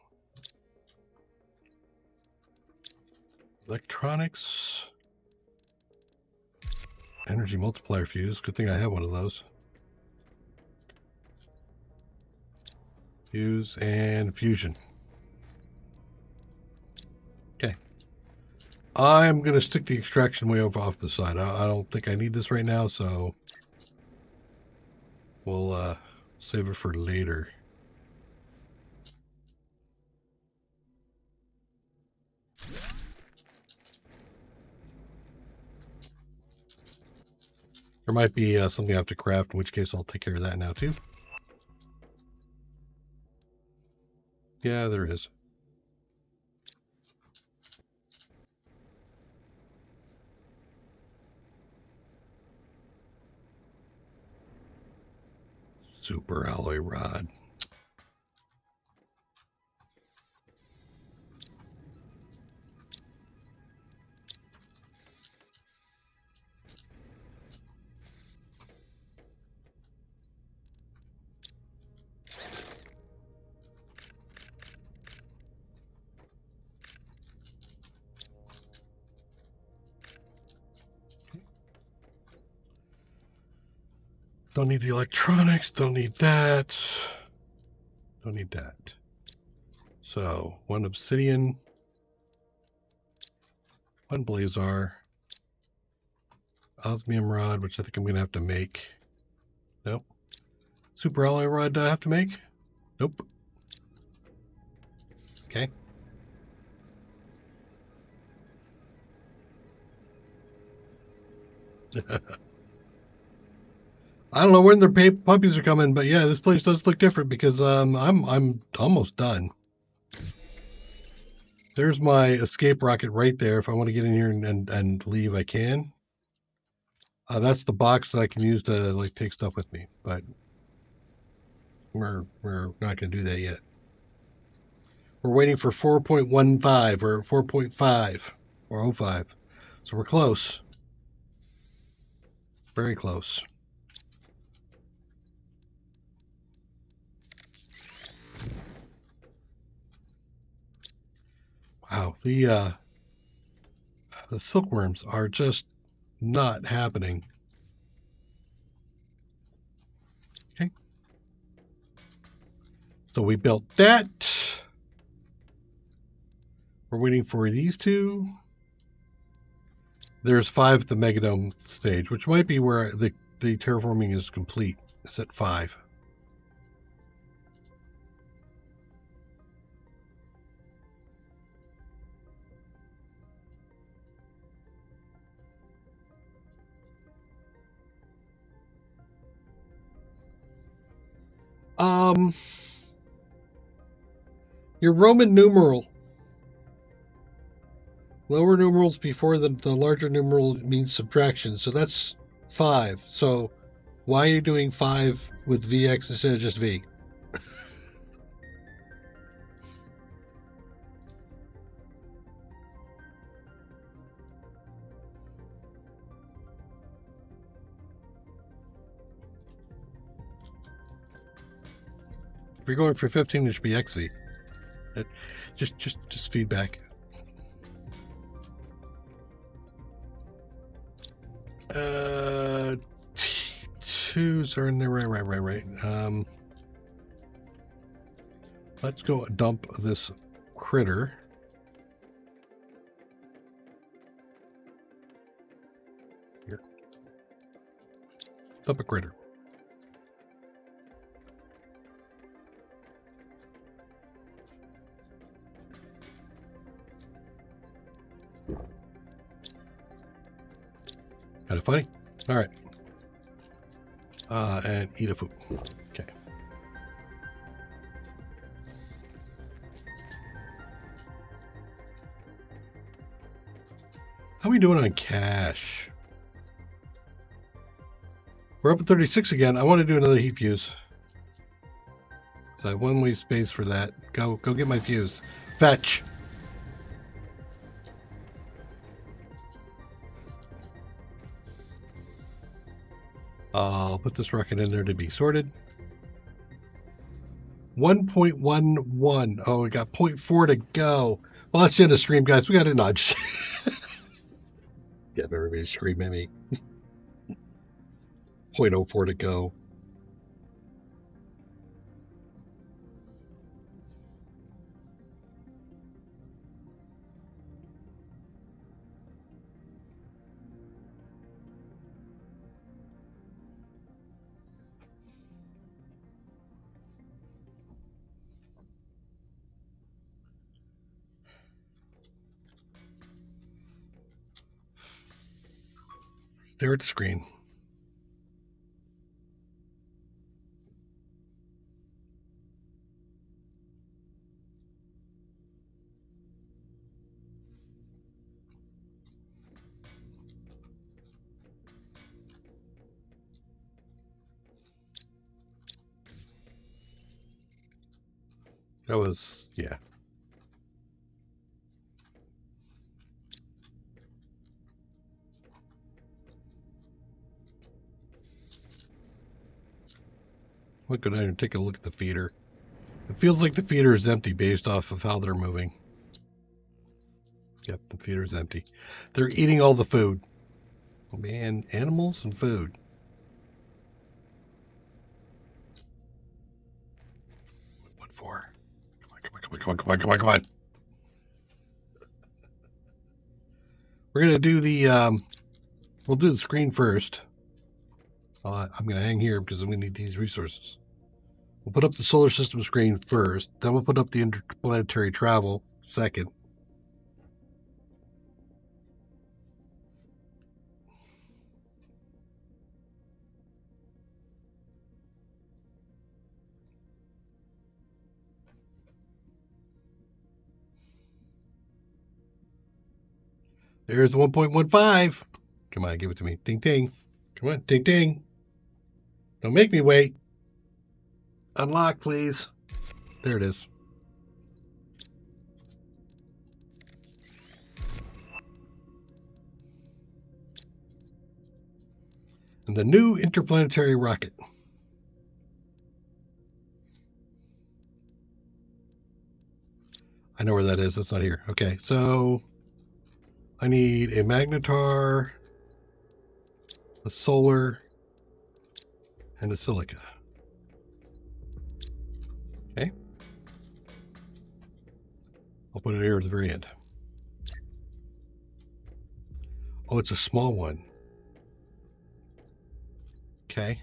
electronics, energy multiplier fuse. Good thing I have one of those. Fuse and fusion. Okay. I'm going to stick the extraction way over off the side. I don't think I need this right now, so we'll save it for later. There might be something I have to craft, in which case I'll take care of that now too. Yeah, there is. Super alloy rod. Don't need the electronics, don't need that. Don't need that. So, 1 obsidian, 1 blazar, osmium rod, which I think I'm going to have to make. Nope. Super alloy rod do I have to make? Nope. Okay. I don't know when their puppies are coming, but yeah, this place does look different because I'm almost done. There's my escape rocket right there. If I want to get in here and leave, I can. That's the box that I can use to like take stuff with me, but we're not going to do that yet. We're waiting for 4.15 or 4.5 or 05. So we're close. Very close. Wow, the silkworms are just not happening. Okay. So we built that. We're waiting for these two. There's 5 at the Megadome stage, which might be where the terraforming is complete. It's at 5. Your Roman numeral. Lower numerals before the larger numeral means subtraction. So that's 5. So why are you doing 5 with Vx instead of just V? If you're going for 15, it should be XV. Just feedback. Twos are in there. Right. Let's go dump this critter. Here. Dump a critter. Kind of funny. All right. And eat a food. Okay. How are we doing on cash? We're up at 36 again. I want to do another heat fuse. So I have one way space for that. Go get my fuse. Fetch. I'll put this rocket in there to be sorted. 1.11. Oh, we got 0.4 to go. Well, that's the end of the stream, guys. We got to nudge. Get everybody to scream at me. 0.04 to go. Stare at the screen. That was, yeah. I'll go down and take a look at the feeder. It feels like the feeder is empty based off of how they're moving. Yep, the feeder is empty. They're eating all the food. Oh, man, animals and food. What for? Come on. We're gonna do the we'll do the screen first. I'm gonna hang here because I'm gonna need these resources. We'll put up the solar system screen first, then we'll put up the interplanetary travel second. There's 1.15. Come on, give it to me. Ding ding. Come on, ding ding. Don't make me wait. Unlock, please. There it is. And the new interplanetary rocket. I know where that is. That's not here. Okay, so I need a magnetar, a solar, and a silica. Okay. I'll put it here at the very end. Oh, it's a small one. Okay.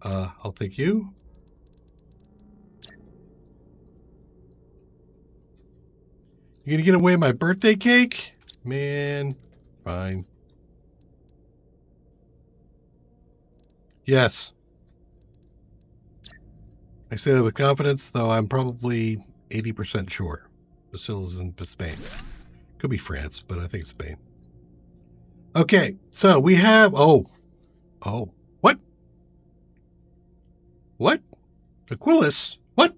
I'll take you. You gonna get away my birthday cake? Man, fine. Yes. I say that with confidence, though I'm probably 80% sure. Brazil is in Spain. Could be France, but I think it's Spain. Okay, so we have... Oh. What? What? Aquilus? What?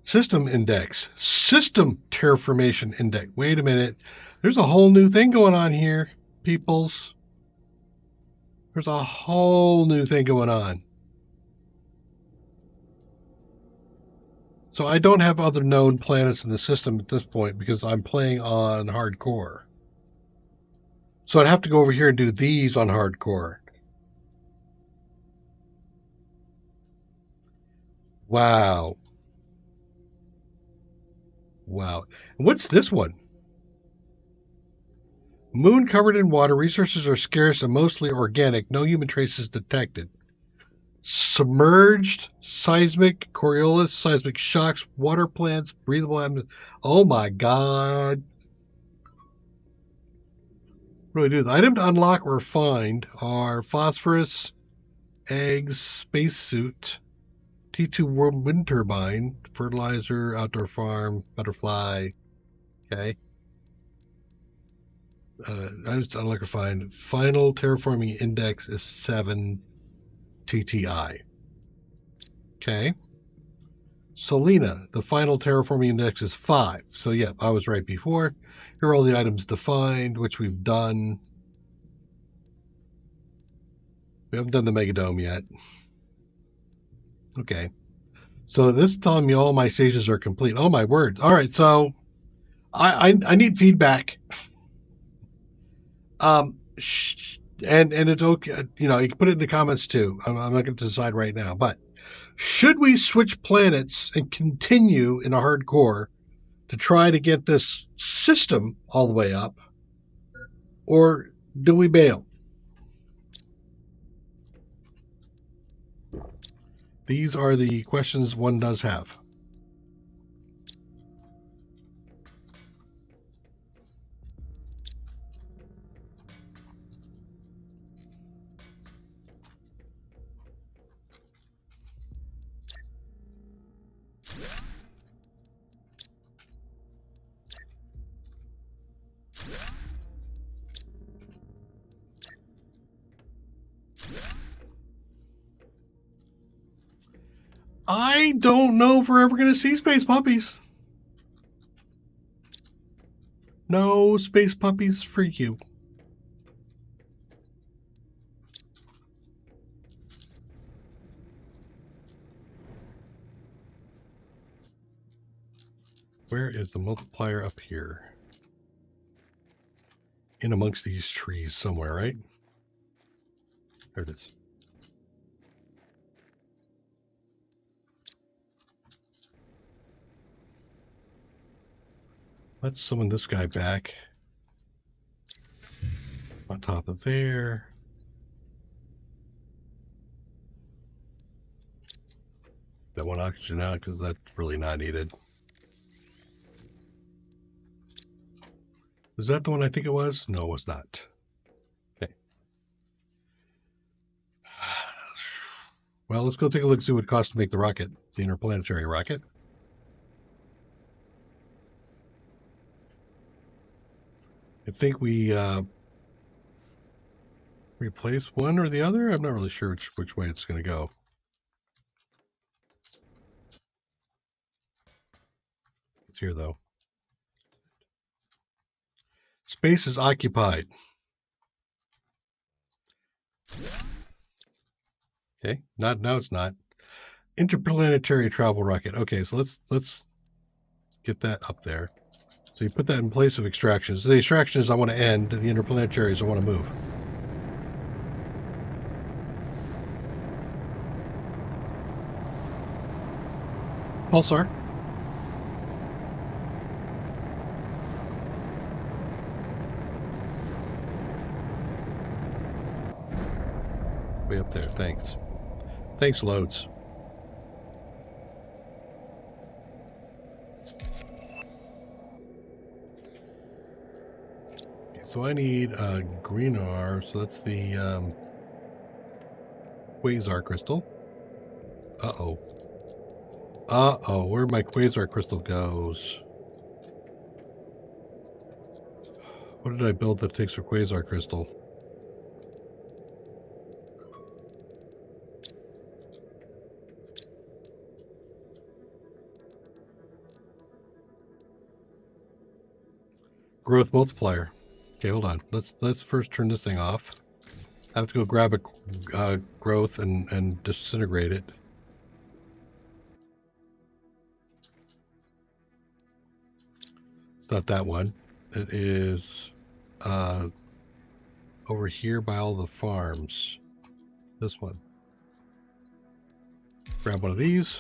System index. System terraformation index. Wait a minute. There's a whole new thing going on here, peoples. There's a whole new thing going on. So I don't have other known planets in the system at this point because I'm playing on hardcore. So I'd have to go over here and do these on hardcore. Wow. Wow. What's this one? Moon covered in water. Resources are scarce and mostly organic. No human traces detected. Submerged, seismic, Coriolis, seismic shocks, water plants, breathable atmosphere. Oh my God. What do I do? The item to unlock or find are phosphorus, eggs, spacesuit, T2 world wind turbine, fertilizer, outdoor farm, butterfly. Okay. I just unlock or find. Final terraforming index is 7 TTI. Okay. Selena, the final terraforming index is 5. So, yeah, I was right before. Here are all the items defined, which we've done. We haven't done the Megadome yet. Okay. So this is telling me all my stages are complete. Oh, my word. All right, so I need feedback. And it's okay. You know, you can put it in the comments, too. I'm not going to decide right now. But should we switch planets and continue in a hardcore to try to get this system all the way up? Or do we bail? These are the questions one does have. I don't know if we're ever going to see space puppies. No space puppies for you. Where is the multiplier up here? In amongst these trees somewhere, right? There it is. Let's summon this guy back. On top of there. That one oxygen out because that's really not needed. Was that the one I think it was? No, it was not. Okay. Well, let's go take a look, see what it costs to make the rocket, the interplanetary rocket. I think we replace one or the other. I'm not really sure which way it's going to go. It's here, though. Space is occupied. Okay, now it's not. Interplanetary travel rocket. Okay, so let's get that up there. So you put that in place of extractions. The extractions I want to end. The interplanetaries I want to move. Pulsar. Way up there. Thanks. Thanks, loads. Okay, so I need green R. So that's the quasar crystal. Uh-oh. Uh-oh, where my quasar crystal goes. What did I build that takes for quasar crystal? Growth multiplier. Okay, hold on. Let's first turn this thing off. I have to go grab a growth and disintegrate it. It's not that one. It is over here by all the farms. This one. Grab one of these.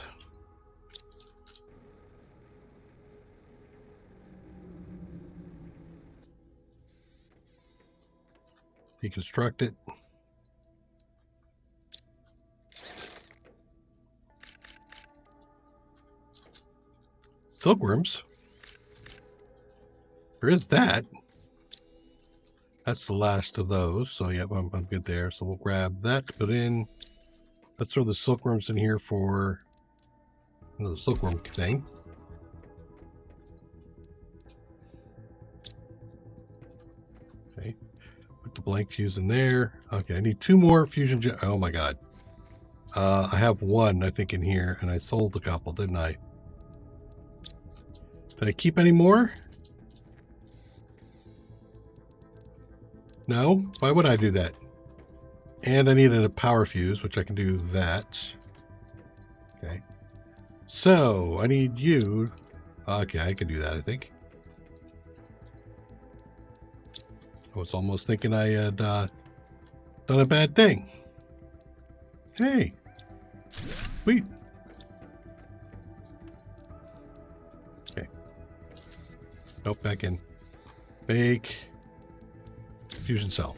Deconstruct it. Silkworms. There is that. That's the last of those. So yeah, I'm good there. So we'll grab that to put in. Let's throw the silkworms in here for another silkworm thing. Okay. Put the blank fuse in there. Okay, I need 2 more fusion gen. Oh my god. I have 1, I think, in here, and I sold a couple, didn't I? Did I keep any more? No? Why would I do that? And I needed a power fuse, which I can do that. Okay. So, I need you. Okay, I can do that, I think. I was almost thinking I had done a bad thing. Hey. Sweet. Okay. Nope, back in. Bake. Fusion cell.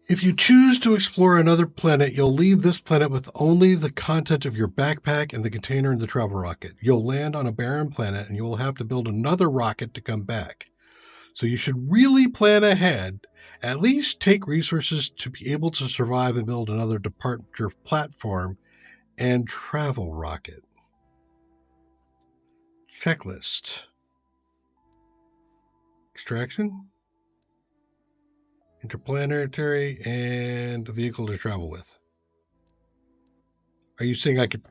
If you choose to explore another planet, you'll leave this planet with only the content of your backpack and the container in the travel rocket. You'll land on a barren planet and you will have to build another rocket to come back. So you should really plan ahead. At least take resources to be able to survive and build another departure platform and travel rocket. Checklist. Extraction. Interplanetary and a vehicle to travel with. Are you saying I could...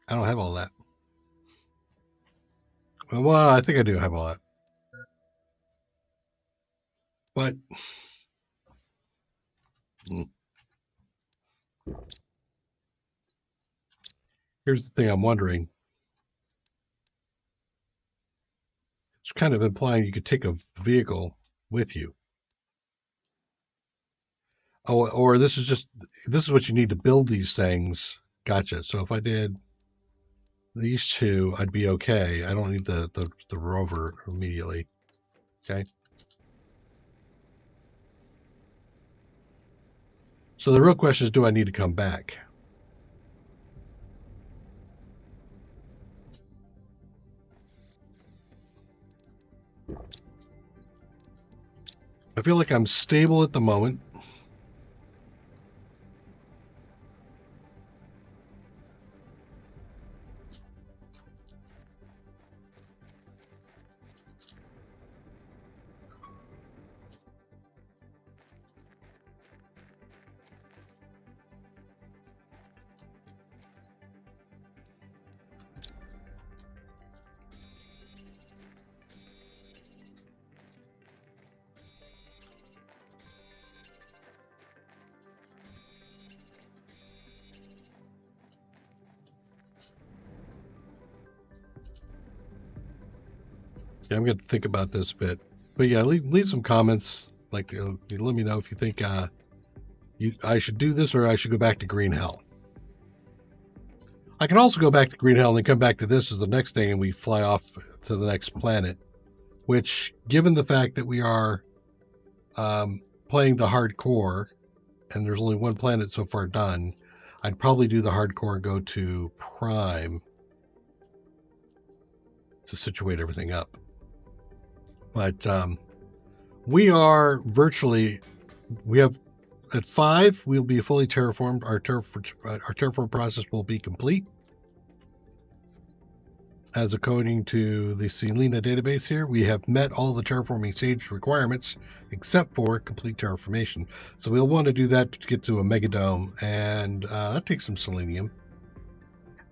I don't have all that. Well, I think I do have all that. But here's the thing I'm wondering. It's kind of implying you could take a vehicle with you. Oh, or this is what you need to build these things. Gotcha. So if I did these 2, I'd be okay. I don't need the rover immediately. Okay. So the real question is, do I need to come back? I feel like I'm stable at the moment. Yeah, I'm going to think about this a bit. But yeah, leave some comments. Like, let me know if you think I should do this or I should go back to Green Hell. I can also go back to Green Hell and then come back to this as the next thing, and we fly off to the next planet. Which, given the fact that we are playing the hardcore, and there's only one planet so far done, I'd probably do the hardcore and go to Prime to situate everything up. But we are virtually, we have at 5, we'll be fully terraformed. Our terraform process will be complete. As according to the Selena database here, we have met all the terraforming stage requirements except for complete terraformation. So we'll want to do that to get to a megadome, and that takes some selenium.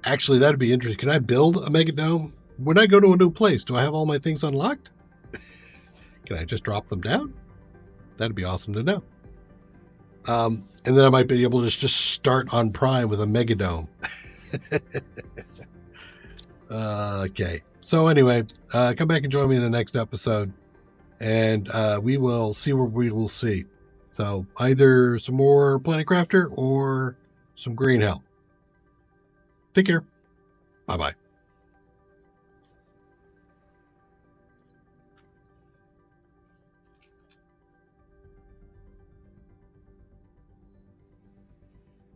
Actually, that'd be interesting. Can I build a megadome? When I go to a new place, do I have all my things unlocked? Can I just drop them down? That'd be awesome to know. And then I might be able to just start on Prime with a megadome. Okay. So anyway, come back and join me in the next episode, and we will see what we will see. So either some more Planet Crafter or some Green Hell. Take care. Bye-bye.